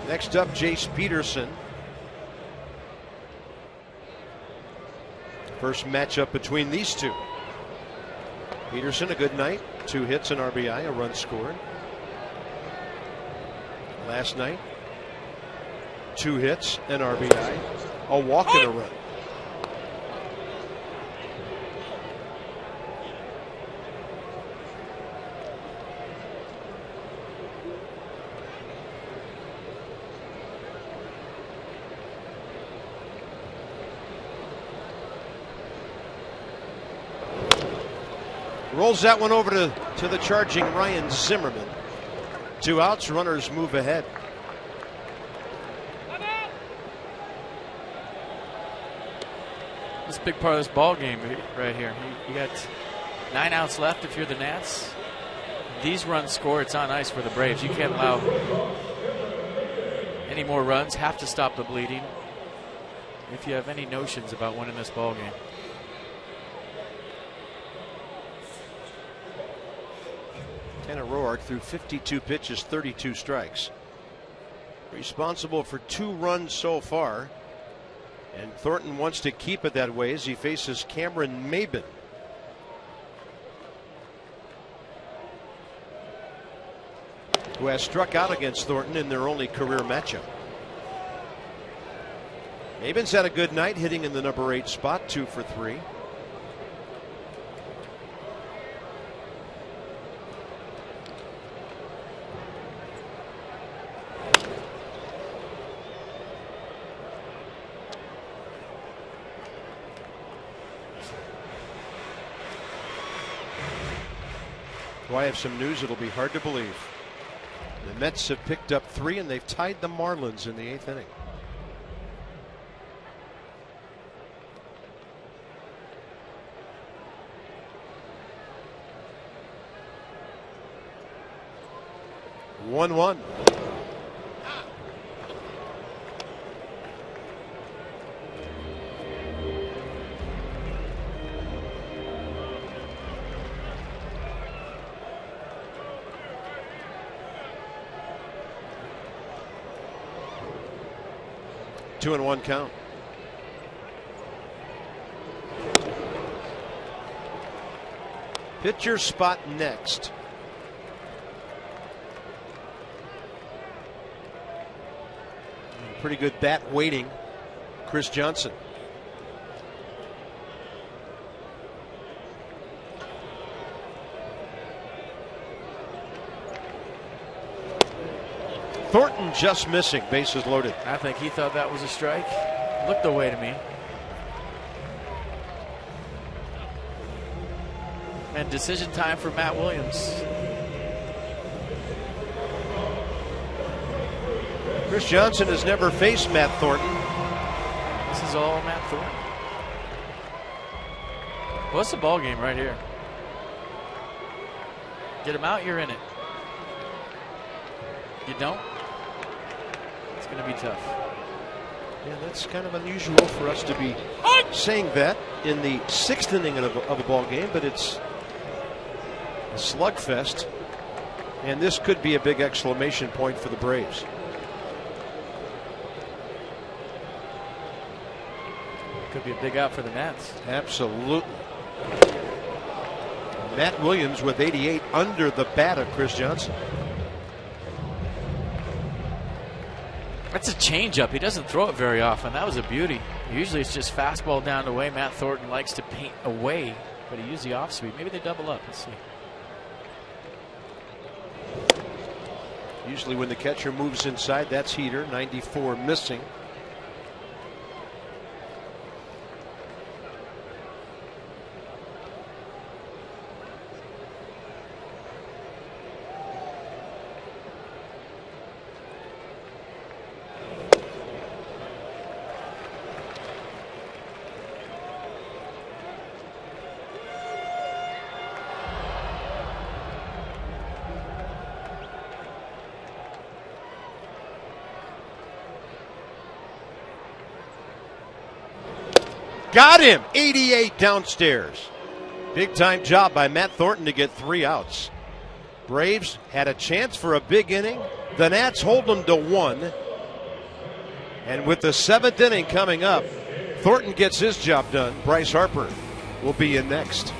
Next up, Jace Peterson. First matchup between these two. Peterson, a good night. 2 hits, an RBI, a run scored. Last night, 2 hits, an RBI, a walk and a run. Rolls that one over to the charging Ryan Zimmerman. 2 outs, runners move ahead. This is a big part of this ball game right here. You got 9 outs left if you're the Nats. These runs score, it's on ice for the Braves. You can't allow any more runs. Have to stop the bleeding if you have any notions about winning this ball game. Tanner Roark threw 52 pitches, 32 strikes. Responsible for 2 runs so far. And Thornton wants to keep it that way as he faces Cameron Maben. Who has struck out against Thornton in their only career matchup. Maben's had a good night, hitting in the number 8 spot, 2 for 3. Well, I have some news it'll be hard to believe. The Mets have picked up 3 and they've tied the Marlins in the 8th inning. One. Two and 1 count. Pitcher spot next. Pretty good bat waiting. Chris Johnson. Thornton just missing, bases loaded. I think he thought that was a strike. Looked the way to me. And decision time for Matt Williams. Chris Johnson has never faced Matt Thornton. This is all Matt Thornton. What's the ball game right here? Get him out, you're in it. You don't? It's going to be tough. Yeah, that's kind of unusual for us to be saying that in the 6th inning of a ball game, but it's a slugfest, and this could be a big exclamation point for the Braves. Could be a big out for the Nats. Absolutely. Matt Williams with 88 under the bat of Chris Johnson. That's a changeup. He doesn't throw it very often. That was a beauty. Usually it's just fastball down the way. Matt Thornton likes to paint away, but he used the off speed. Maybe they double up. Let's see. Usually when the catcher moves inside, that's heater. 94 missing. Got him! 88 downstairs. Big time job by Matt Thornton to get 3 outs. Braves had a chance for a big inning. The Nats hold them to 1. And with the 7th inning coming up, Thornton gets his job done. Bryce Harper will be in next.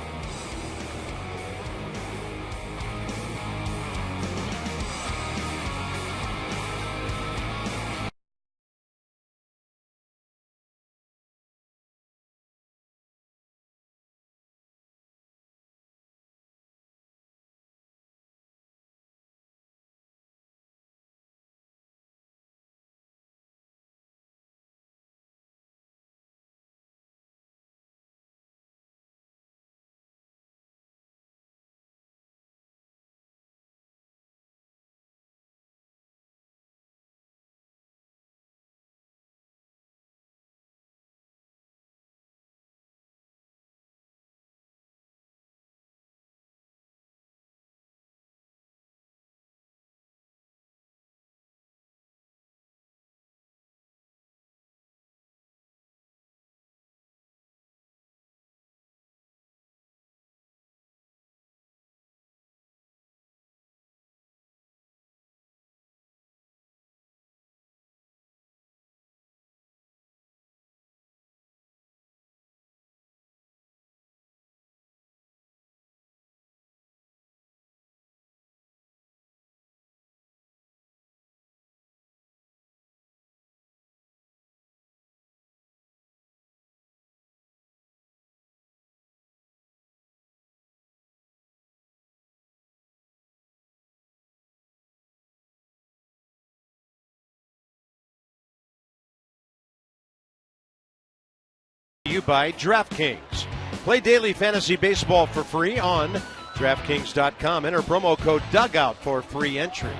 you by DraftKings. Play daily fantasy baseball for free on DraftKings.com. Enter promo code DUGOUT for free entry.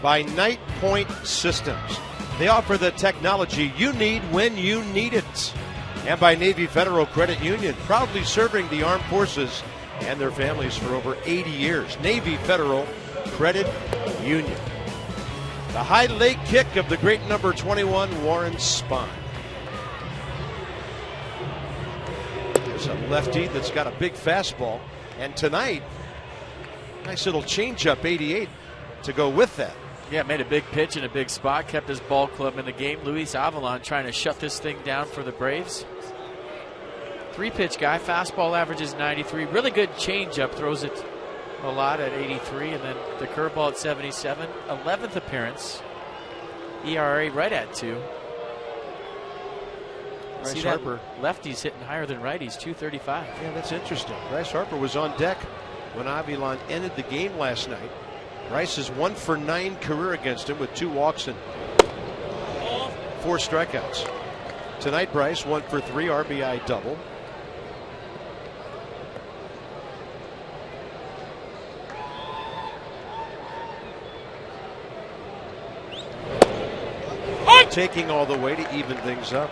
By Night Point Systems. They offer the technology you need when you need it. And by Navy Federal Credit Union, proudly serving the armed forces and their families for over 80 years. Navy Federal Credit Union. The high leg kick of the great number 21, Warren Spahn. There's a lefty that's got a big fastball. And tonight, nice little changeup, 88, to go with that. Yeah, made a big pitch in a big spot, kept his ball club in the game. Luis Avilan trying to shut this thing down for the Braves. 3-pitch guy, fastball averages 93. Really good changeup, throws it a lot at 83, and then the curveball at 77. 11th appearance, ERA right at 2. Bryce Harper. Lefties hitting higher than righties, 235. Yeah, that's interesting. Bryce Harper was on deck when Avilan ended the game last night. Bryce is 1 for 9 career against him with 2 walks and 4 strikeouts. Tonight, Bryce 1 for 3 RBI double. Taking all the way to even things up.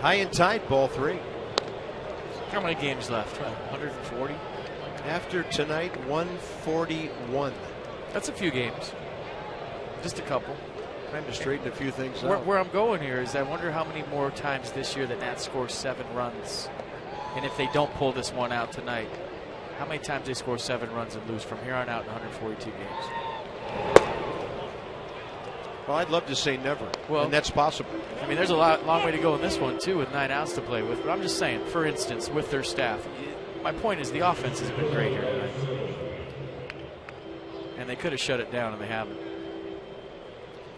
High and tight, ball 3. How many games left? 140? After tonight, 141. That's a few games. Just a couple. Time to straighten a few things out. Where I'm going here is I wonder how many more times this year the Nats score 7 runs. And if they don't pull this one out tonight, how many times they score 7 runs and lose from here on out in 142 games? Well, I'd love to say never, well, and that's possible. I mean, there's a long way to go in this one, too, with 9 outs to play with. But I'm just saying, for instance, with their staff, my point is the offense has been great here tonight. And they could have shut it down, and they haven't.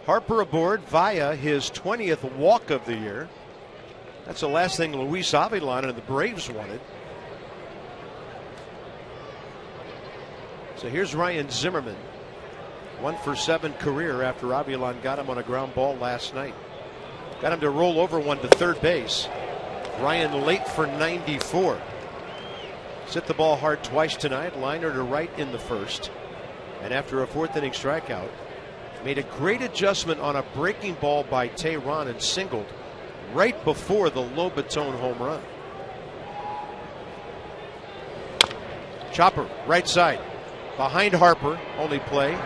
Harper aboard via his 20th walk of the year. That's the last thing Luis Avilan and the Braves wanted. So here's Ryan Zimmerman. 1 for 7 career after Avilan got him on a ground ball last night. Got him to roll over one to third base. Ryan late for 94. Hit the ball hard twice tonight. Liner to right in the first. And after a 4th inning strikeout, made a great adjustment on a breaking ball by Tehran and singled right before the Lobaton home run. Chopper, right side. Behind Harper, only play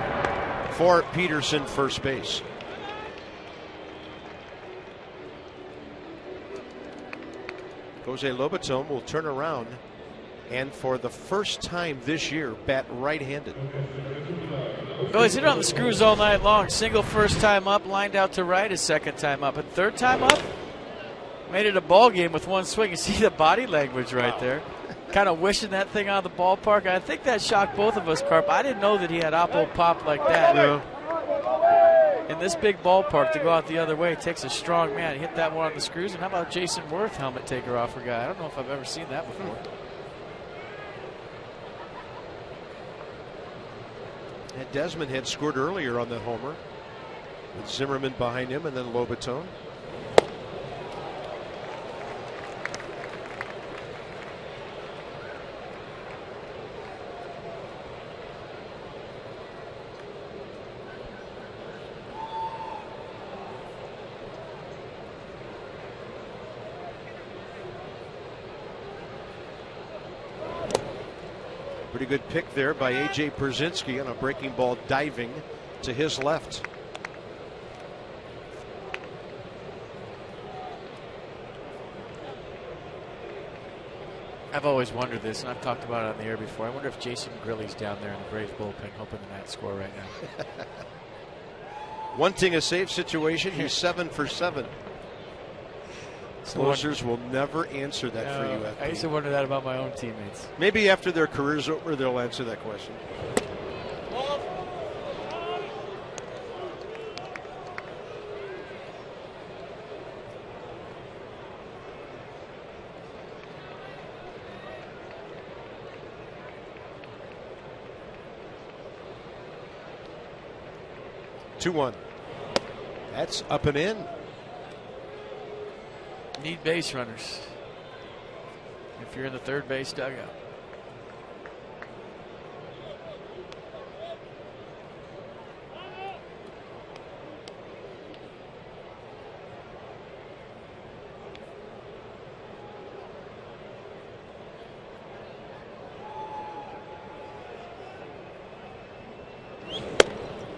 for Peterson, first base. Jose Lobaton will turn around and for the first time this year bat right-handed. Oh, he's hit on the screws all night long. Single first time up, lined out to right his second time up, and third time up, made it a ball game with one swing. You see the body language right there. Kind of wishing that thing out of the ballpark. I think that shocked both of us, Carp. I didn't know that he had oppo pop like that. No. In this big ballpark to go out the other way, it takes a strong man. He hit that one on the screws. And how about Jason Worth, helmet taker offer guy? I don't know if I've ever seen that before. And Desmond had scored earlier on that homer with Zimmerman behind him and then Lobaton. Pretty good pick there by A.J. Pierzynski on a breaking ball diving to his left. I've always wondered this, and I've talked about it on the air before. I wonder if Jason Grilly's down there in the Braves bullpen hoping the Nats score right now. Wanting a safe situation, he's 7 for 7. Closers will never answer that for you. I used to wonder that about my own teammates. Maybe after their career's over, they'll answer that question. Two-one. That's up and in. Need base runners if you're in the third base dugout.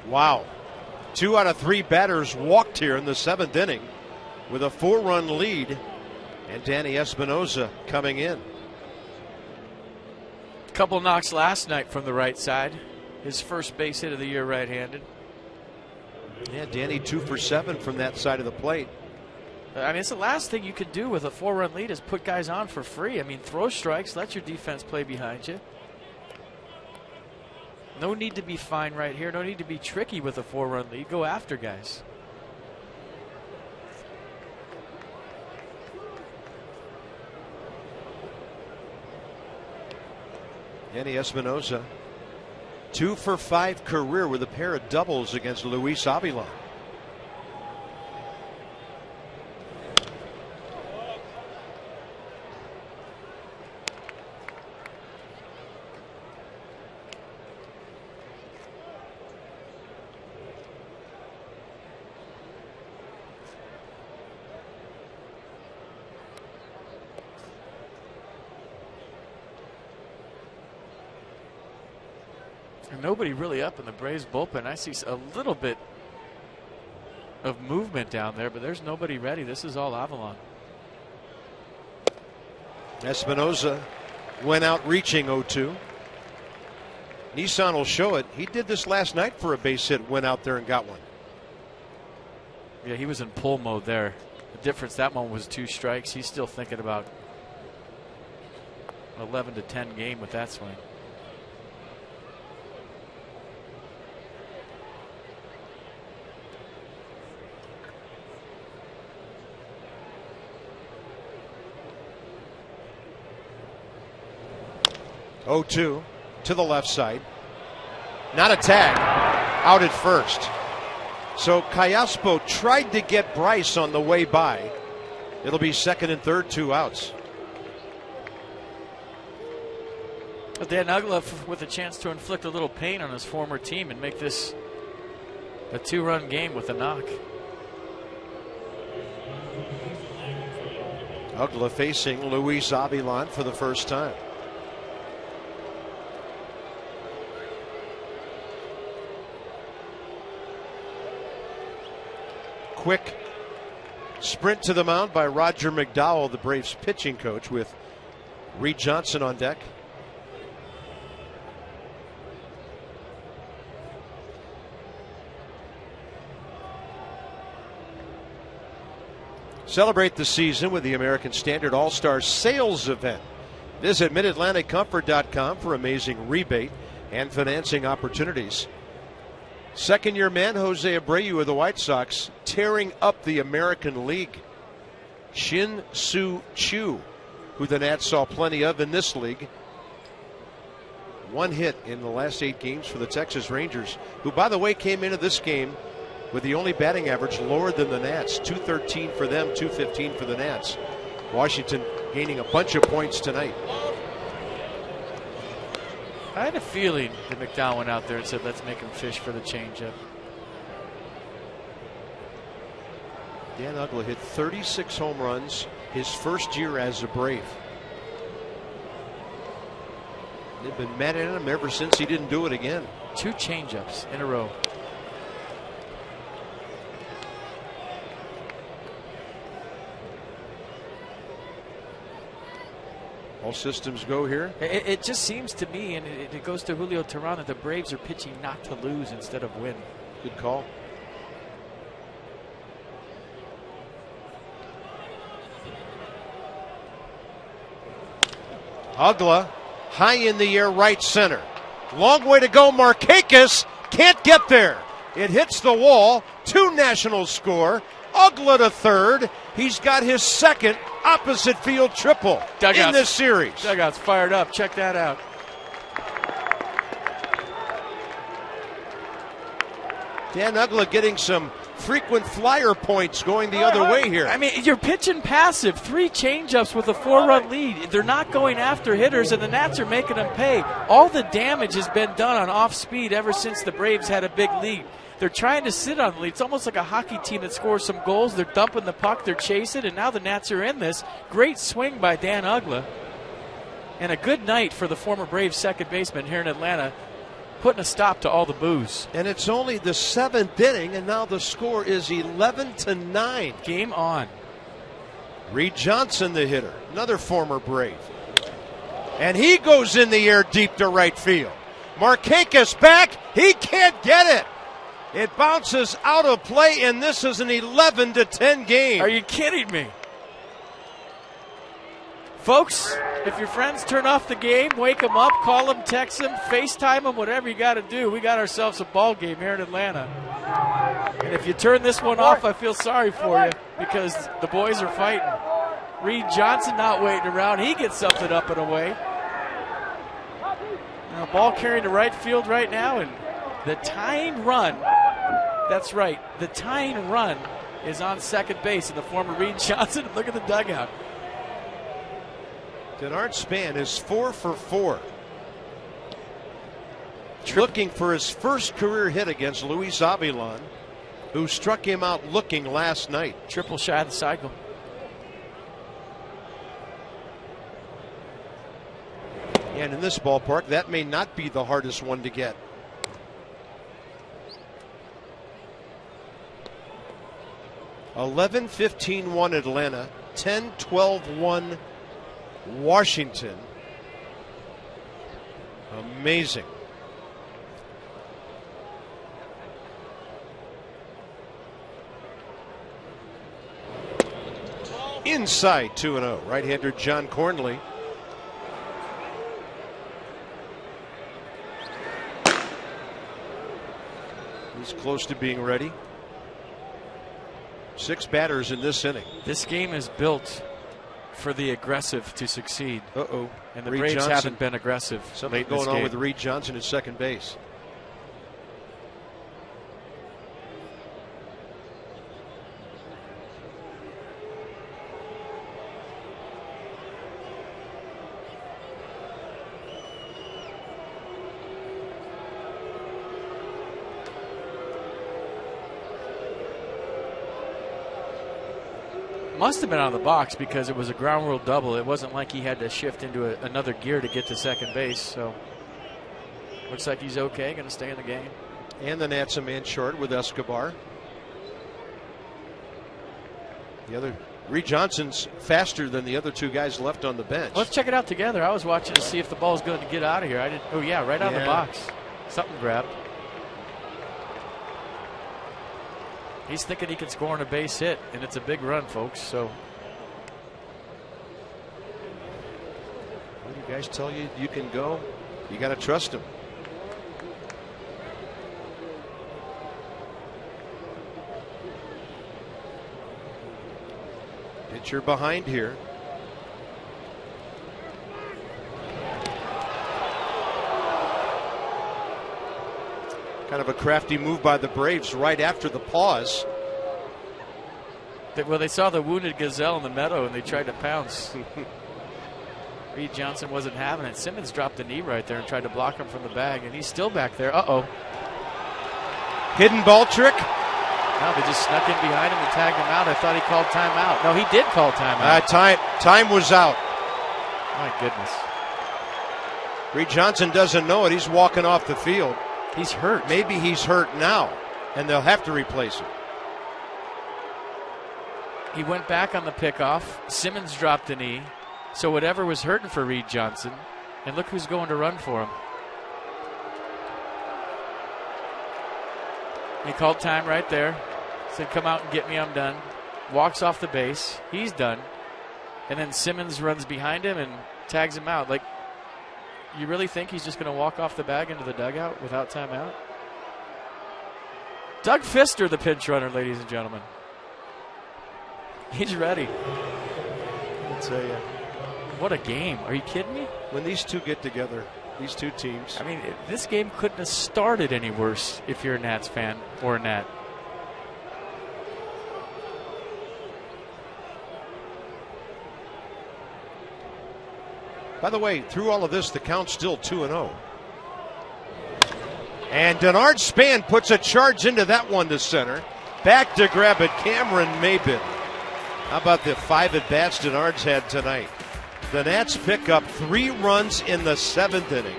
Wow. 2 out of 3 batters walked here in the 7th inning with a 4-run lead, and Danny Espinosa coming in. Couple knocks last night from the right side. His first base hit of the year right-handed. Yeah, Danny 2 for 7 from that side of the plate. I mean, it's the last thing you could do with a 4-run lead is put guys on for free. I mean, throw strikes, let your defense play behind you. No need to be fine right here. No need to be tricky with a 4-run lead. Go after guys. Danny Espinosa, 2 for 5 career with a pair of doubles against Luis Avilan. Nobody really up in the Braves bullpen. I see a little bit of movement down there, but there's nobody ready. This is all Avilan. Espinosa went out reaching 0-2. Nissan will show it. He did this last night for a base hit, went out there and got one. Yeah, he was in pull mode there. The difference that one was 2 strikes. He's still thinking about 11-10 game with that swing. Oh, 2 to the left side. Not a tag. Out at first. So Callaspo tried to get Bryce on the way by. It'll be second and third, 2 outs. Dan Uggla with a chance to inflict a little pain on his former team and make this a 2-run game with a knock. Uggla facing Luis Avilan for the first time. Quick sprint to the mound by Roger McDowell, the Braves pitching coach, with Reed Johnson on deck. Celebrate the season with the American Standard All-Star Sales Event. Visit MidAtlanticComfort.com for amazing rebate and financing opportunities. Second-year man Jose Abreu of the White Sox tearing up the American League. Shin Soo Choo, who the Nats saw plenty of in this league. 1 hit in the last 8 games for the Texas Rangers, who, by the way, came into this game with the only batting average lower than the Nats. 213 for them, 215 for the Nats. Washington gaining a bunch of points tonight. I had a feeling that McDowell went out there and said, let's make him fish for the changeup. Dan Uggla hit 36 home runs his first year as a Brave. They've been mad at him ever since he didn't do it again. 2 changeups in a row. All systems go here. It just seems to me, and it goes to Julio Teheran, that the Braves are pitching not to lose instead of win. Good call. Ugla high in the air, right center. Long way to go. Markakis can't get there. It hits the wall. 2 Nationals score. Ugla to third. He's got his second opposite field triple in this series. Dugout's fired up. Check that out. Dan Ugla getting some frequent flyer points going the other way here. I mean, you're pitching passive. 3 changeups with a 4-run lead. They're not going after hitters, and the Nats are making them pay. All the damage has been done on off speed ever since the Braves had a big lead. They're trying to sit on the lead. It's almost like a hockey team that scores some goals. They're dumping the puck. They're chasing, and now the Nats are in this. Great swing by Dan Ugla. And a good night for the former Braves second baseman here in Atlanta, putting a stop to all the boos. And it's only the 7th inning, and now the score is 11-9. Game on. Reed Johnson, the hitter, another former Brave. And he goes in the air deep to right field. Markakis back. He can't get it. It bounces out of play, and this is an 11-10 game. Are you kidding me? Folks, if your friends turn off the game, wake them up, call them, text them, FaceTime them, whatever you got to do. We got ourselves a ball game here in Atlanta. And if you turn this one off, I feel sorry for you because the boys are fighting. Reed Johnson not waiting around. He gets something up and away. Now, ball carrying to right field right now, and the tying run, that's right, the tying run is on second base in the former Reed Johnson. Look at the dugout. Denard Span is 4 for 4. Looking for his first career hit against Luis Avilan, who struck him out looking last night. Triple shy of the cycle. And in this ballpark, that may not be the hardest one to get. (11-15-1) Atlanta, 10-12-1 Washington. Amazing. Inside 2-0. Right-hander John Cornley. He's close to being ready. 6 batters in this inning. This game is built for the aggressive to succeed. Uh-oh. And the Reed Braves Johnson. haven't been aggressive. Something late in this going on game. with Reed Johnson at second base. Must have been out of the box because it was a ground rule double. It wasn't like he had to shift into another gear to get to second base. So looks like he's okay, going to stay in the game. And the Nats a man short with Escobar. The other, Reed Johnson's faster than the other 2 guys left on the bench. Let's check it out together. I was watching to see if the ball's going to get out of here. I didn't. Oh yeah, right out of the box. Something grabbed. He's thinking he can score on a base hit, and it's a big run, folks. So, when you guys tell you you can go, you got to trust him. Pitcher behind here. Kind of a crafty move by the Braves right after the pause. Well, they saw the wounded gazelle in the meadow and they tried to pounce. Reed Johnson wasn't having it. Simmons dropped the knee right there and tried to block him from the bag, and he's still back there. Uh-oh. Hidden ball trick. No, they just snuck in behind him and tagged him out. I thought he called timeout. No, he did call timeout. Time was out. My goodness. Reed Johnson doesn't know it. He's walking off the field. He's hurt. Maybe he's hurt now, and they'll have to replace him. He went back on the pickoff. Simmons dropped the knee. So whatever was hurting for Reed Johnson, and look who's going to run for him. He called time right there. Said, come out and get me, I'm done. Walks off the base. He's done. And then Simmons runs behind him, and tags him out. Like, you really think he's just going to walk off the bag into the dugout without timeout? Doug Fister, the pinch runner, ladies and gentlemen. He's ready. I'll tell you. What a game. Are you kidding me? When these two get together, these two teams. I mean, this game couldn't have started any worse if you're a Nats fan or a Nat. By the way, through all of this, the count's still 2-0. And Denard Span puts a charge into that one to center. Back to grab it, Cameron Maybin. How about the 5 at-bats Denard's had tonight? The Nats pick up 3 runs in the 7th inning.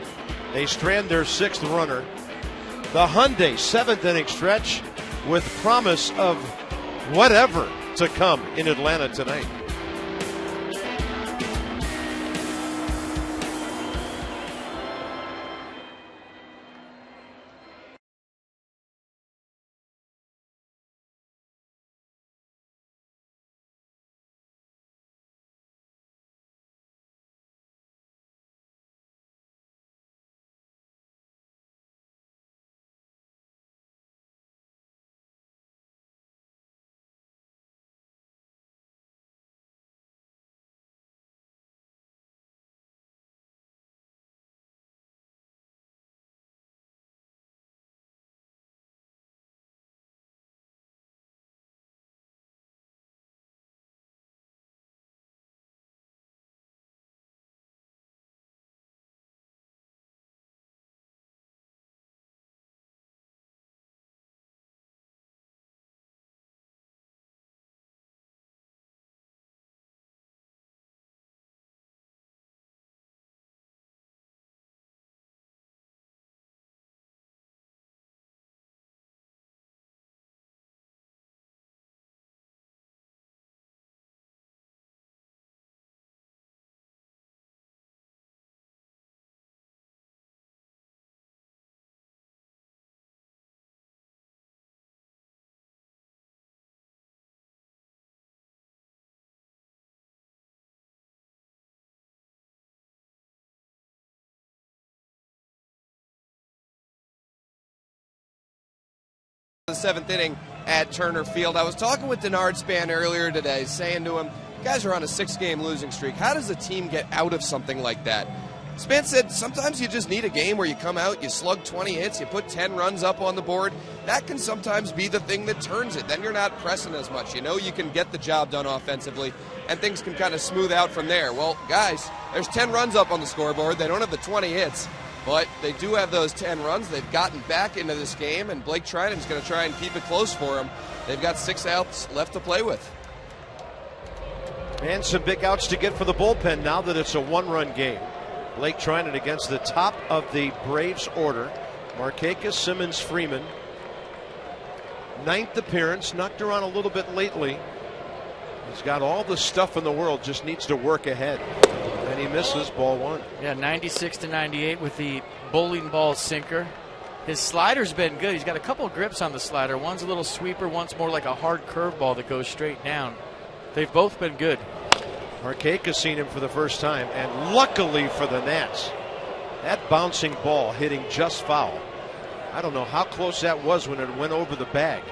They strand their 6th runner. The Hyundai 7th inning stretch with promise of whatever to come in Atlanta tonight. The 7th inning at Turner Field. I was talking with Denard Span earlier today, saying to him, guys are on a 6-game losing streak. How does a team get out of something like that? Span said sometimes you just need a game where you come out, you slug 20 hits, you put 10 runs up on the board. That can sometimes be the thing that turns it. Then you're not pressing as much. You know you can get the job done offensively, and things can kind of smooth out from there. Well, guys, there's 10 runs up on the scoreboard. They don't have the 20 hits. But they do have those 10 runs. They've gotten back into this game, and Blake Treinen's going to try and keep it close for them. They've got 6 outs left to play with. And some big outs to get for the bullpen now that it's a 1-run game. Blake Treinen against the top of the Braves order. Markakis, Simmons, Freeman. 9th appearance, knocked around a little bit lately. He's got all the stuff in the world, just needs to work ahead. And he misses, ball 1. Yeah, 96-98 with the bowling ball sinker. His slider's been good. He's got a couple of grips on the slider. One's a little sweeper, one's more like a hard curveball that goes straight down. They've both been good. Markakis seen him for the first time, and luckily for the Nats, that bouncing ball hitting just foul. I don't know how close that was when it went over the bag.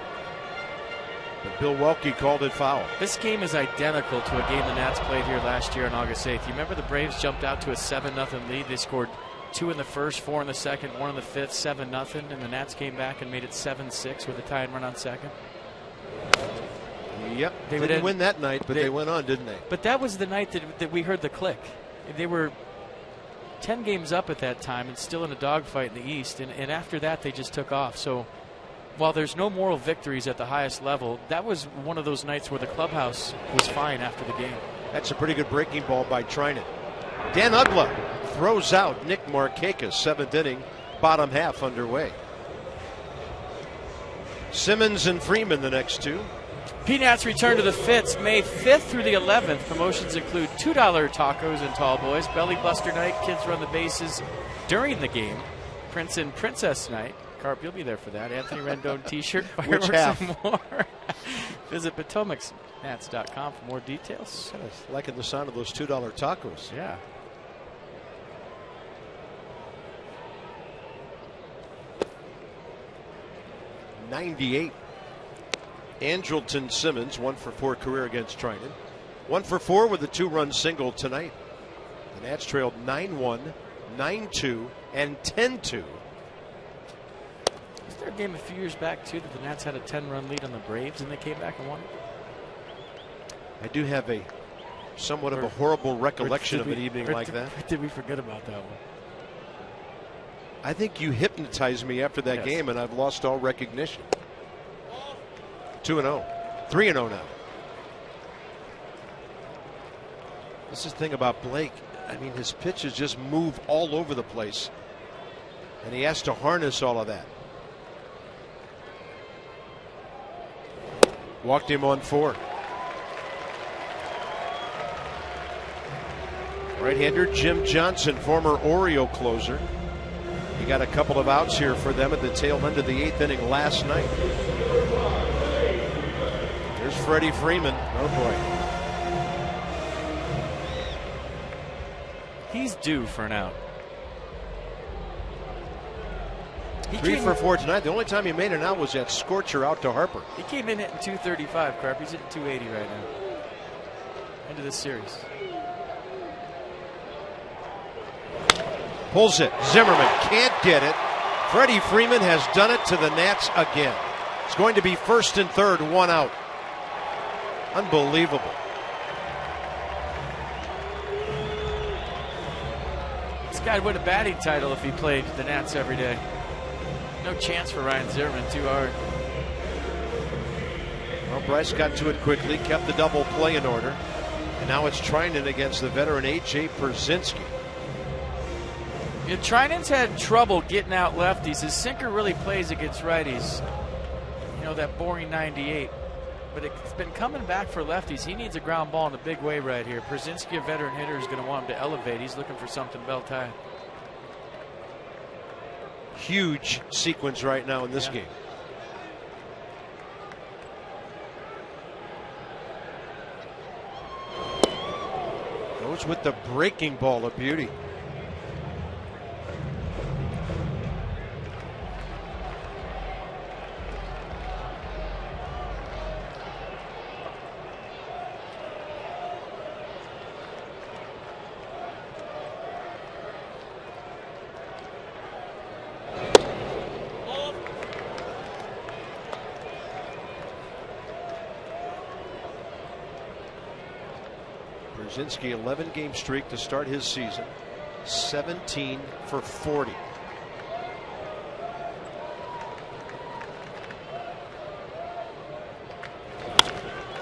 But Bill Welke called it foul. This game is identical to a game the Nats played here last year on August 8th. You remember the Braves jumped out to a 7-0 lead. They scored 2 in the first, 4 in the second, 1 in the fifth, 7-0, and the Nats came back and made it 7-6 with a tie and run on second. Yep, they didn't win that night, but they went on, didn't they? But that was the night that we heard the click. They were 10 games up at that time and still in a dogfight in the East, and after that they just took off. So while there's no moral victories at the highest level, that was one of those nights where the clubhouse was fine after the game. That's a pretty good breaking ball by Treinen. Dan Uggla throws out Nick Markakis, 7th inning, bottom half underway. Simmons and Freeman the next 2. Peanuts return to the Fitz May 5th through the 11th. Promotions include $2 tacos and tall boys, belly buster night, kids run the bases during the game, Prince and Princess night. Carp, you'll be there for that. Anthony Rendon t-shirt, fireworks, and more. Visit PotomacNats.com for more details. Kind of liking the sound of those $2 tacos. Yeah. 98. Andrelton Simmons, 1 for 4 career against Trinan. 1 for 4 with a 2-run single tonight. The Nats trailed 9-1, 9-2, and 10-2. Was there a game a few years back, too, that the Nats had a 10-run lead on the Braves and they came back and won? I do have a somewhat of a horrible recollection of an evening like that. Did we forget about that one? I think you hypnotized me after that game, and I've lost all recognition. 2-0. 3-0 now. This is the thing about Blake. I mean, his pitches just move all over the place, and he has to harness all of that. Walked him on 4. Right-hander Jim Johnson, former Oriole closer. He got a couple of outs here for them at the tail end of the 8th inning last night. There's Freddie Freeman. Oh boy. He's due for an out. 3 for 4 tonight. The only time he made an out was that scorcher out to Harper. He came in hitting 235, Carp. He's hitting 280 right now. End of this series. Pulls it. Zimmerman can't get it. Freddie Freeman has done it to the Nats again. It's going to be first and third, 1 out. Unbelievable. This guy would win a batting title if he played the Nats every day. No chance for Ryan Zimmerman, too hard. Well, Bryce got to it quickly, kept the double play in order. And now it's Trinan against the veteran AT Pierzynski. Yeah, Trinan's had trouble getting out lefties. His sinker really plays against righties. You know, that boring 98. But it's been coming back for lefties. He needs a ground ball in a big way right here. Pierzynski, a veteran hitter, is going to want him to elevate. He's looking for something belt high. Huge sequence right now in this game. Goes with the breaking ball, a beauty. Pierzynski, 11-game streak to start his season. 17 for 40.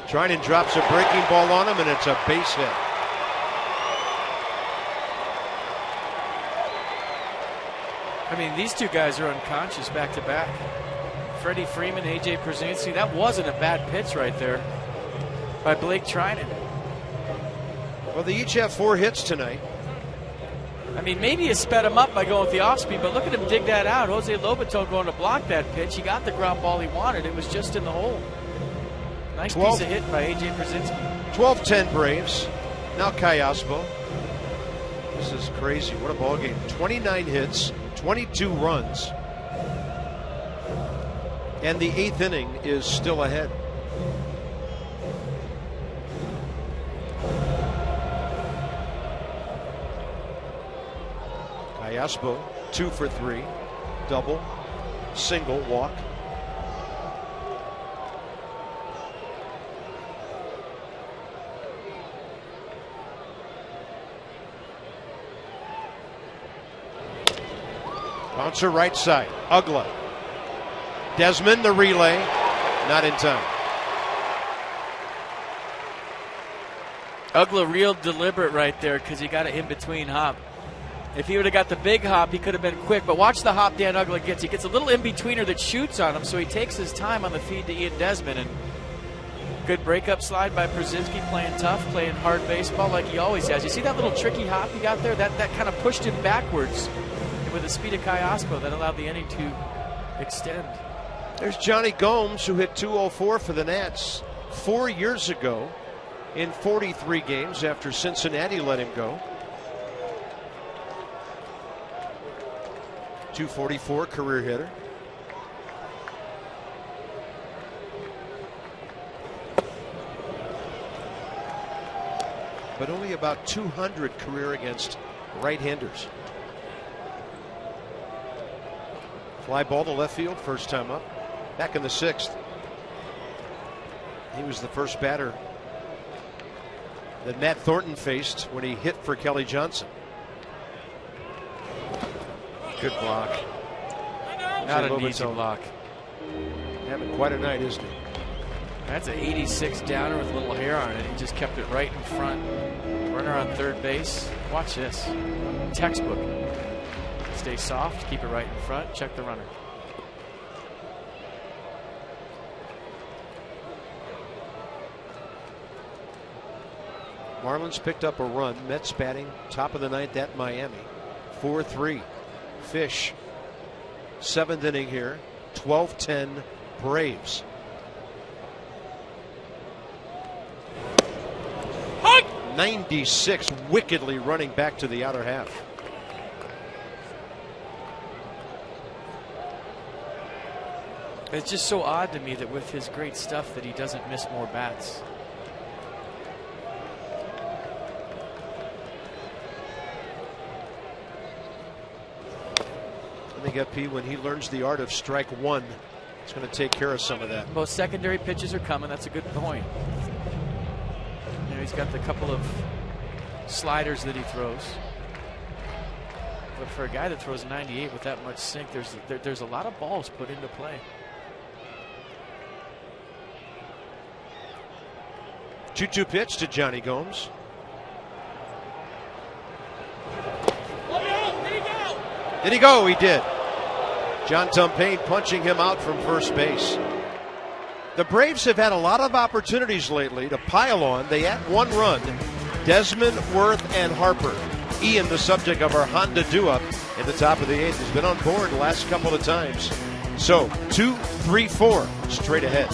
Trinan drops a breaking ball on him, and it's a base hit. I mean, these two guys are unconscious back to back. Freddie Freeman, AT Pierzynski. That wasn't a bad pitch right there by Blake Trinan. Well, they each have 4 hits tonight. I mean, maybe you sped him up by going with the off speed, but look at him dig that out. Jose Lobaton going to block that pitch. He got the ground ball he wanted. It was just in the hole. Nice piece of hit by AT Pierzynski. 12-10 Braves. Now Callaspo. This is crazy. What a ball game. 29 hits, 22 runs. And the 8th inning is still ahead. Callaspo, 2 for 3. Double, single, walk. Bouncer right side. Ugla. Desmond, the relay. Not in time. Ugla real deliberate right there because he got an in-between hop. If he would have got the big hop, he could have been quick. But watch the hop Dan Ugla gets. He gets a little in-betweener that shoots on him, so he takes his time on the feed to Ian Desmond. And good breakup slide by Pierzynski, playing tough, playing hard baseball like he always has. You see that little tricky hop he got there? That kind of pushed him backwards. And with the speed of Callaspo, that allowed the inning to extend. There's Johnny Gomes, who hit 204 for the Nats 4 years ago in 43 games after Cincinnati let him go. 244 career hitter. but only about 200 career against right-handers. Fly ball to left field, first time up. Back in the 6th. He was the first batter that Matt Thornton faced when he hit for Kelly Johnson. Good block. Not an easy block. Having quite a night, isn't he? That's an 86 downer with a little hair on it. He just kept it right in front. Runner on third base. Watch this. Textbook. Stay soft, keep it right in front, check the runner. Marlins picked up a run. Mets batting top of the 9th at Miami. 4-3. Fish. 7th inning here. 12-10 Braves. Hug! 96 wickedly running back to the outer half. It's just so odd to me that with his great stuff that he doesn't miss more bats. I think FP, when he learns the art of strike one, it's going to take care of some of that. Most secondary pitches are coming. That's a good point. You know, he's got the couple of sliders that he throws. But for a guy that throws 98 with that much sink, there's a lot of balls put into play. 2-2 pitch to Johnny Gomes. Did he go? He did. John Tumpane punching him out from first base. The Braves have had a lot of opportunities lately to pile on. They had one run. Desmond, Worth, and Harper. Ian, the subject of our Honda do-up in the top of the 8th, has been on board the last couple of times. So 2, 3, 4 straight ahead.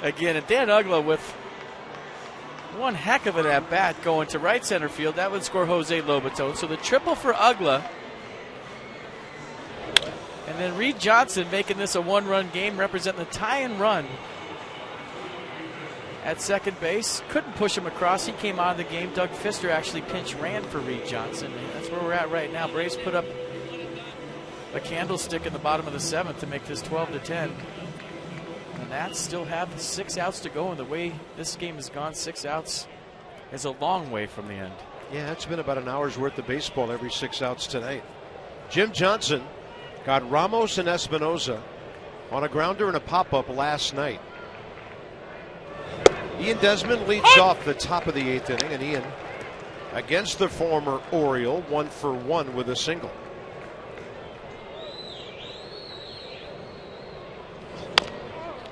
Again, and Dan Uggla with one heck of an at-bat going to right center field. That would score Jose Lobaton. So the triple for Uggla. And then Reed Johnson making this a one-run game, representing the tie-and run at second base. Couldn't push him across. He came out of the game. Doug Fister actually pinch ran for Reed Johnson. And that's where we're at right now. Braves put up a candlestick in the bottom of the 7th to make this 12-10. And Nats still have 6 outs to go, and the way this game has gone, 6 outs is a long way from the end. Yeah, it's been about an hour's worth of baseball every 6 outs tonight. Jim Johnson got Ramos and Espinoza on a grounder and a pop-up last night. Ian Desmond leads off the top of the 8th inning, and Ian, against the former Oriole, 1 for 1 with a single.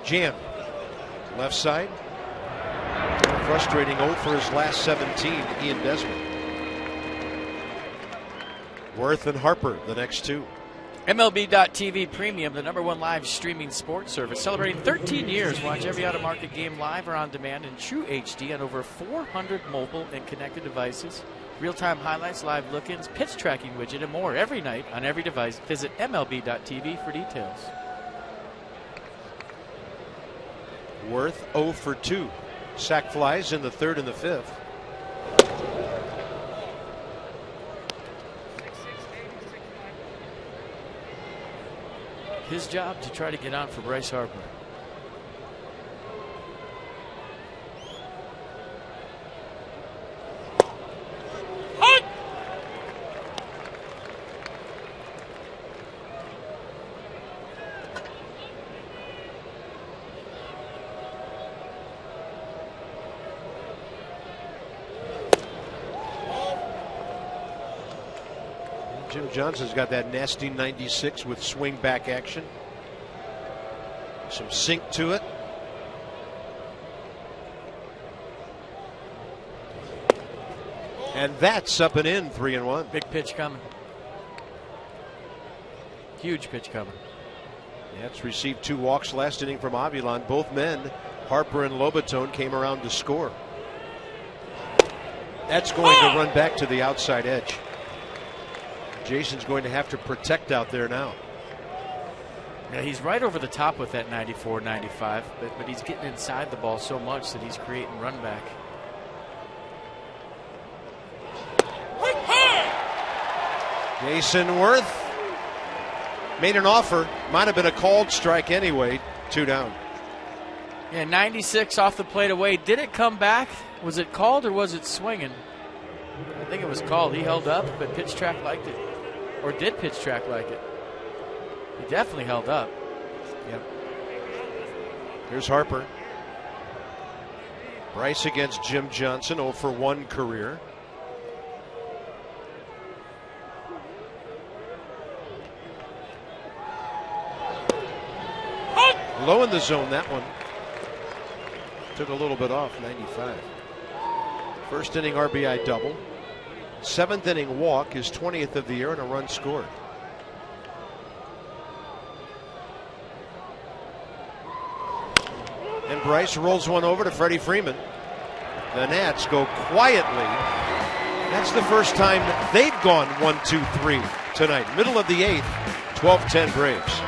Jam, left side. Frustrating 0 for his last 17, Ian Desmond. Worth and Harper, the next 2. MLB.TV Premium, the #1 live streaming sports service, celebrating 13 years. Watch every out-of-market game live or on demand in true HD on over 400 mobile and connected devices. Real-time highlights, live look-ins, pitch tracking widget, and more every night on every device. Visit MLB.TV for details. Worth 0 for 2. Sac flies in the 3rd and the 5th. His job to try to get on for Bryce Harper. Jim Johnson's got that nasty 96 with swing back action. Some sink to it. And that's up and in, 3-1. Big pitch coming. Huge pitch coming. Nats received 2 walks last inning from Avilan. Both men, Harper and Lobatone, came around to score. That's going to run back to the outside edge. Jason's going to have to protect out there now. Yeah, he's right over the top with that 94-95, but he's getting inside the ball so much that he's creating run back. Jason Worth made an offer. Might have been a called strike anyway. 2 down. Yeah, 96 off the plate away. Did it come back? Was it called or was it swinging? I think it was called. He held up, but pitch track liked it. Or did pitch track like it? He definitely held up. Yep. Here's Harper. Bryce against Jim Johnson, 0 for 1 career. Low in the zone, that one. Took a little bit off, 95. First inning RBI double. 7th inning walk, his 20th of the year, and a run scored. And Bryce rolls one over to Freddie Freeman. The Nats go quietly. That's the first time they've gone 1-2-3 tonight. Middle of the 8th, 12-10 Braves.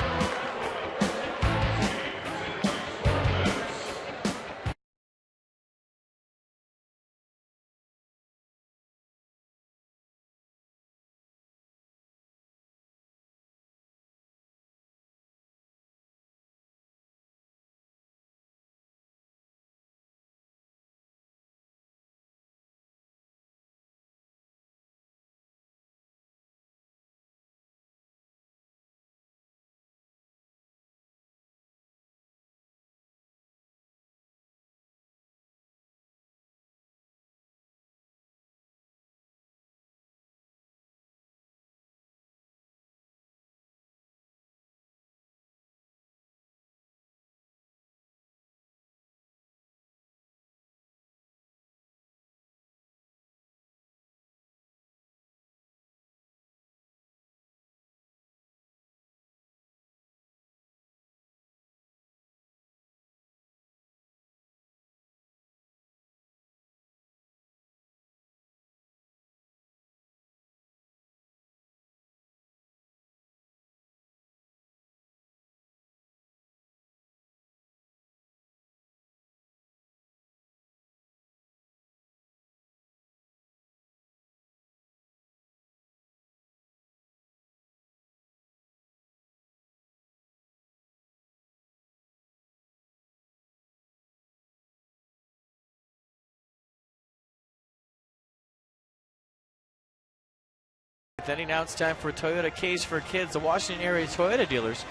Then now it's time for Toyota Case for Kids. The Washington area Toyota dealers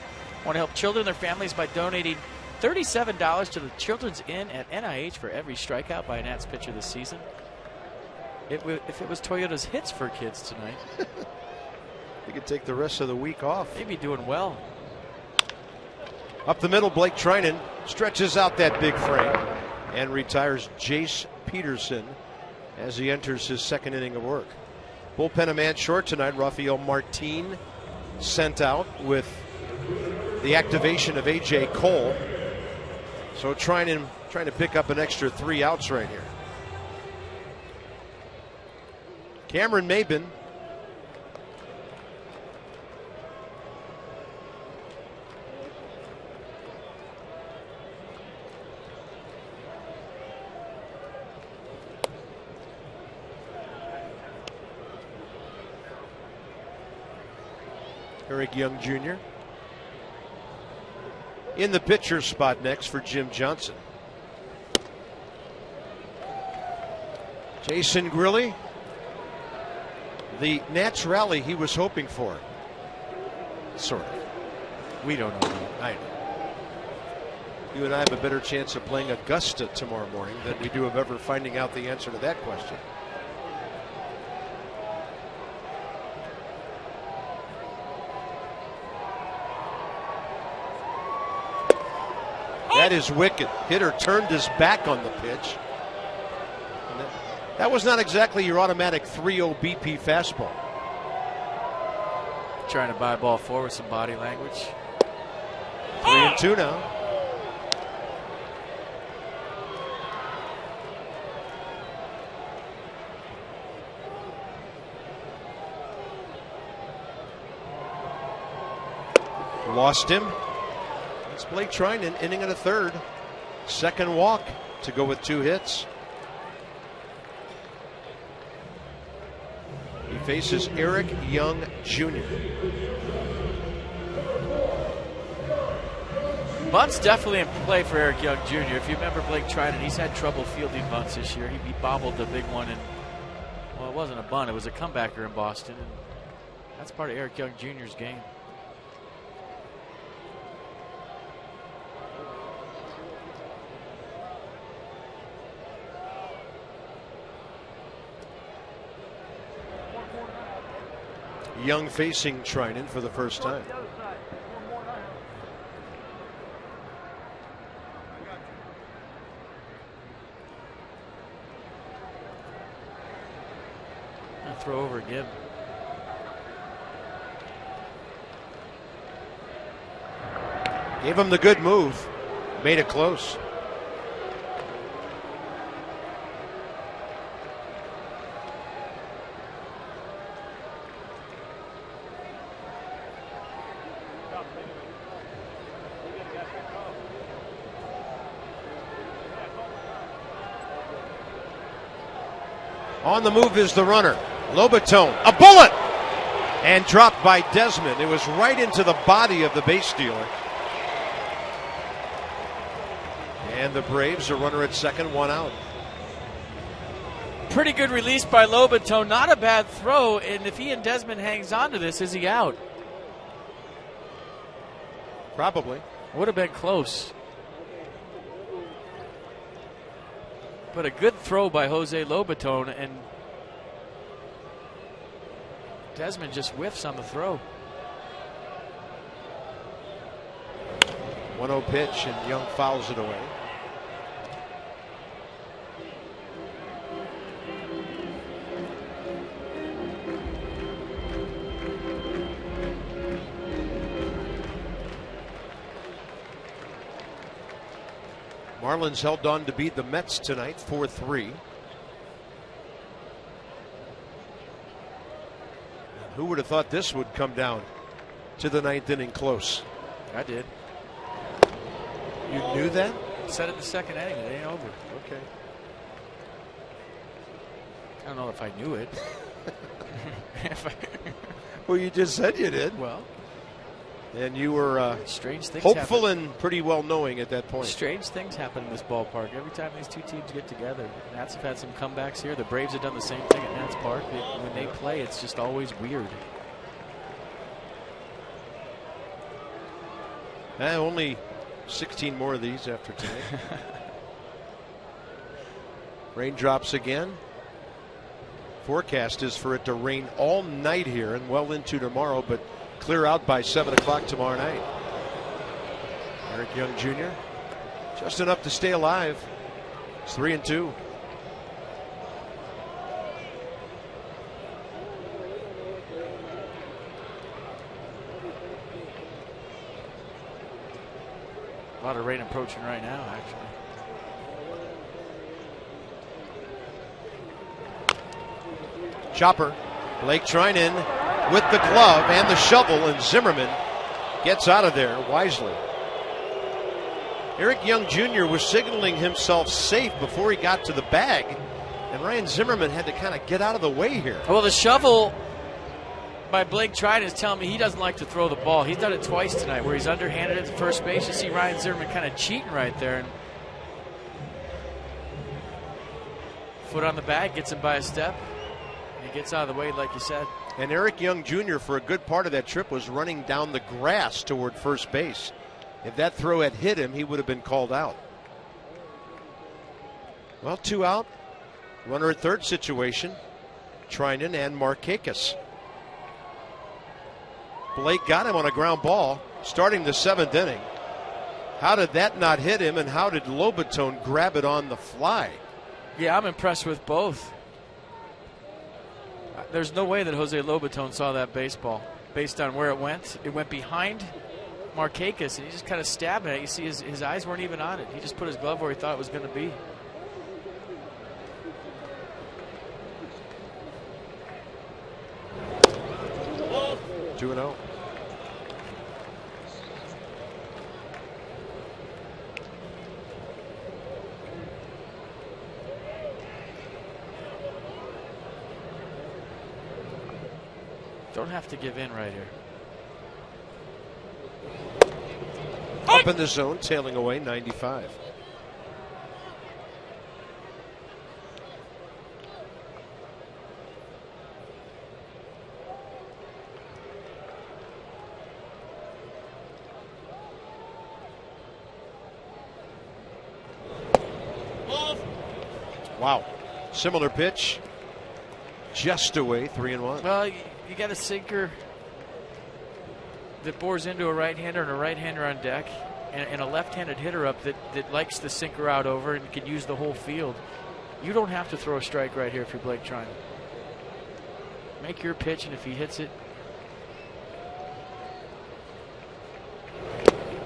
want to help children and their families by donating $37 to the Children's Inn at NIH for every strikeout by a Nats pitcher this season. If it was Toyota's hits for kids tonight, you could take the rest of the week off. They'd be doing well. Up the middle, Blake Trinan stretches out that big frame and retires Jace Peterson as he enters his 2nd inning of work. Bullpen a man short tonight. Rafael Martin sent out with the activation of A.J. Cole. So trying to pick up an extra 3 outs right here. Cameron Maybin. Eric Young Jr. in the pitcher's spot next for Jim Johnson. Jason Grilli, the Nats rally he was hoping for. Sort of. We don't know. I know. You and I have a better chance of playing Augusta tomorrow morning than we do of ever finding out the answer to that question. That is wicked. Hitter turned his back on the pitch. That was not exactly your automatic 3-0 BP fastball. Trying to buy ball 4 with some body language. 3-2 now. Lost him. It's Blake Trinan, inning and a third. Second walk to go with 2 hits. He faces Eric Young Jr. Bunt's definitely in play for Eric Young Jr. If you remember Blake Trinan, he's had trouble fielding bunts this year. He bobbled the big one, and well, it wasn't a bunt, it was a comebacker in Boston, and that's part of Eric Young Jr.'s game. Young facing Trinan for the first time. Throw over Gibb. Gave him the good move. Made it close. On the move is the runner. Lobaton, a bullet! And dropped by Desmond. It was right into the body of the base stealer. And the Braves, a runner at second, 1 out. Pretty good release by Lobaton. Not a bad throw. And if he and Desmond hangs on to this, is he out? Probably. Would have been close. But a good throw by Jose Lobaton, and Desmond just whiffs on the throw. 1-0 pitch, and Young fouls it away. Marlins held on to beat the Mets tonight 4-3. Who would have thought this would come down to the 9th inning close? I did. You knew that? Said it in the second inning. It ain't over. Okay. I don't know if I knew it. Well, you just said you did. Well. And you were strange things hopeful happen. And pretty well knowing at that point. Strange things happen in this ballpark. Every time these two teams get together. The Nats have had some comebacks here. The Braves have done the same thing at Nats Park. When they play, it's just always weird. Only 16 more of these after today. Raindrops again. Forecast is for it to rain all night here and well into tomorrow, but clear out by 7 o'clock tomorrow night. Eric Young Jr. just enough to stay alive. It's 3-2. A lot of rain approaching right now, actually. Chopper. Blake Treinen with the glove and the shovel, and Zimmerman gets out of there wisely. Eric Young Jr. was signaling himself safe before he got to the bag, and Ryan Zimmerman had to kind of get out of the way here. Well, the shovel by Blake Treinen is telling me he doesn't like to throw the ball. He's done it twice tonight where he's underhanded at the first base. You see Ryan Zimmerman kind of cheating right there. And foot on the bag, gets him by a step. And he gets out of the way, like you said. And Eric Young Jr. for a good part of that trip was running down the grass toward first base. If that throw had hit him, he would have been called out. Well, 2 out. Runner at third situation. Treinen and Markakis. Blake got him on a ground ball starting the 7th inning. How did that not hit him, and how did Lobaton grab it on the fly? Yeah, I'm impressed with both. There's no way that Jose Lobaton saw that baseball based on where it went. It went behind Markakis, and he just kind of stabbed at it. You see his eyes weren't even on it. He just put his glove where he thought it was going to be. Ball. 2-0. Don't have to give in right here. Up in the zone, tailing away 95. Ball. Wow. Similar pitch. Just away, 3-1. Well, you got a sinker that bores into a right-hander and a right-hander on deck, and a left-handed hitter up that likes the sinker out over and can use the whole field. You don't have to throw a strike right here if you're Blake Treinen. Make your pitch, and if he hits it,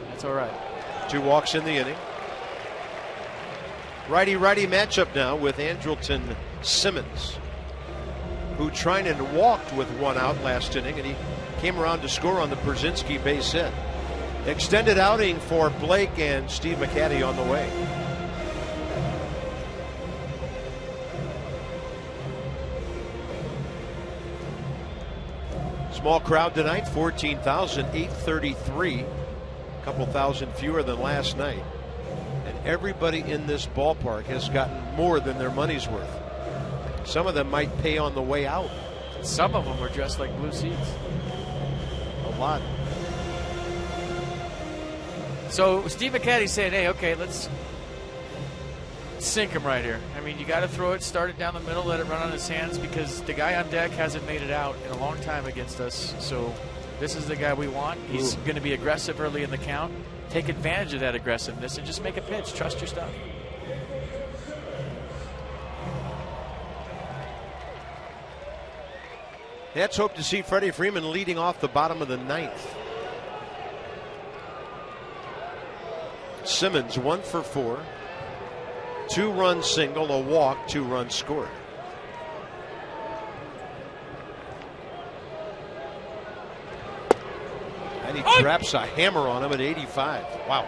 that's all right. 2 walks in the inning. Righty-righty matchup now with Andrelton Simmons, who Treinen walked with 1 out last inning, and he came around to score on the Brzezinski base hit. Extended outing for Blake and Steve McCatty on the way. Small crowd tonight, 14,833. A couple thousand fewer than last night. And everybody in this ballpark has gotten more than their money's worth. Some of them might pay on the way out. Some of them were dressed like blue seats. A lot. So Steve McCatty's saying, hey, okay, let's sink him right here. I mean, you got to throw it, start it down the middle, let it run on his hands, because the guy on deck hasn't made it out in a long time against us. So this is the guy we want. He's going to be aggressive early in the count. Take advantage of that aggressiveness and just make a pitch. Trust your stuff. Let's hope to see Freddie Freeman leading off the bottom of the 9th. Simmons 1 for 4. 2-run single, a walk, 2 runs scored. And he traps a hammer on him at 85. Wow.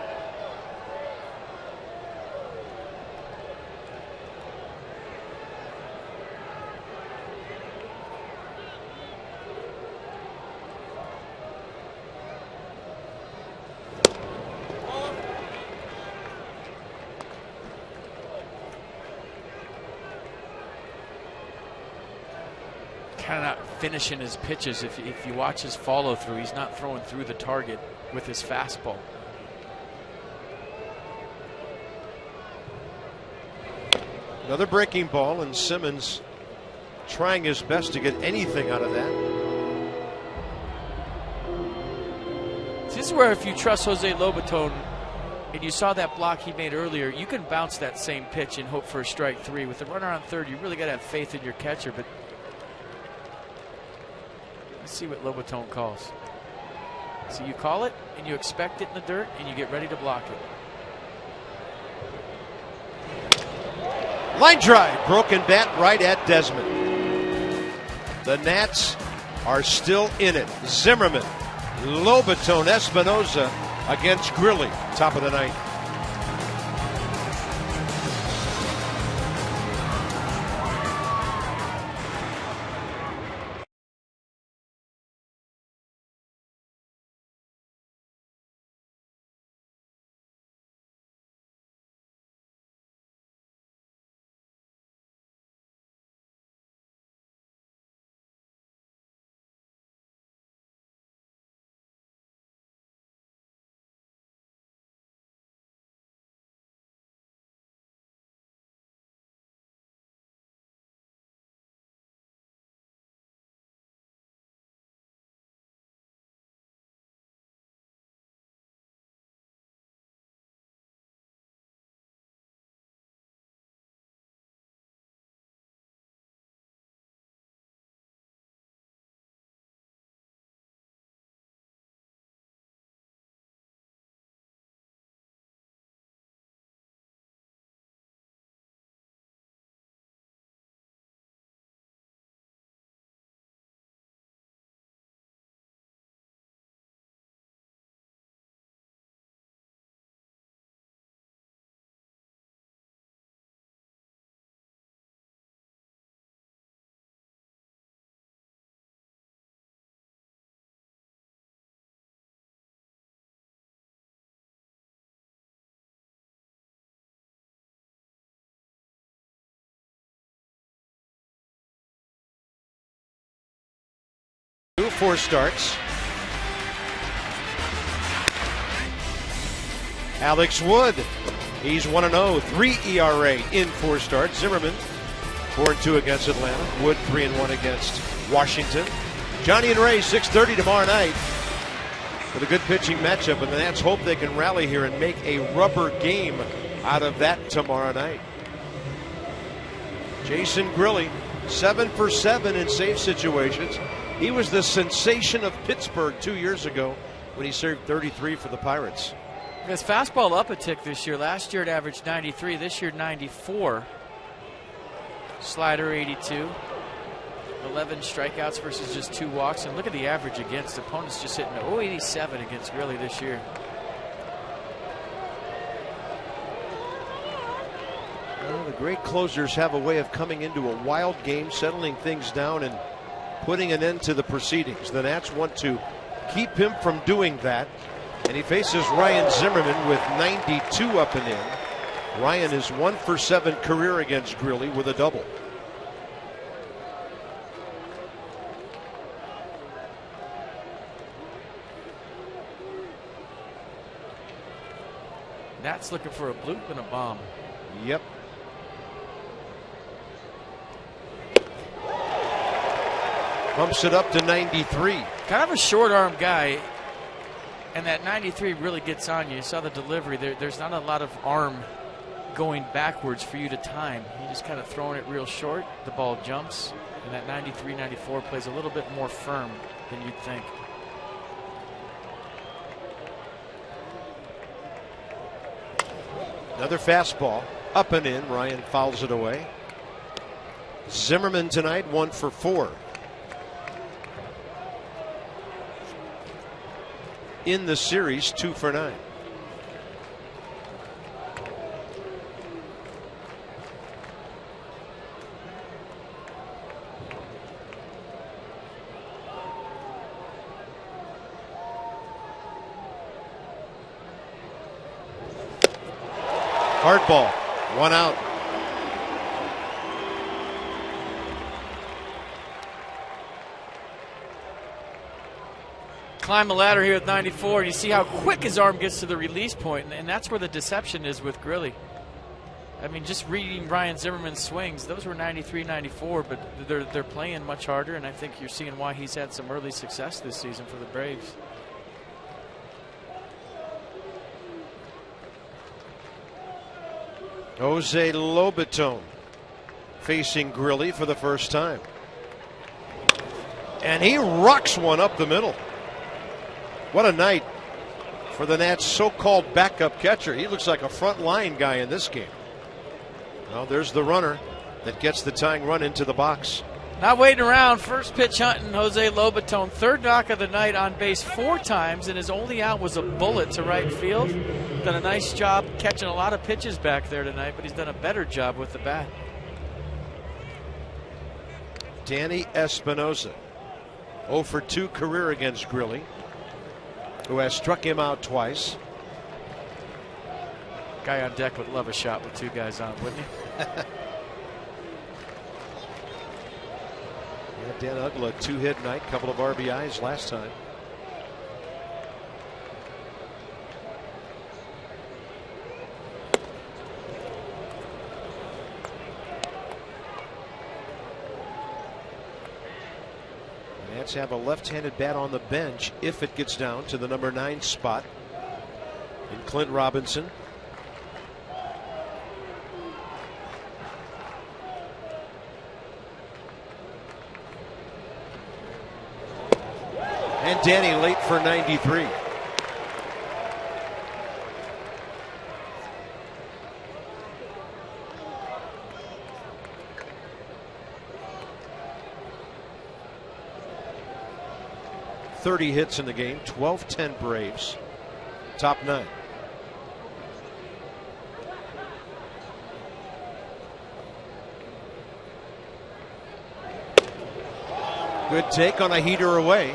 Kind of not finishing his pitches. If you watch his follow through, he's not throwing through the target with his fastball. Another breaking ball, and Simmons trying his best to get anything out of that. This is where, if you trust Jose Lobaton and you saw that block he made earlier, you can bounce that same pitch and hope for a strike 3. With the runner on third, you really got to have faith in your catcher. But let's see what Lobaton calls. So you call it, and you expect it in the dirt, and you get ready to block it. Line drive, broken bat right at Desmond. The Nats are still in it. Zimmerman, Lobaton, Espinosa against Grilly. Top of the ninth. Four starts. Alex Wood, he's 1-0, 3 ERA in 4 starts. Zimmerman, 4-2 against Atlanta. Wood, 3-1 against Washington. Johnny and Ray, 6:30 tomorrow night with a good pitching matchup, and the Nats hope they can rally here and make a rubber game out of that tomorrow night. Jason Grilly, 7 for 7 in safe situations. He was the sensation of Pittsburgh 2 years ago when he served 33 for the Pirates. His fastball up a tick this year. Last year it averaged 93. This year 94. Slider 82. 11 strikeouts versus just 2 walks. And look at the average against. Opponents just hitting 0.87 against Grilly this year. Well, the great closers have a way of coming into a wild game, settling things down, and putting an end to the proceedings. The Nats want to keep him from doing that, and he faces Ryan Zimmerman with 92 up and in. Ryan is 1 for 7 career against Grilly with a double. Nats looking for a bloop and a bomb. Yep. Bumps it up to 93. Kind of a short arm guy, and that 93 really gets on you. You saw the delivery. There's not a lot of arm going backwards for you to time. You just kind of throwing it real short. The ball jumps, and that 93, 94 plays a little bit more firm than you'd think. Another fastball up and in. Ryan fouls it away. Zimmerman tonight 1 for 4. In the series, 2 for 9. Hard ball, 1 out. Climb the ladder here with 94, and you see how quick his arm gets to the release point, and that's where the deception is with Grilly. I mean, just reading Ryan Zimmerman's swings, those were 93, 94, but they're playing much harder, and I think you're seeing why he's had some early success this season for the Braves. Jose Lobaton facing Grilly for the first time. And he rocks one up the middle. What a night for the Nats' so-called backup catcher. He looks like a front line guy in this game. Well, there's the runner that gets the tying run into the box. Not waiting around. First pitch hunting, Jose Lobaton. Third knock of the night, on base 4 times, and his only out was a bullet to right field. Done a nice job catching a lot of pitches back there tonight, but he's done a better job with the bat. Danny Espinosa, 0 for 2 career against Grilli, who has struck him out twice. Guy on deck would love a shot with 2 guys on, wouldn't he? Dan Uggla, 2-hit night, couple of RBIs last time. The Nats have a left-handed bat on the bench if it gets down to the number 9 spot in Clint Robinson. And Danny late for 93. .30 hits in the game, 12-10 Braves, top 9. Good take on a heater away.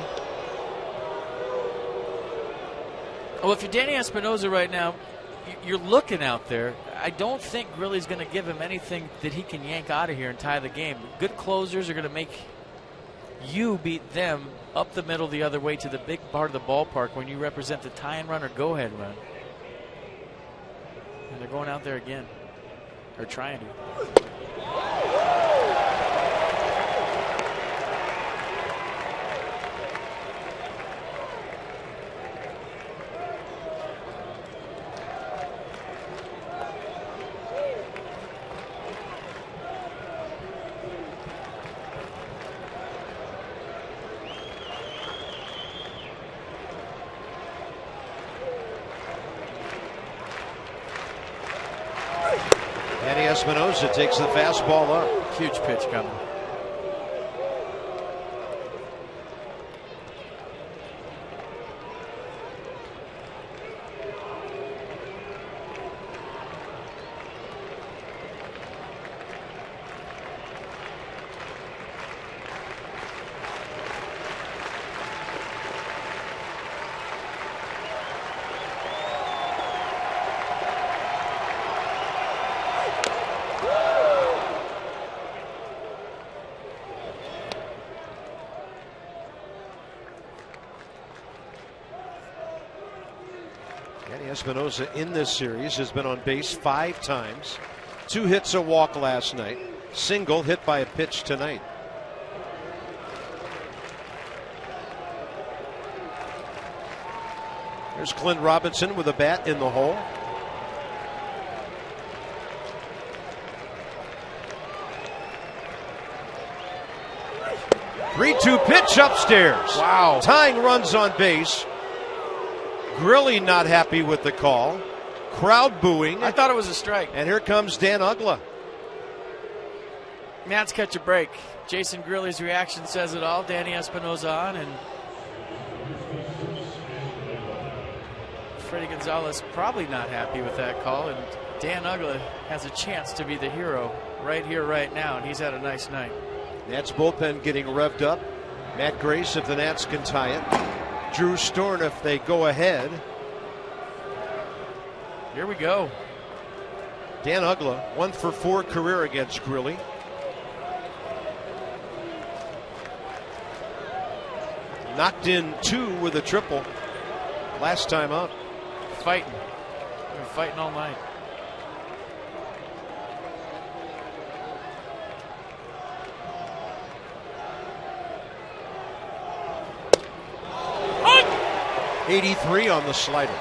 Well, if you're Danny Espinosa right now, you're looking out there. I don't think Grilli's going to give him anything that he can yank out of here and tie the game. Good closers are going to make you beat them up the middle the other way to the big part of the ballpark when you represent the tie-in run or go-ahead run. And they're going out there again, or trying to. Espinosa takes the fastball up. Huge pitch coming. Espinosa in this series has been on base 5 times. 2 hits, a walk last night. Single hit by a pitch tonight. There's Clint Robinson with a bat in the hole. Three-two pitch upstairs. Wow. Tying runs on base. Grilli not happy with the call. Crowd booing. I thought it was a strike. And here comes Dan Uggla. Nats catch a break. Jason Grilli's reaction says it all. Danny Espinosa on, and Freddie Gonzalez probably not happy with that call. And Dan Uggla has a chance to be the hero right here, right now, and he's had a nice night. Nats bullpen getting revved up. Matt Grace if the Nats can tie it. Drew Storn if they go ahead. Here we go. Dan Uggla, 1 for 4 career against Grilli. Knocked in 2 with a triple last time up. Fighting. Been fighting all night. Oh! 83 on the slider.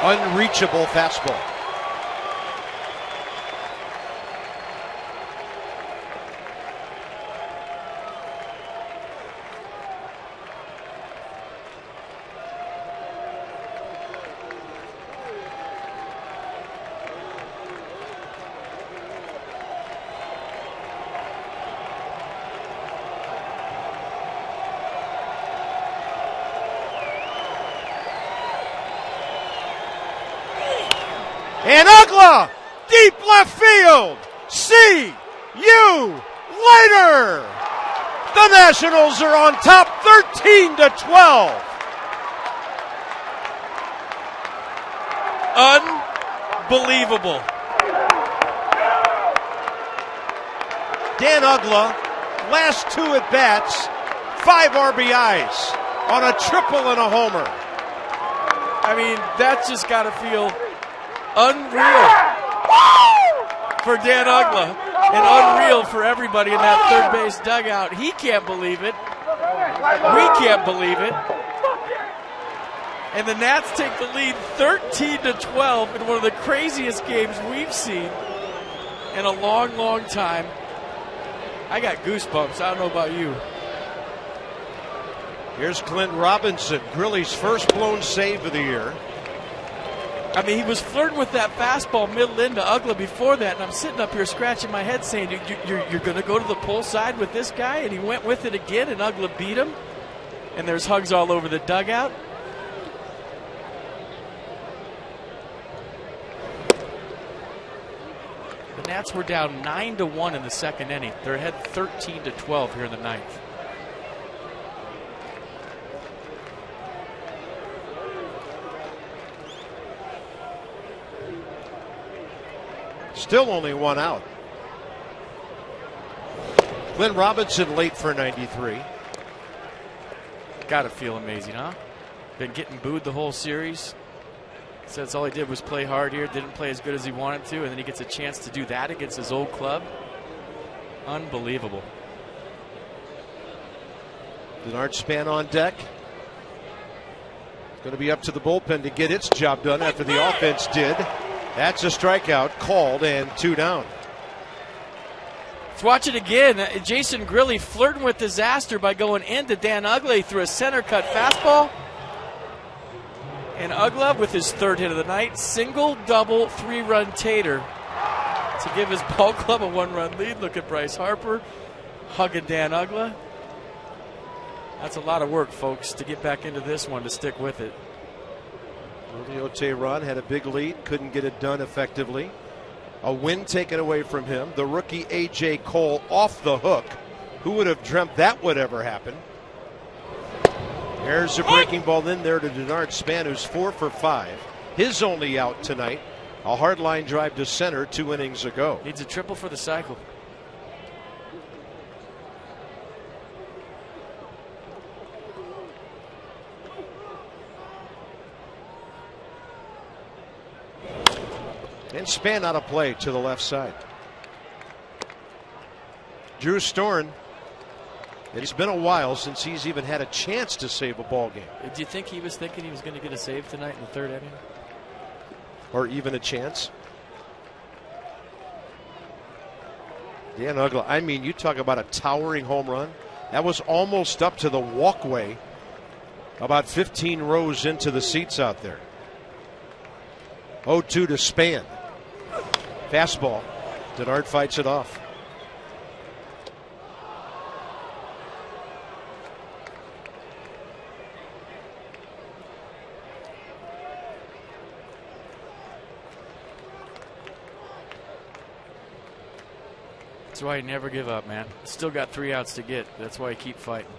Unreachable fastball. And Ugla, deep left field. See you later. The Nationals are on top 13-12. Unbelievable. Dan Ugla, last 2 at-bats, 5 RBIs on a triple and a homer. I mean, that's just got to feel unreal for Dan Ugla and unreal for everybody in that third base dugout. He can't believe it. We can't believe it. And the Nats take the lead 13-12 in one of the craziest games we've seen in a long, long time. I got goosebumps. I don't know about you. Here's Clint Robinson, Grilly's first blown save of the year. I mean, he was flirting with that fastball middle into Ugla before that, and I'm sitting up here scratching my head saying, you're going to go to the pull side with this guy? And he went with it again, and Ugla beat him. And there's hugs all over the dugout. The Nats were down 9-1 in the second inning. They're ahead 13-12 here in the ninth. Still only 1 out. Clint Robinson late for 93. Gotta feel amazing, huh? Been getting booed the whole series. Says all he did was play hard here. Didn't play as good as he wanted to, and then he gets a chance to do that against his old club. Unbelievable. Denard Span on deck. It's going to be up to the bullpen to get its job done after the offense did. That's a strikeout called and 2 down. Let's watch it again. Jason Grilly flirting with disaster by going into Dan Ugla through a center cut fastball. And Ugla with his 3rd hit of the night. Single, double, 3-run tater to give his ball club a 1-run lead. Look at Bryce Harper hugging Dan Ugla. That's a lot of work, folks, to get back into this one, to stick with it. Julio Teheran had a big lead, couldn't get it done effectively. A win taken away from him. The rookie A.J. Cole off the hook. Who would have dreamt that would ever happen? There's a breaking ball in there to Denard Span, who's 4 for 5. His only out tonight. A hard line drive to center 2 innings ago. Needs a triple for the cycle. And Span out of play to the left side. Drew Storen. It's been a while since he's even had a chance to save a ball game. Do you think he was thinking he was going to get a save tonight in the 3rd inning? Or even a chance? Dan Ugla, I mean, you talk about a towering home run. That was almost up to the walkway, about 15 rows into the seats out there. 0-2 to Span. Fastball. Denard fights it off. That's why you never give up, man. Still got 3 outs to get. That's why you keep fighting.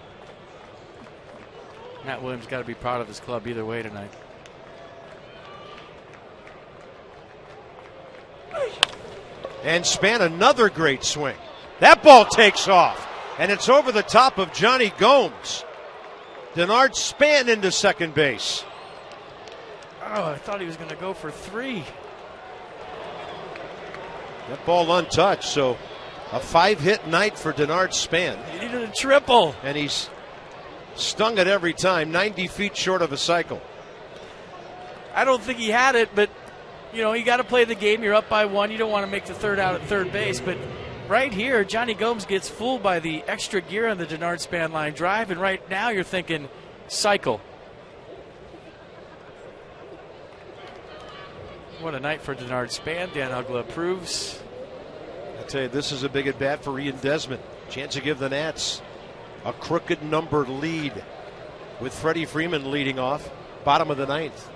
Matt Williams got to be proud of his club either way tonight. And Span, another great swing. That ball takes off, and it's over the top of Johnny Gomes. Denard Span into second base. Oh, I thought he was going to go for 3. That ball untouched, so a 5-hit night for Denard Span. He needed a triple. And he's stung it every time, 90 feet short of a cycle. I don't think he had it, but, you got to play the game. You're up by 1. You don't want to make the third out at third base. But right here, Johnny Gomes gets fooled by the extra gear on the Denard Span line drive, and right now you're thinking cycle. What a night for Denard Span. Dan Uggla approves. I tell you, this is a big at bat for Ian Desmond. Chance to give the Nats a crooked number lead with Freddie Freeman leading off, bottom of the 9th.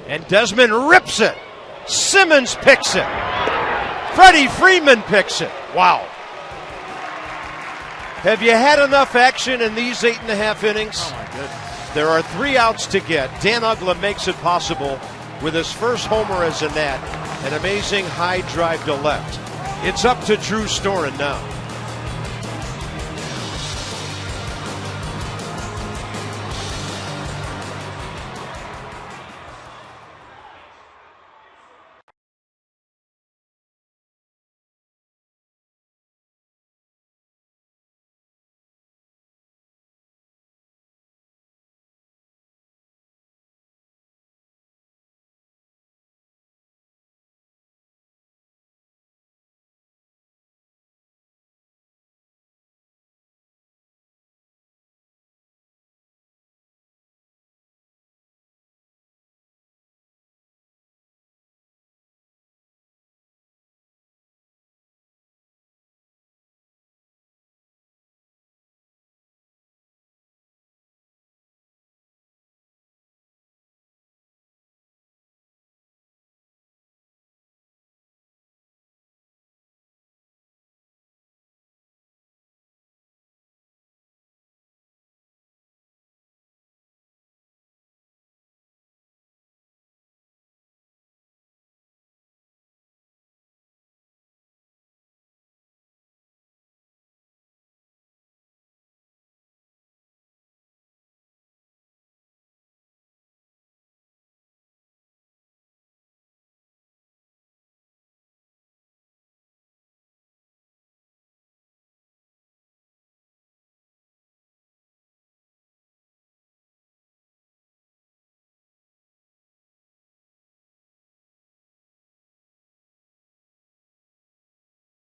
And Desmond rips it. Simmons picks it. Freddie Freeman picks it. Wow. Have you had enough action in these 8.5 innings? Oh, my goodness. There are 3 outs to get. Dan Uggla makes it possible with his first homer as a Nat. An amazing high drive to left. It's up to Drew Storen now.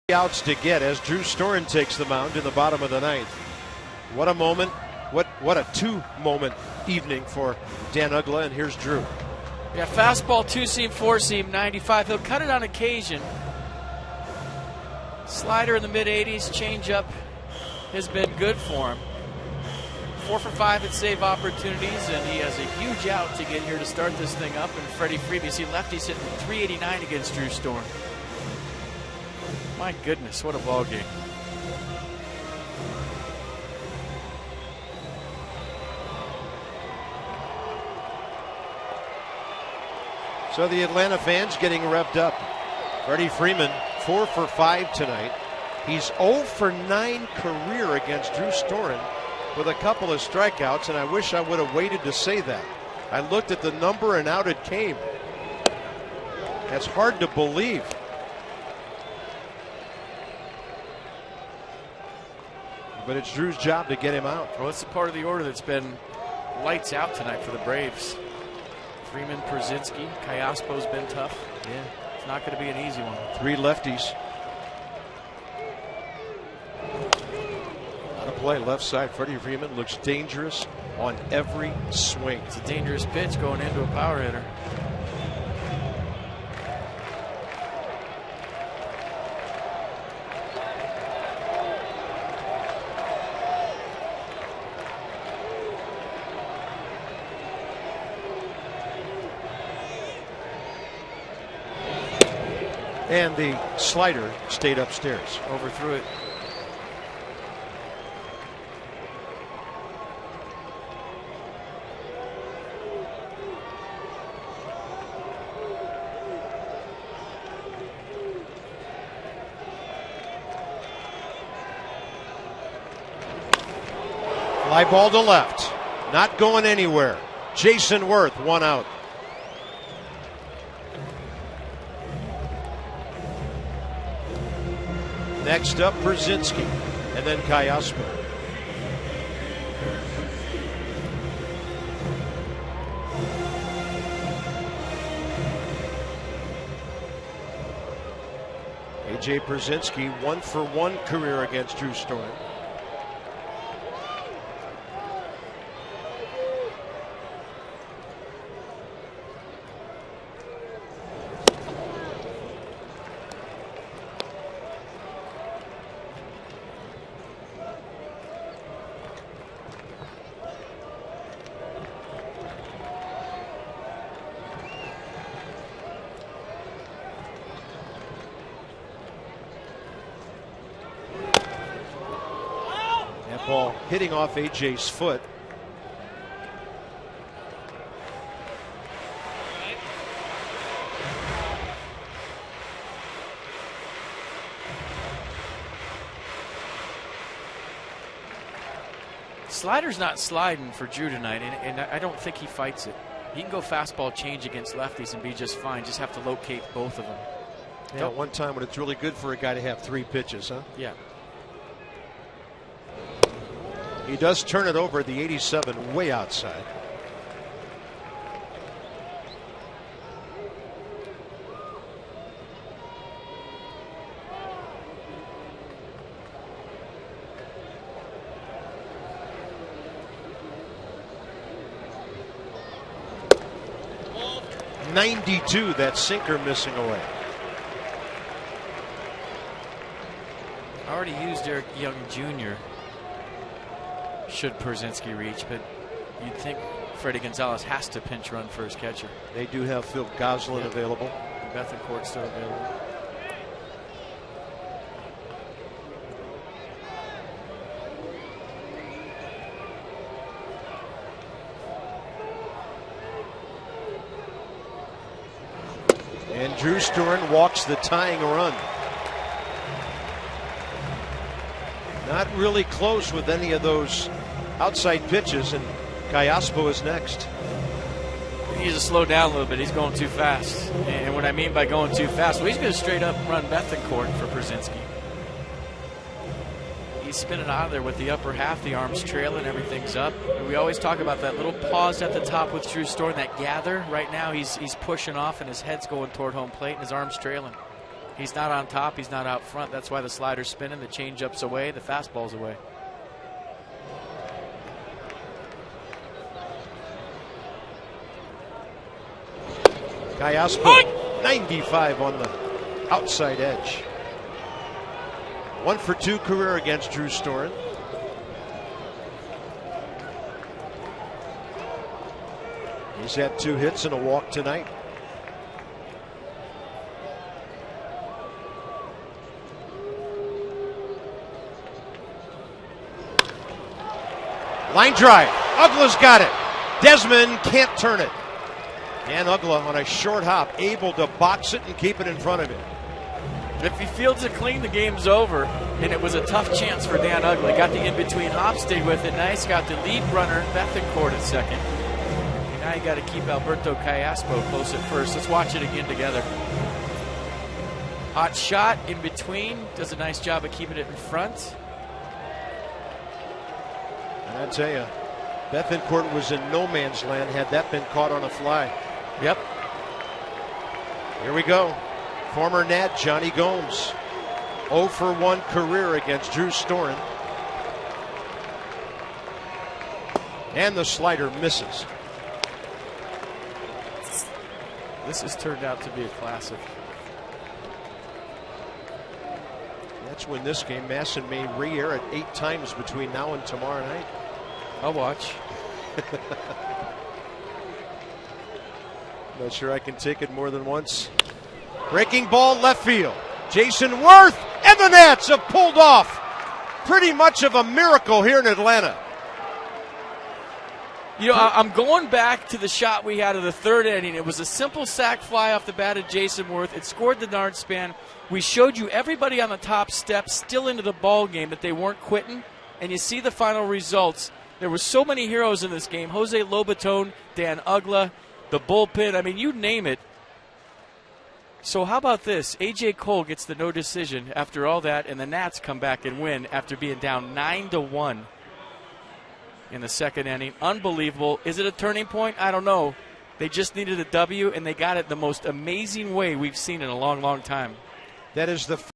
Outs to get as Drew Storen takes the mound in the bottom of the 9th. What a moment. What a 2-moment evening for Dan Uggla, and here's Drew. Yeah, fastball, 2-seam, 4-seam, 95. He'll cut it on occasion. Slider in the mid-80s, changeup has been good for him. 4 for 5 at save opportunities, and he has a huge out to get here to start this thing up. And Freddie Freeman, see lefties hitting 389 against Drew Storen. My goodness, what a ball game. So the Atlanta fans getting revved up. Freddie Freeman, 4 for 5 tonight. He's 0 for 9 career against Drew Storen with a couple of strikeouts, and I wish I would have waited to say that. I looked at the number and out it came. That's hard to believe. But it's Drew's job to get him out. Well, it's the part of the order that's been lights out tonight for the Braves. Freeman, Przinsky, Kayaspo's been tough. Yeah, it's not going to be an easy one. 3 lefties. Out of play, left side. Freddie Freeman looks dangerous on every swing. It's a dangerous pitch going into a power hitter. And the slider stayed upstairs. Overthrew it. Fly ball to left. Not going anywhere. Jason Worth, 1 out. Next up, Przinsky, and then Kayaspo. A.J. Pierzynski, 1-for-1 career against Drew Storen. Ball hitting off A.J.'s foot. Slider's not sliding for Drew tonight, and I don't think he fights it. He can go fastball change against lefties and be just fine. Just have to locate both of them. Yeah, one time when it's really good for a guy to have 3 pitches, huh? Yeah. He does turn it over, the 87 way outside. .92, that sinker missing away. I already used Eric Young Jr. should Pierzynski reach, but you'd think Freddie Gonzalez has to pinch run for his catcher. They do have Phil Goslin available. Bethencourt still available. And Drew Storen walks the tying run. Not really close with any of those outside pitches, and Callaspo is next. He needs to slow down a little bit. He's going too fast. And what I mean by going too fast, well, he's going to straight up run Bethencourt for Pierzynski. He's spinning out of there with the upper half, the arms trailing, everything's up. And we always talk about that little pause at the top with Drew Storen, that gather. Right now he's pushing off and his head's going toward home plate and his arms trailing. He's not on top, he's not out front. That's why the slider's spinning, the changeup's away, the fastball's away. Callaspo, 95 on the outside edge. 1-for-2 career against Drew Storen. He's had 2 hits and a walk tonight. Line drive. Ugla's got it. Desmond can't turn it. And Ugla on a short hop, able to box it and keep it in front of him. If he fields it clean, the game's over. And it was a tough chance for Dan Ugla. Got the in-between hop, stayed with it nice. Got the lead runner, Bethencourt, at second. And now you got to keep Alberto Callaspo close at first. Let's watch it again together. Hot shot in between. Does a nice job of keeping it in front. And I tell you, Bethencourt was in no man's land had that been caught on a fly. Yep. Here we go. Former Nat Johnny Gomes. 0-for-1 career against Drew Storen. And the slider misses. This has turned out to be a classic. Let's win this game. Masson may re-air it 8 times between now and tomorrow night. I'll watch. Not sure I can take it more than once. Breaking ball left field. Jason Worth and the Nats have pulled off pretty much of a miracle here in Atlanta. You know, I'm going back to the shot we had of the 3rd inning. It was a simple sac fly off the bat of Jason Worth. It scored the darn span. We showed you everybody on the top step still into the ball game, that they weren't quitting. And you see the final results. There were so many heroes in this game. Jose Lobaton, Dan Ugla, the bullpen. I mean, you name it. So how about this? A.J. Cole gets the no decision after all that, and the Nats come back and win after being down 9-1 in the 2nd inning. Unbelievable. Is it a turning point? I don't know. They just needed a W, and they got it the most amazing way we've seen in a long, long time. That is the